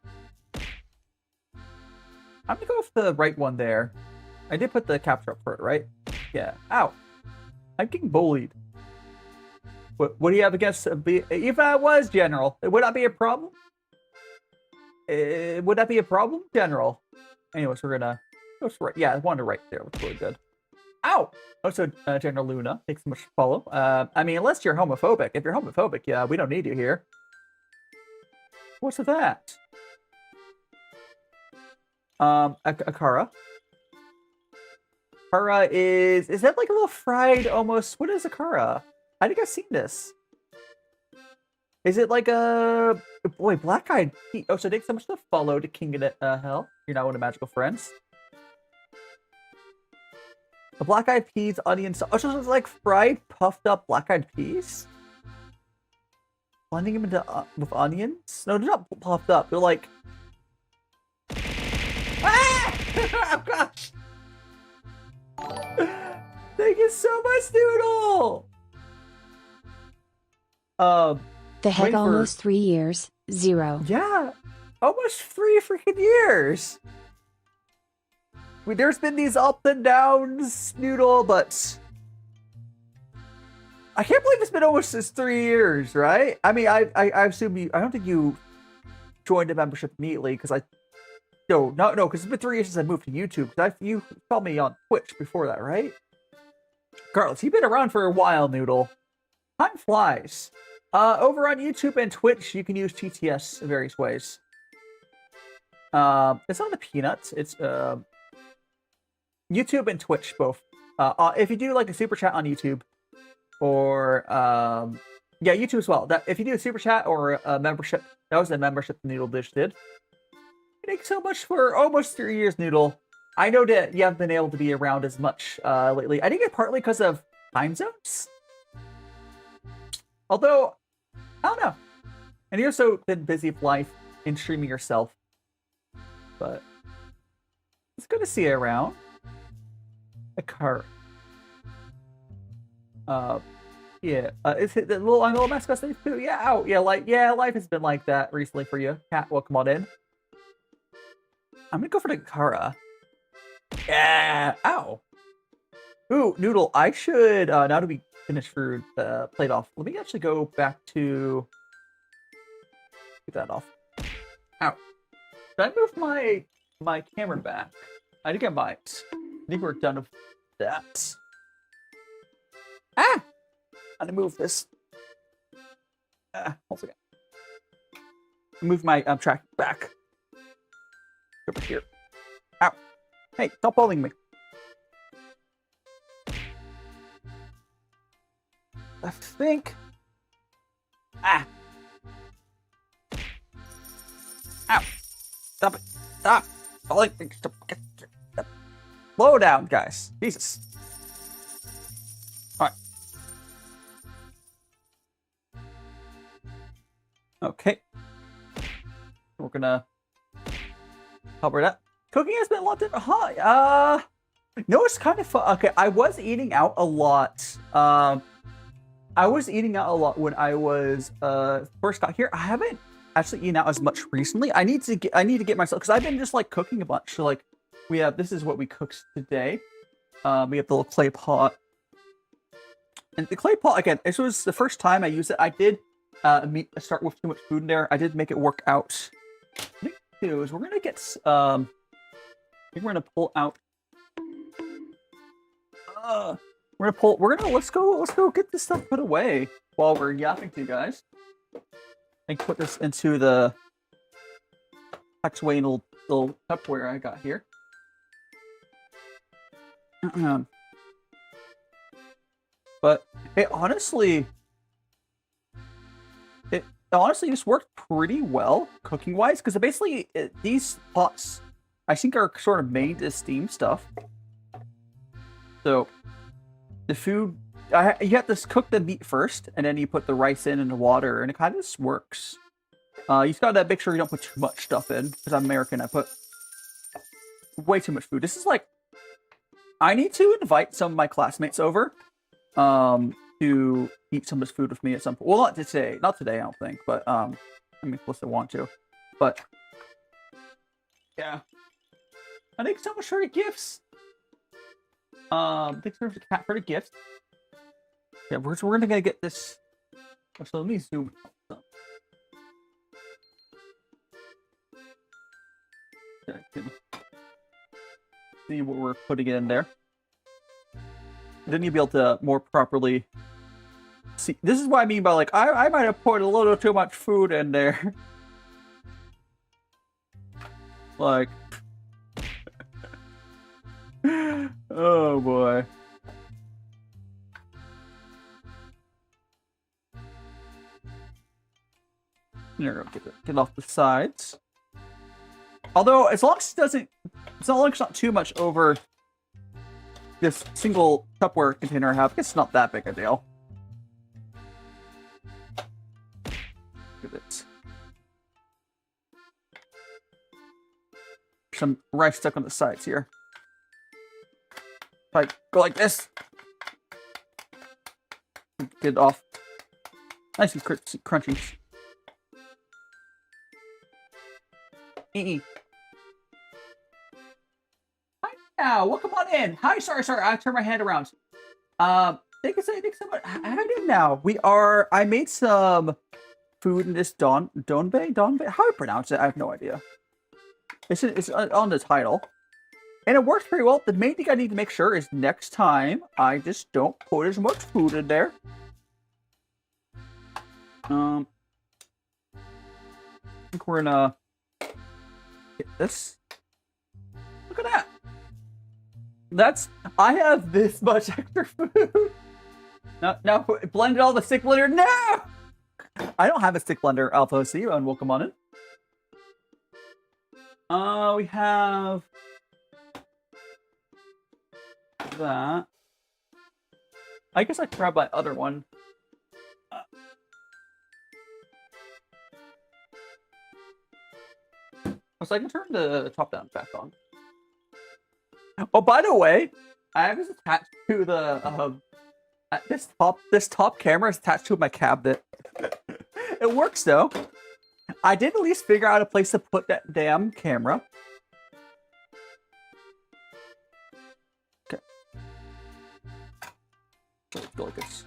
Speaker 2: gonna go with the right one there. I did put the capture up for it, right? Yeah. Ow. I'm getting bullied. What do you have against if I was General? Would that be a problem? Would that be a problem, General? Anyways, we're gonna go right. Yeah, one to right there. Looks really good. Ow! Also, General Luna, thanks so much for follow. I mean, unless you're homophobic. If you're homophobic, yeah, we don't need you here. What's with that? Akara. Akara is that like a little fried almost? What is Akara? I think I've seen this. Is it like a boy black-eyed pea? Oh, so thanks so much for the follow to King of Hell. You're now one of Magical Friends. The black-eyed peas, onions. Oh, so it's like fried, puffed up black-eyed peas. Blending them into with onions. No, they're not puffed up. They're like. Ah! Oh gosh! Thank you so much, Noodle.
Speaker 3: The heck
Speaker 2: wait for-
Speaker 3: almost 3 years. 0.
Speaker 2: Yeah, almost 3 freaking years. There's been these ups and downs, Noodle, but I can't believe it's been almost 3 years, right? I mean, I assume you. I don't think you joined the membership immediately because no, because it's been 3 years since I moved to YouTube. You saw me on Twitch before that, right? Regardless, you've been around for a while, Noodle. Time flies. Over on YouTube and Twitch, you can use TTS in various ways. It's not the peanuts. It's YouTube and Twitch both. If you do like a super chat on YouTube, or yeah, YouTube as well. That if you do a super chat or a membership, that was a membership Noodle Dish did. Thanks so much for almost 3 years, Noodle. I know that you haven't been able to be around as much lately. I think it's partly because of time zones. Although, I don't know. And you've also been busy with life and streaming yourself. But it's good to see you around. A car. Yeah. Is it the little mascot stage too? Yeah. Oh, yeah. Life has been like that recently for you. Cat, welcome on in. I'm gonna go for the Kara. Yeah. Ow. Ooh, Noodle. I should. Now that we finished food, played off. Let me actually go back to. Get that off. Ow. Should I move my camera back? I think I might. I think we're done with that. Ah! I'm gonna move this. Hold again. Move my track back. Over here. Ow. Hey, stop pulling me. I think. Ah. Ow. Stop it. Stop. Pulling me. Slow down, guys. Jesus. Alright. Okay. We're gonna cover that. Cooking has been a lot different. Huh? No, it's kind of fun. Okay, I was eating out a lot. I was eating out a lot when I was first got here. I haven't actually eaten out as much recently. I need to get myself, because I've been just like cooking a bunch. So like this is what we cooked today. We have the little clay pot. And the clay pot, again, this was the first time I used it. I did start with too much food in there. I did make it work out. What we're gonna do is we're gonna get I think we're gonna pull out. Let's go get this stuff put away while we're yapping to you guys. And put this into the Paxway little Tupperware I got here. But it honestly just worked pretty well cooking wise, because basically these pots I think are sort of made to steam stuff. So the food, you have to cook the meat first, and then you put the rice in and the water, and it kind of just works. You just gotta make sure you don't put too much stuff in, because I'm American. I put way too much food. This is like, I need to invite some of my classmates over to eat some of this food with me at some point. Well, not today, I don't think, but I mean, of course I want to, but yeah. I think so much for the gifts. Thanks for the cat for the gift. Yeah, we're gonna get this. So let me zoom. I can see what we're putting in there. Then you'll be able to more properly see. This is what I mean by like I might have poured a little too much food in there. Like. Oh boy. There, get off the sides. Although, as long as it doesn't, it's not too much over this single Tupperware container I have, it's not that big a deal. Look at it. Some rice stuck on the sides here. I go like this. Get it off. Nice and crunchy. Hi now, welcome on in. Hi, sorry, I turned my hand around. Thank you so much. How are you doing now? I made some food in this Donabe? How do I pronounce it? I have no idea. It's on the title. And it works pretty well. The main thing I need to make sure is next time I just don't put as much food in there. I think we're gonna get this. Look at that. I have this much extra food. Now blended all the stick blender. No! I don't have a stick blender, Alpha C, and welcome on in. We have that. I guess I can grab my other one. So I can turn the top down back on. Oh, by the way, I have this attached to the this top camera is attached to my cabinet. It works though. I did at least figure out a place to put that damn camera. Okay. Let's go like this.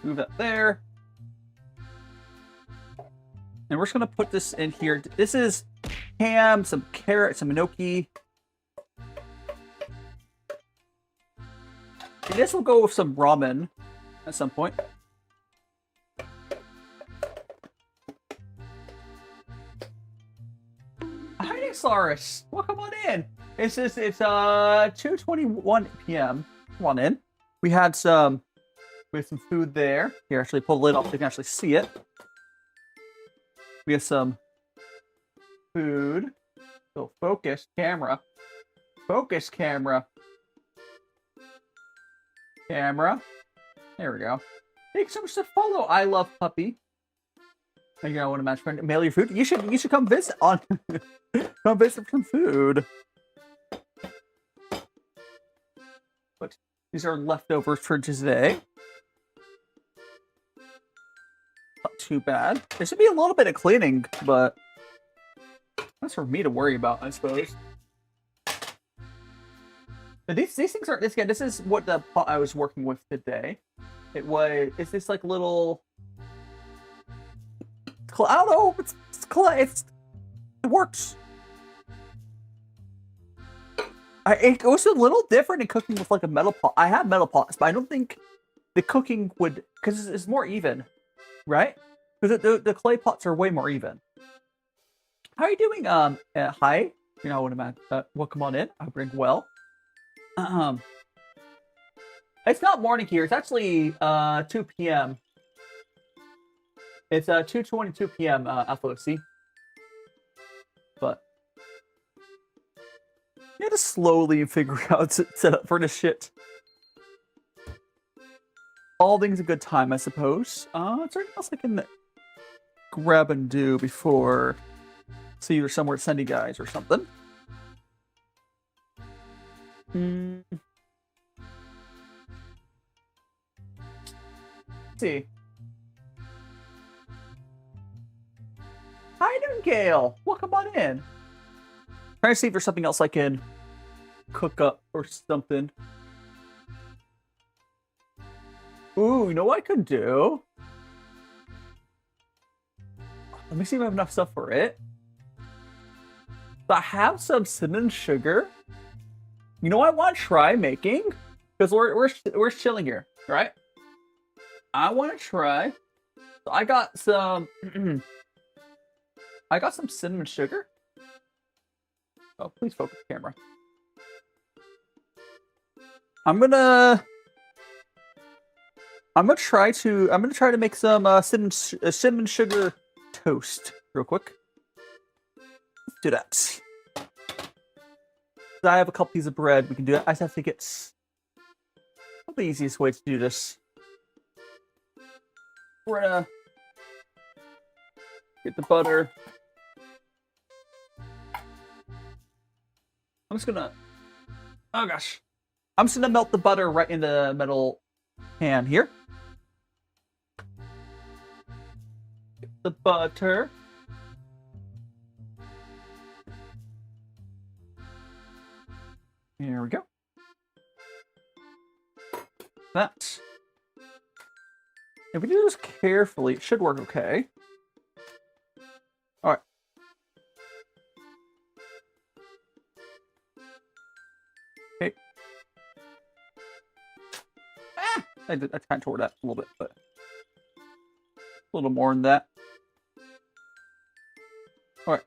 Speaker 2: Move that there. And we're just gonna put this in here. This is ham, some carrot, some gnocchi. And this will go with some ramen at some point. Hi, Saurus. Welcome on in. It's 2:21 p.m. Come on in. We had some food there. Here, actually pull the lid off so you can actually see it. We have some food. So focus camera. Focus camera. Camera. There we go. Thanks so much to follow. I love puppy. You know, want to match friend mail your food? You should come visit on come visit some food. But these are leftovers for today. Not too bad. There should be a little bit of cleaning, but that's for me to worry about, I suppose. But these things are this is what the pot I was working with today. It's this like little I don't know, it works. It was a little different in cooking with like a metal pot. I have metal pots, but I don't think the cooking would, because it's more even, right? Because the clay pots are way more even. How are you doing? Hi. You know what I'm at. Welcome on in. I bring well. It's not morning here. It's actually 2 p.m. It's 2:22 p.m. FOC. But you have to slowly figure out to set up for this shit. All things a good time, I suppose. Is there anything else I can grab and do before see you somewhere to send you guys or something? Let's see. How you doing, Gail? Welcome on in. Trying to see if there's something else I can cook up or something. Ooh, you know what I could do? Let me see if I have enough stuff for it. I have some cinnamon sugar. You know what I want to try making? Because we're chilling here, right? I want to try. So I got some. I got some cinnamon sugar. Oh, please focus the camera. I'm gonna try to make some cinnamon sugar toast real quick. Let's do that. I have a couple pieces of bread. We can do it. I just have to get the easiest way to do this. We're gonna get the butter. I'm just gonna... Oh gosh. I'm just gonna melt the butter right in the metal pan here. Get the butter. Here we go. That. If we do this carefully, it should work okay. Alright. Okay. Ah! I kind of tore that a little bit, but a little more than that. Alright.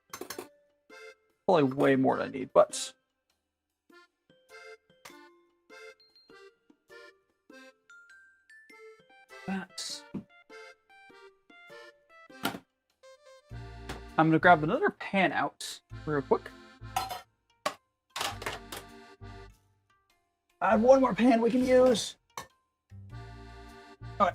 Speaker 2: Probably way more than I need, but... That. I'm gonna grab another pan out real quick. I have one more pan we can use. All right.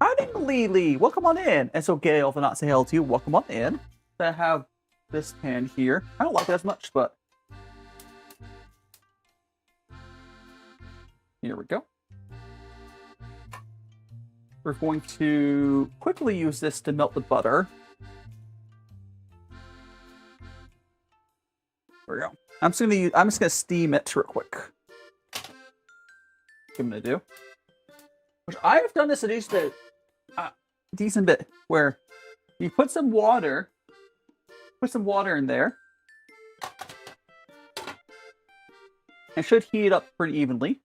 Speaker 2: Howdy, Lily. Welcome on in. And so, Gail, if I not say hello to you, welcome on in. I have this pan here. I don't like it as much, but here we go. We're going to quickly use this to melt the butter. There we go. I'm just gonna steam it real quick. What I'm gonna do. Which I have done this at least a decent bit, where you put some water in there. It should heat up pretty evenly.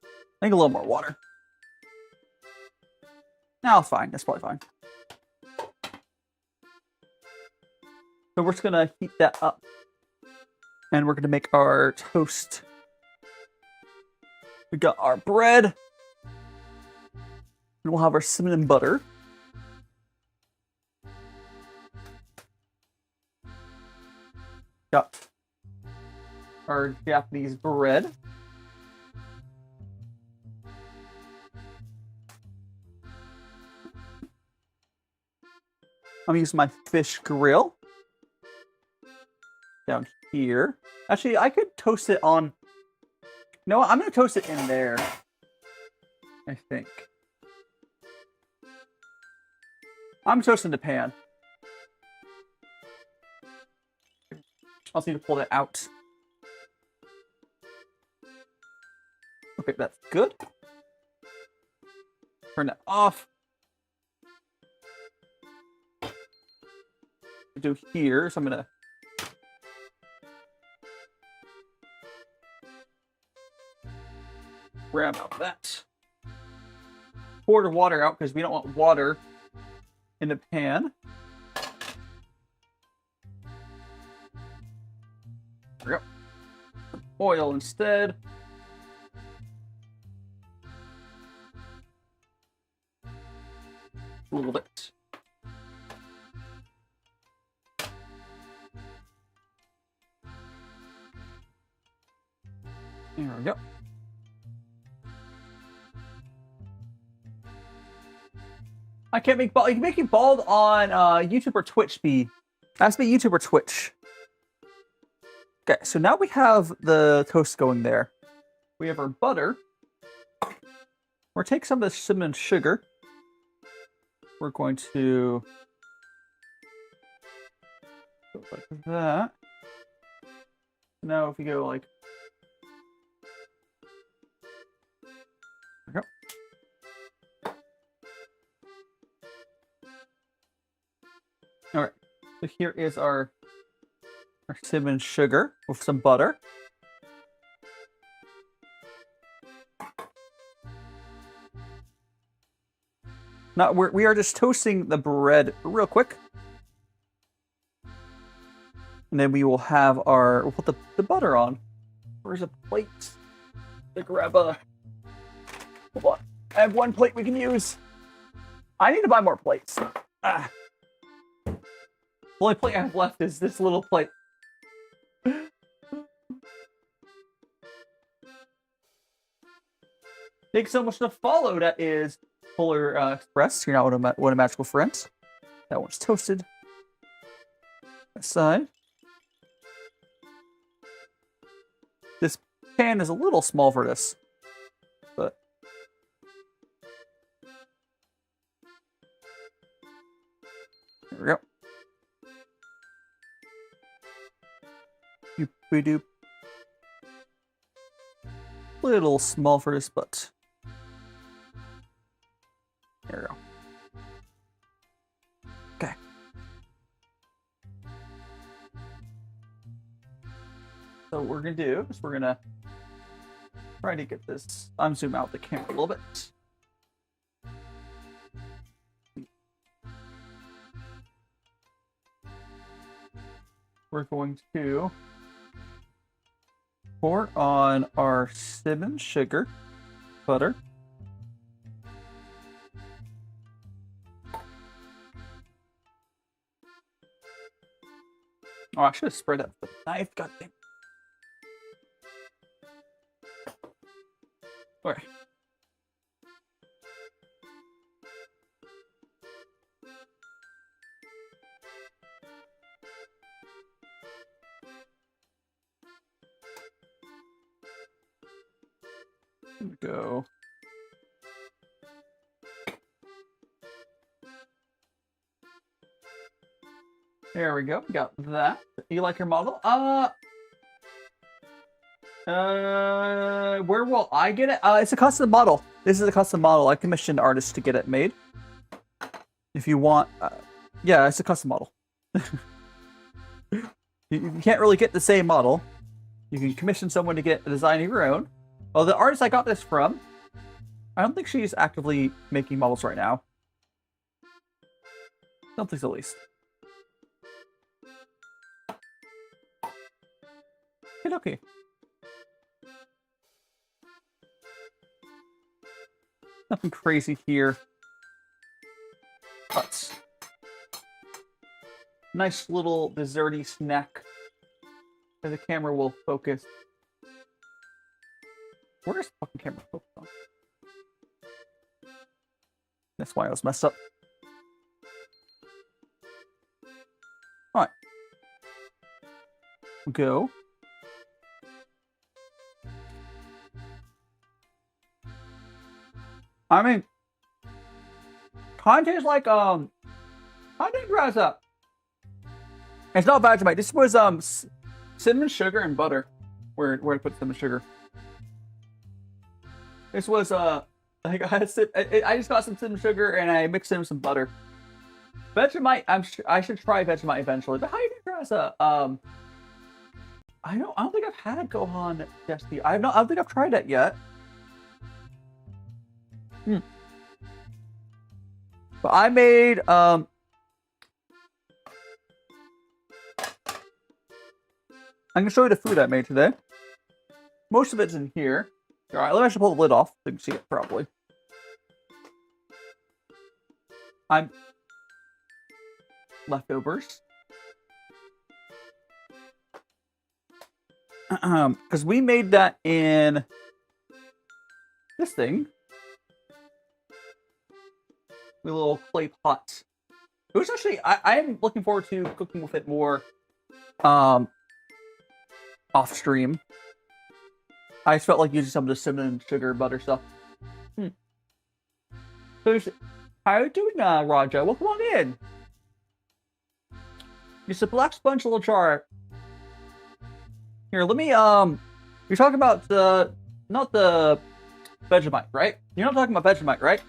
Speaker 2: I think a little more water. No, it's fine. That's probably fine. So we're just going to heat that up. And we're going to make our toast. We got our bread. And we'll have our cinnamon butter. Got our Japanese bread. I'm using my fish grill down here. Actually, I could toast it on... You know what? I'm going to toast it in there, I think. I'm toasting the pan. I also need to pull that out. Okay, that's good. Turn that off. Do here, so I'm gonna grab out that. Pour the water out because we don't want water in the pan. There we go. Oil instead. A little bit. There we go. I can't make bald. You can make it bald on YouTube or Twitch speed. That's me, YouTube or Twitch. Okay, so now we have the toast going there. We have our butter. We're taking some of the cinnamon sugar. We're going to go like that. Now if we go like... There we go. Alright, so here is our cinnamon sugar with some butter. Now we are just toasting the bread real quick. And then we will have our, we'll put the butter on. Where's a plate to grab a, hold on. I have one plate we can use. I need to buy more plates. The only plate I have left is this little plate. Thanks so much to follow. That is Polar Express. You're not what a magical friend. That one's toasted. Aside. This pan is a little small for this, but there we go. Doop doop. Little small for this, but there we go. Okay. So what we're gonna do is we're gonna try to get this. I'm zoom out the camera a little bit. We're going to pour on our cinnamon sugar butter. Oh, I should have spread that with the knife. God damn. All right. Here we go. There we go. Got that. You like your model? Where will I get it? It's a custom model. This is a custom model. I commissioned artists to get it made. If you want, yeah, it's a custom model. You can't really get the same model. You can commission someone to get a design of your own. Well, the artist I got this from, I don't think she's actively making models right now. Don't think so, at least. Okay. Nothing crazy here. But nice little desserty snack. And the camera will focus. Where's the fucking camera focused on? That's why I was messed up. Alright. Go. I mean, kind of tastes like, I think rise up. It's not Vegemite. This was, cinnamon sugar and butter. Where to put cinnamon sugar. This was, I just got some cinnamon sugar and I mixed in with some butter. Vegemite, I should try Vegemite eventually. But how do you do rise up? I don't think I've had Gohan Destiny. I don't think I've tried that yet. But I made I'm gonna show you the food I made today. Most of it's in here. Alright, let me actually pull the lid off so you can see it properly. I'm leftovers. Because we made that in this thing. A little clay pot. It was actually, I am looking forward to cooking with it more off stream. I just felt like using some of the cinnamon, sugar, butter stuff. So, how are you doing, Raja? Welcome on in. It's a black sponge little jar. Here, let me, you're talking about the, not the Vegemite, right? You're not talking about Vegemite, right?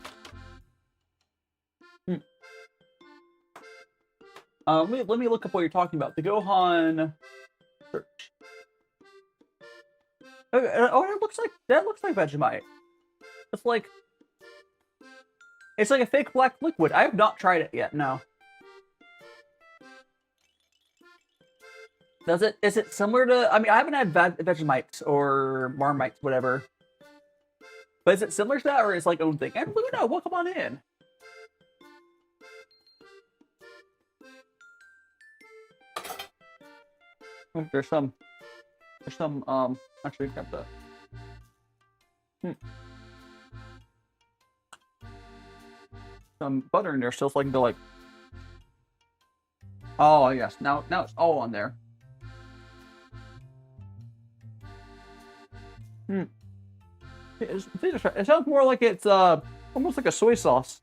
Speaker 2: Let me look up what you're talking about. The Gohan search. Oh, that looks like Vegemite. It's like a fake black liquid. I have not tried it yet. No. Is it similar to? I mean, I haven't had Vegemite or Marmite, whatever. But is it similar to that, or is it like own thing? And Luna, welcome on in. There's some, actually grab the, some butter in there still so I can go like... Oh, yes. Now it's all on there. It sounds more like it's almost like a soy sauce.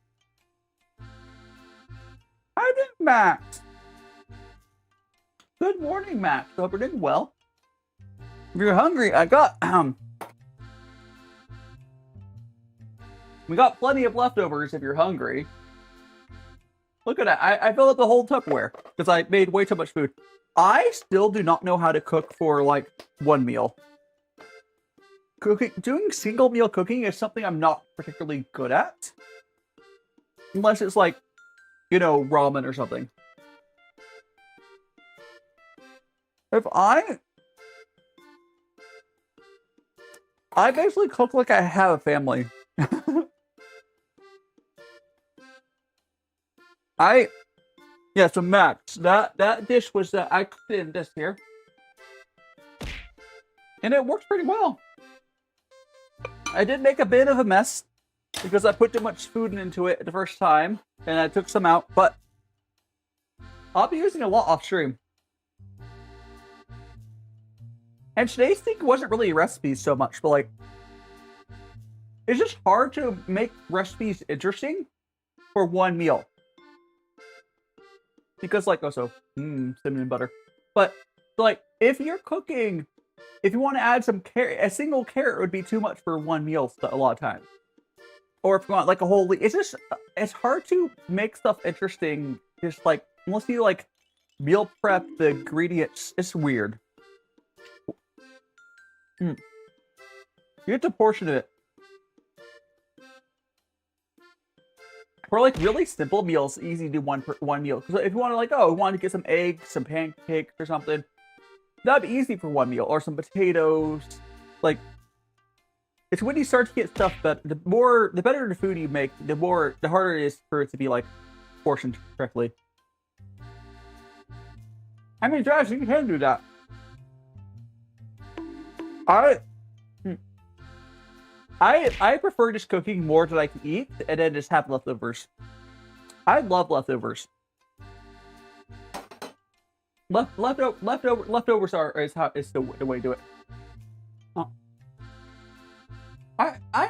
Speaker 2: Hi there, Max. Good morning, Max. Hope you're doing well. If you're hungry, I got we got plenty of leftovers if you're hungry. Look at that. I filled up the whole Tupperware because I made way too much food. I still do not know how to cook for like one meal. Doing single meal cooking is something I'm not particularly good at. Unless it's like, you know, ramen or something. If I basically cook like I have a family. Yeah, so Max, that dish was I cooked it in this here. And it works pretty well. I did make a bit of a mess because I put too much food into it the first time and I took some out, but I'll be using a lot off stream. And today's thing wasn't really recipes so much, but like, it's just hard to make recipes interesting for one meal. Because like, also, cinnamon butter. But like, if you're cooking, if you want to add some carrot, a single carrot would be too much for one meal a lot of times. Or if you want like a whole, it's hard to make stuff interesting. Just like, unless you like meal prep the ingredients, it's weird. You have to portion it. For like really simple meals, easy to do one meal. Because if you want to like, we want to get some eggs, some pancakes or something, that'd be easy for one meal. Or some potatoes. Like, it's when you start to get stuff that the better the food you make, the harder it is for it to be like portioned correctly. I mean, Josh, you can do that. I prefer just cooking more than I can eat and then just have leftovers. I love leftovers. Leftovers is the way to do it. What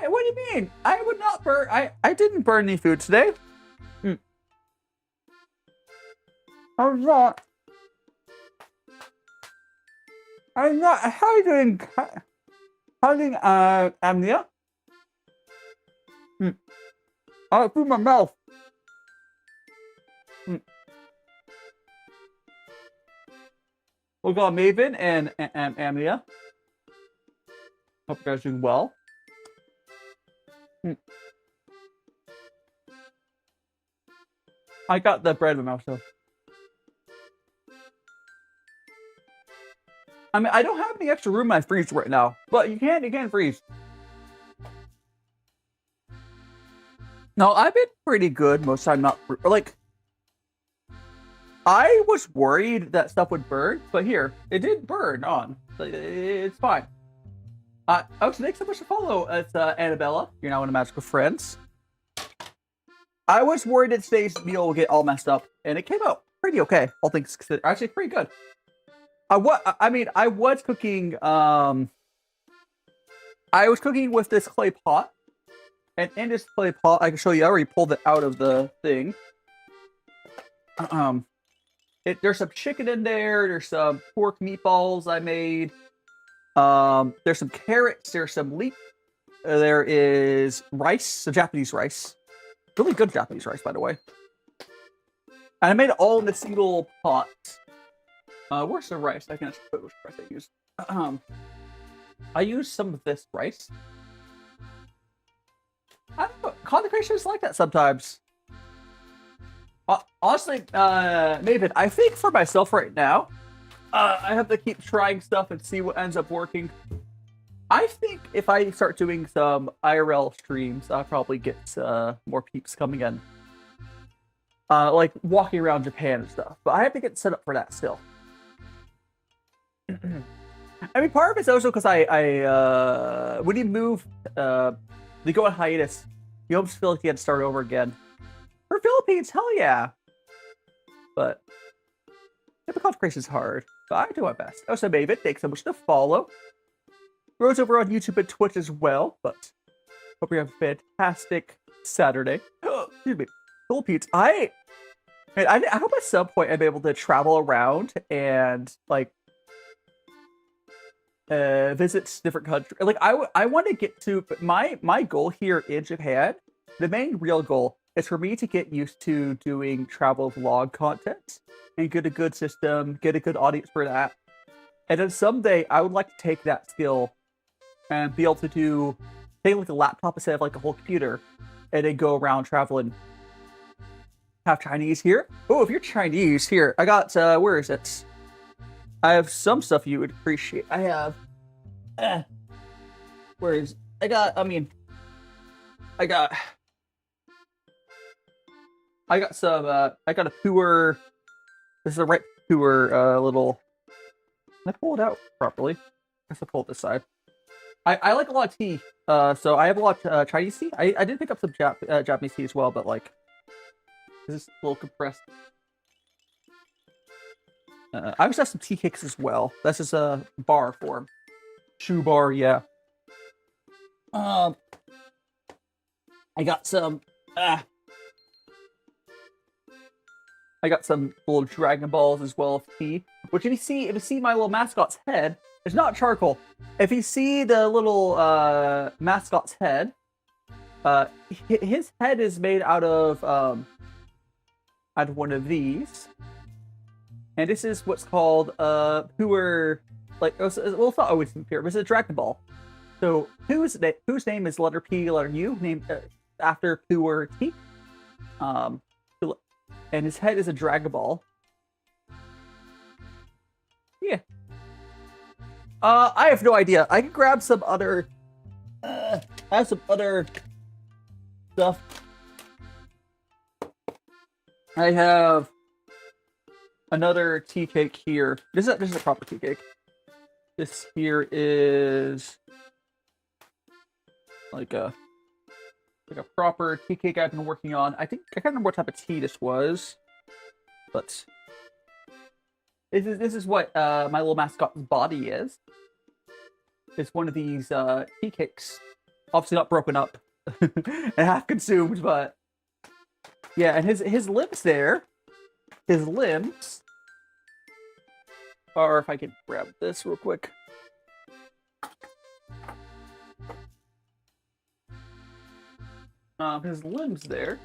Speaker 2: do you mean? I would not burn. I didn't burn any food today. I'm not. How are you doing? How are you doing, Amnia? Through my mouth. We'll go Maven and Amnia. Hope you guys are doing well. I got the bread in my mouth, so. I mean, I don't have any extra room in my freezer right now, but you can freeze. No, I've been pretty good most of the time. Not like, I was worried that stuff would burn, but here it did burn on. It's fine. Oh, so thanks so much for follow. It's Annabella. You're now one of Magical Friends. I was worried that today's meal will get all messed up, and it came out pretty okay. All things considered, actually pretty good. I was cooking. I was cooking with this clay pot, and in this clay pot, I can show you. I already pulled it out of the thing. There's some chicken in there. There's some pork meatballs I made. There's some carrots. There's some leek. There is rice, some Japanese rice. Really good Japanese rice, by the way. And I made it all in a single pot. Where's the rice? I can actually put which rice I used. I used some of this rice. I don't know. Content creation is like that sometimes. Honestly, Maven, I think for myself right now, I have to keep trying stuff and see what ends up working. I think if I start doing some IRL streams, I'll probably get more peeps coming in. Like walking around Japan and stuff. But I have to get set up for that still. I mean, part of it's also because I when you move, you go on hiatus, you almost feel like you had to start over again. For Philippines, hell yeah. But difficult creation is hard. But I do my best. Oh, so Maven, thanks so much to follow. Rose over on YouTube and Twitch as well. But hope you have a fantastic Saturday. Excuse me. Philippines. I hope at some point I'm able to travel around and like visit different countries. Like I want to get to my goal here in Japan. The main real goal is for me to get used to doing travel vlog content and get a good system, get a good audience for that. And then someday I would like to take that skill and be able to do take like a laptop instead of like a whole computer, and then go around traveling. Have Chinese here. Oh, if you're Chinese here, I got where is it? I have some stuff you would appreciate. I have where is I got some I got a tour. This is a right tour little. Can I pull it out properly? I guess I'll pull it this side. I like a lot of tea. So I have a lot of Chinese tea. I did pick up some Japanese tea as well, but like this is a little compressed. I just have some tea cakes as well. That's just a bar form. Shoe bar, yeah. I got some little Dragon Balls as well of tea. Which if you see my little mascot's head, it's not charcoal. If you see the little mascot's head, his head is made out of one of these. And this is what's called pure, like, well, it's not always pure, but it's a Dragon Ball. So whose name is letter P, letter U, named after pure T. And his head is a Dragon Ball. Yeah. I have no idea. I can grab some other. I have some other stuff. I have another tea cake here. This is a proper tea cake. This here is like a proper tea cake I've been working on. I can't remember what type of tea this was, but this is what my little mascot's body is. It's one of these tea cakes, obviously not broken up and half consumed, but yeah. And his limbs there, his limbs are, if I can grab this real quick. His limbs there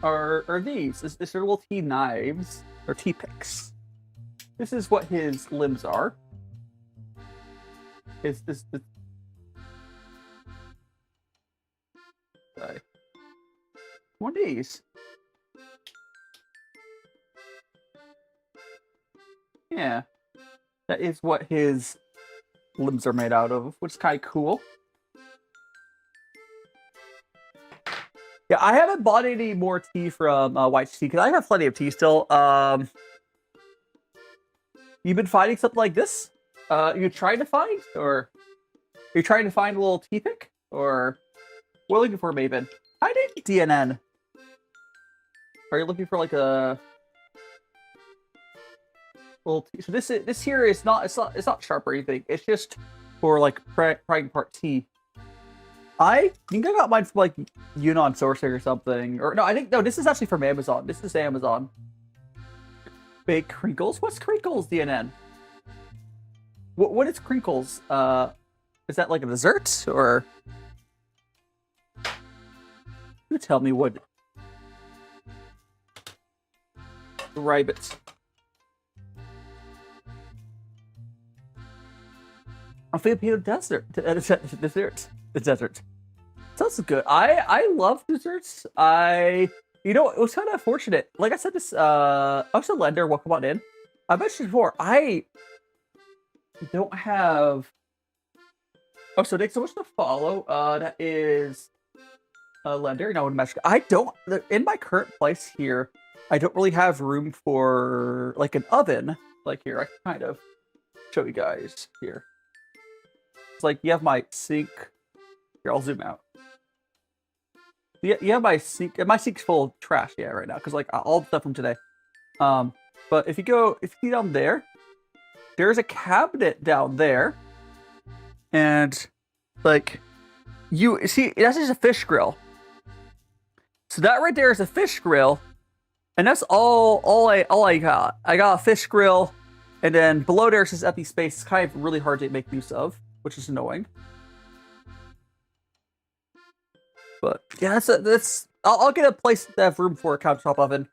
Speaker 2: are these. These are little tea knives or tea picks. This is what his limbs are. Is this one of these? Yeah, that is what his limbs are made out of, which is kind of cool. Yeah, I haven't bought any more tea from White Tea because I have plenty of tea still. You've been finding something like this? You trying to find, or you're trying to find a little tea pick, or what are you looking for, Maven? I did DNN. Are you looking for like a little tea? So this here is not it's not sharp or anything. It's just for like prying apart tea. I think I got mine from like Yunnan Sourcing or something. Or no, this is actually from Amazon. This is Amazon. Big Crinkles? What's Crinkles, DNN? What is Crinkles? Is that like a dessert, or you tell me what? Rabbit. A Filipino dessert. Dessert. The desert. Sounds good. I love desserts. You know, it was kind of fortunate. Like I said, this also Lender, welcome on in. I mentioned before, I don't have. Oh, so thanks so much to follow. That is Lender. No, I don't. In my current place here, I don't really have room for like an oven. Like here, I can kind of show you guys here. It's like you have my sink. Here, I'll zoom out. Yeah, my sink's full of trash, yeah, right now, because like all the stuff from today. But if you see down there, there's a cabinet down there, and like you see, that's just a fish grill. So that right there is a fish grill, and that's all I got. I got a fish grill, and then below there is this empty space. It's kind of really hard to make use of, which is annoying. But yeah, I'll get a place to have room for a countertop oven.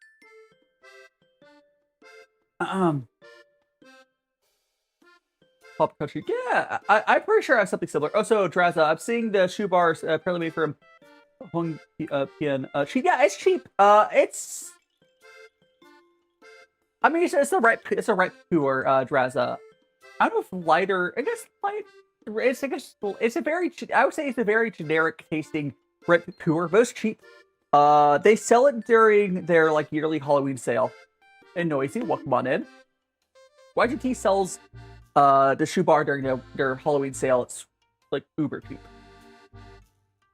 Speaker 2: Pop country. Yeah, I'm pretty sure I have something similar. Also, Draza, I'm seeing the shoe bars apparently made from Hong Pian. Cheap. Yeah, it's cheap. It's. I mean, it's the right pure Draza. I don't know if lighter. I guess light. It's a very. I would say it's a very generic tasting red pure, but it's cheap. They sell it during their like yearly Halloween sale. And Noisy, welcome on in. YGT sells the shoe bar during their Halloween sale. It's like uber cheap.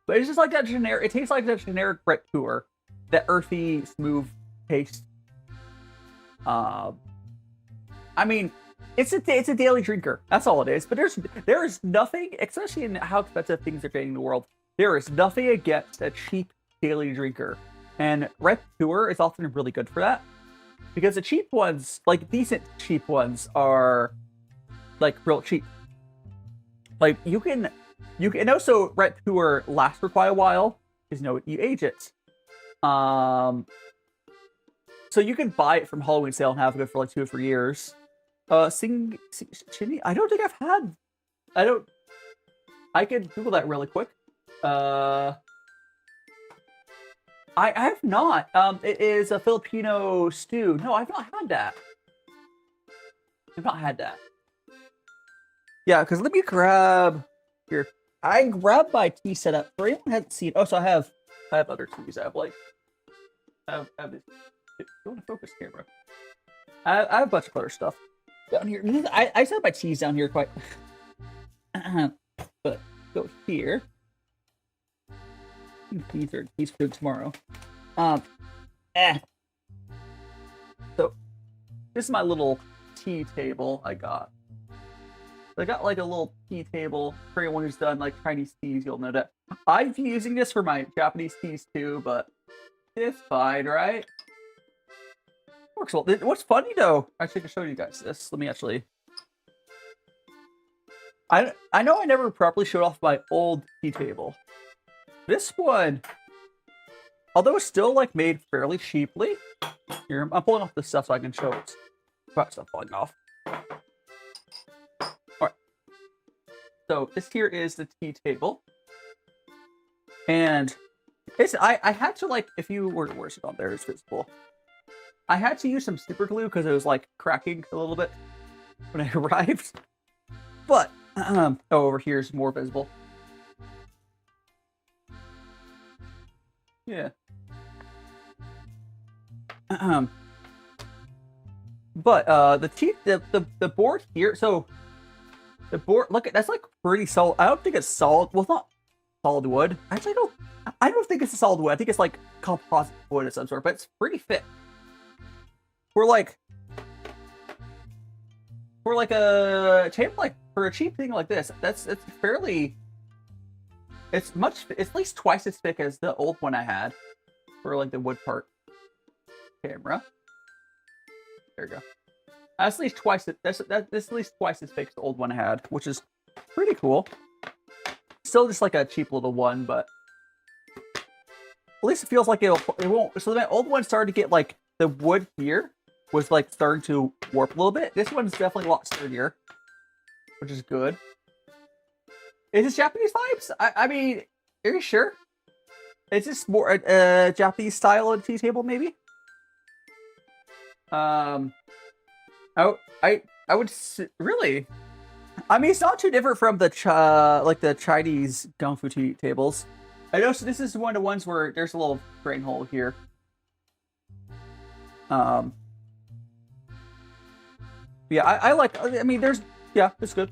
Speaker 2: But it's just like that generic. It tastes like that generic Brett Tour, that earthy, smooth taste. I mean, it's a daily drinker. That's all it is. But there is nothing, especially in how expensive things are getting in the world. There is nothing against a cheap daily drinker, and Red Tour is often really good for that. Because the cheap ones, like decent cheap ones, are like real cheap. Like you can also Red Tour lasts for quite a while because you age it. So you can buy it from Halloween sale and have it for like 2 or 3 years. Chinny, I don't think I've had. I could Google that really quick. I have not. It is a Filipino stew. No, I've not had that. Yeah, because let me grab here. I grabbed my tea setup. For anyone who hasn't seen. Oh, so I have other teas. I have this. Go to focus camera. I have a bunch of other stuff down here. I set my teas down here quite. But go here. He's food tomorrow. So this is my little tea table I got. I got like a little tea table for anyone who's done like Chinese teas. You'll know that I've been using this for my Japanese teas too, but it's fine, right? Works well. What's funny though? Actually, I can show you guys this. Let me actually. I know I never properly showed off my old tea table. This one, although it's still like made fairly cheaply, here I'm pulling off this stuff so I can show it. Got stuff falling off. All right. So this here is the tea table, and it's I had to like if you were where's it on there? It's visible. I had to use some super glue because it was like cracking a little bit when I arrived. But over here is more visible. Yeah. But the board here, so the board, look at that's like pretty solid. I don't think it's solid. Well, it's not solid wood. Actually, I don't think it's a solid wood. I think it's like composite wood of some sort, but it's pretty thick. For a cheap thing like this, it's fairly. It's at least twice as thick as the old one I had for like the wood part camera. There you go. That's at least twice. That's at least twice as thick as the old one I had, which is pretty cool. Still just like a cheap little one, but at least it feels like it won't. So the old one started to get like the wood here was like starting to warp a little bit. This one's definitely a lot sturdier, which is good. Is this Japanese vibes? I mean, are you sure? Is this more Japanese style of tea table, maybe? I would really. I mean, it's not too different from the the Chinese gongfu tea tables. I know. So this is one of the ones where there's a little drain hole here. Yeah, I like. I mean, there's. Yeah, it's good.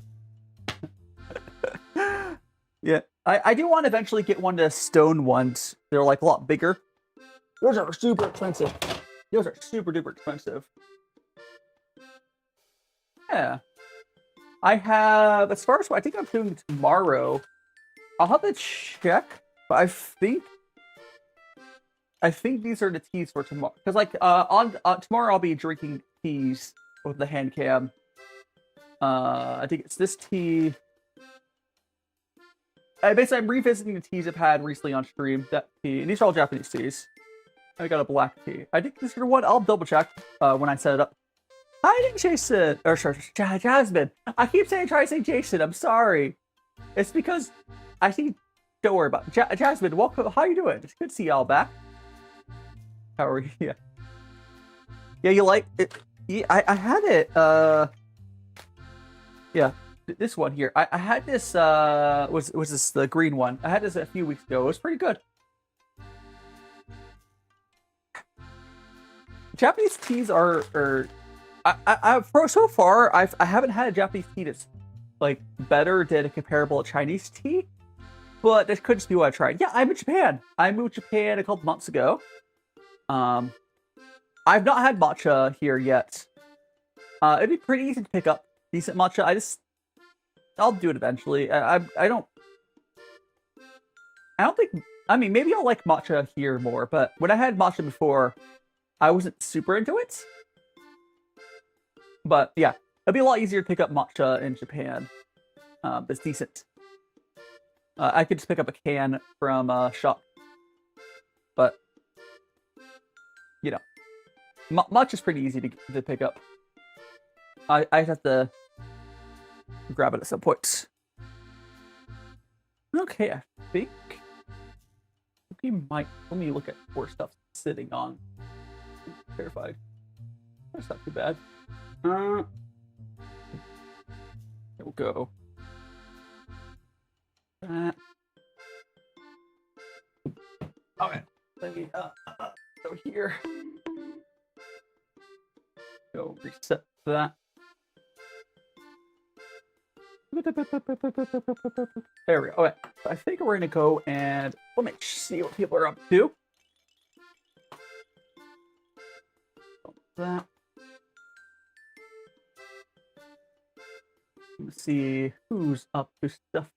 Speaker 2: Yeah, I do want to eventually get one of the stone ones. They're like a lot bigger. Those are super expensive. Those are super duper expensive. Yeah. I have, as far as what I think I'm doing tomorrow, I'll have to check, but I think these are the teas for tomorrow. Because like on tomorrow I'll be drinking teas with the hand cam. I think it's this tea. Basically, I'm revisiting the teas I've had recently on stream. That tea, and these are all Japanese teas. I got a black tea. I think this is the one. I'll double check when I set it up. Hi, Jason. Or sorry, Jasmine. I keep trying to say Jason. I'm sorry. It's because I think. Don't worry about it. Jasmine. Welcome. How you doing? It's good to see y'all back. How are you? Yeah. Yeah, you like it? Yeah, I had it. Yeah, this one here. I had this. Was this the green one? I had this a few weeks ago. It was pretty good. Japanese teas are so far I haven't had a Japanese tea that's like better than a comparable Chinese tea, but this could just be what I tried. Yeah, I'm in Japan. I moved to Japan a couple months ago. I've not had matcha here yet. It'd be pretty easy to pick up decent matcha. I'll do it eventually. I don't think. I mean, maybe I'll like matcha here more, but when I had matcha before, I wasn't super into it. But yeah, it'd be a lot easier to pick up matcha in Japan. It's decent. I could just pick up a can from a shop. But, you know, matcha's pretty easy to pick up. I have to grab it at some point. Okay, I think we might. Let me look at where stuff's sitting on. I'm terrified. That's not too bad. Here we'll go. Okay, let me go here. Go reset that. There we go. Okay, so I think we're gonna go and let me see what people are up to. That. Let's see who's up to stuff.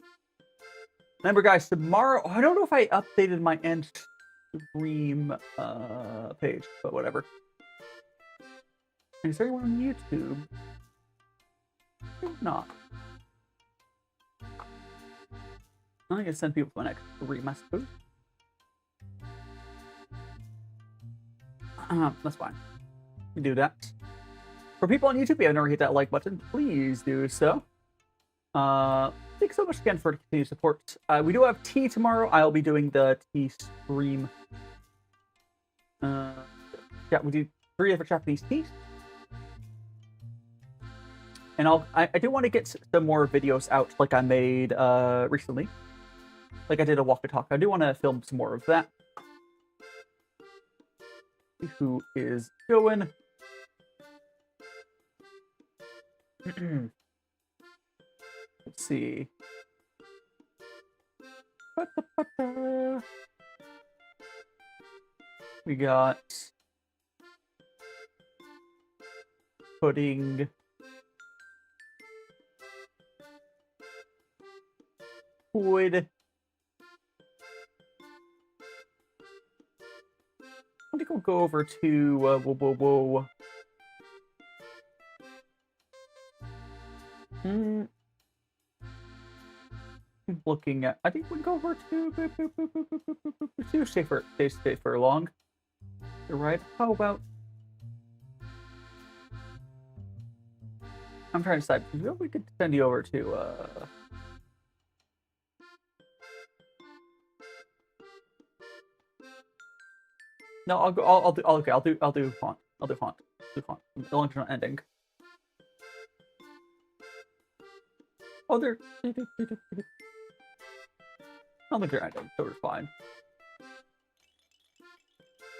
Speaker 2: Remember, guys, tomorrow. I don't know if I updated my end stream page, but whatever. Is there anyone on YouTube? I think not. I'm gonna send people the next 3 messages. That's fine. You can do that. For people on YouTube, if you haven't already hit that like button, please do so. Thanks so much again for continued support. We do have tea tomorrow. I'll be doing the tea stream. Yeah, we do 3 different Japanese teas. And I do want to get some more videos out like I made recently. Like I did a walk and talk. I do want to film some more of that. Who is going? Let's see. We got pudding. Wood. I think we'll go over to looking at. I think we can go over to stay for long. You're right. How about? I'm trying to decide. We could send you over to. No, I'll go. I'll do. Okay, I'll do font. I'll do font. Do font. The long's not ending. Oh, they're. I don't think they're ending, so we're fine.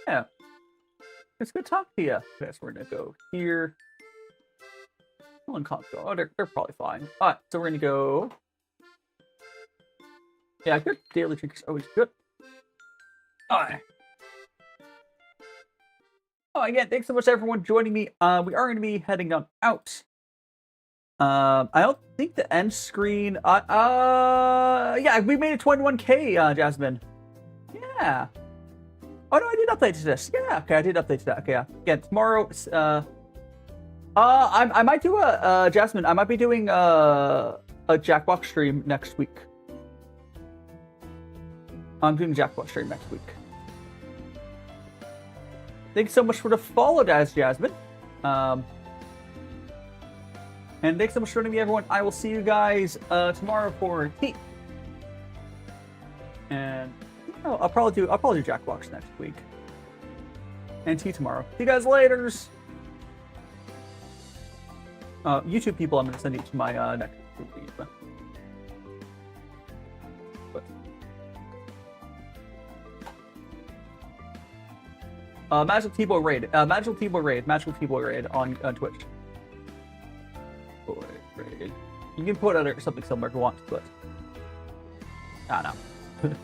Speaker 2: Yeah. It's good to talk to you. Okay, so we're gonna go here. Oh, they're probably fine. Alright, so we're gonna go. Yeah, good. Daily drink is always good. Alright. Oh, again, thanks so much everyone joining me. We are going to be heading on out. I don't think the end screen. Yeah, we made it 21K, Jasmine. Yeah. Oh no, I did update to this. Yeah, okay, I did update to that. Okay, yeah. Again, tomorrow. I might do a Jasmine. I might be doing a Jackbox stream next week. I'm doing Jackbox stream next week. Thanks so much for the follow, guys, Jasmine. And thanks so much for joining me, everyone. I will see you guys tomorrow for tea. And I'll probably do Jackbox next week. And tea tomorrow. See you guys later. YouTube people, I'm going to send you to my next week. But Magical T-Boy Raid. Magical T-Boy Raid on Twitch. Raid. You can put out something similar if you want, but I don't know.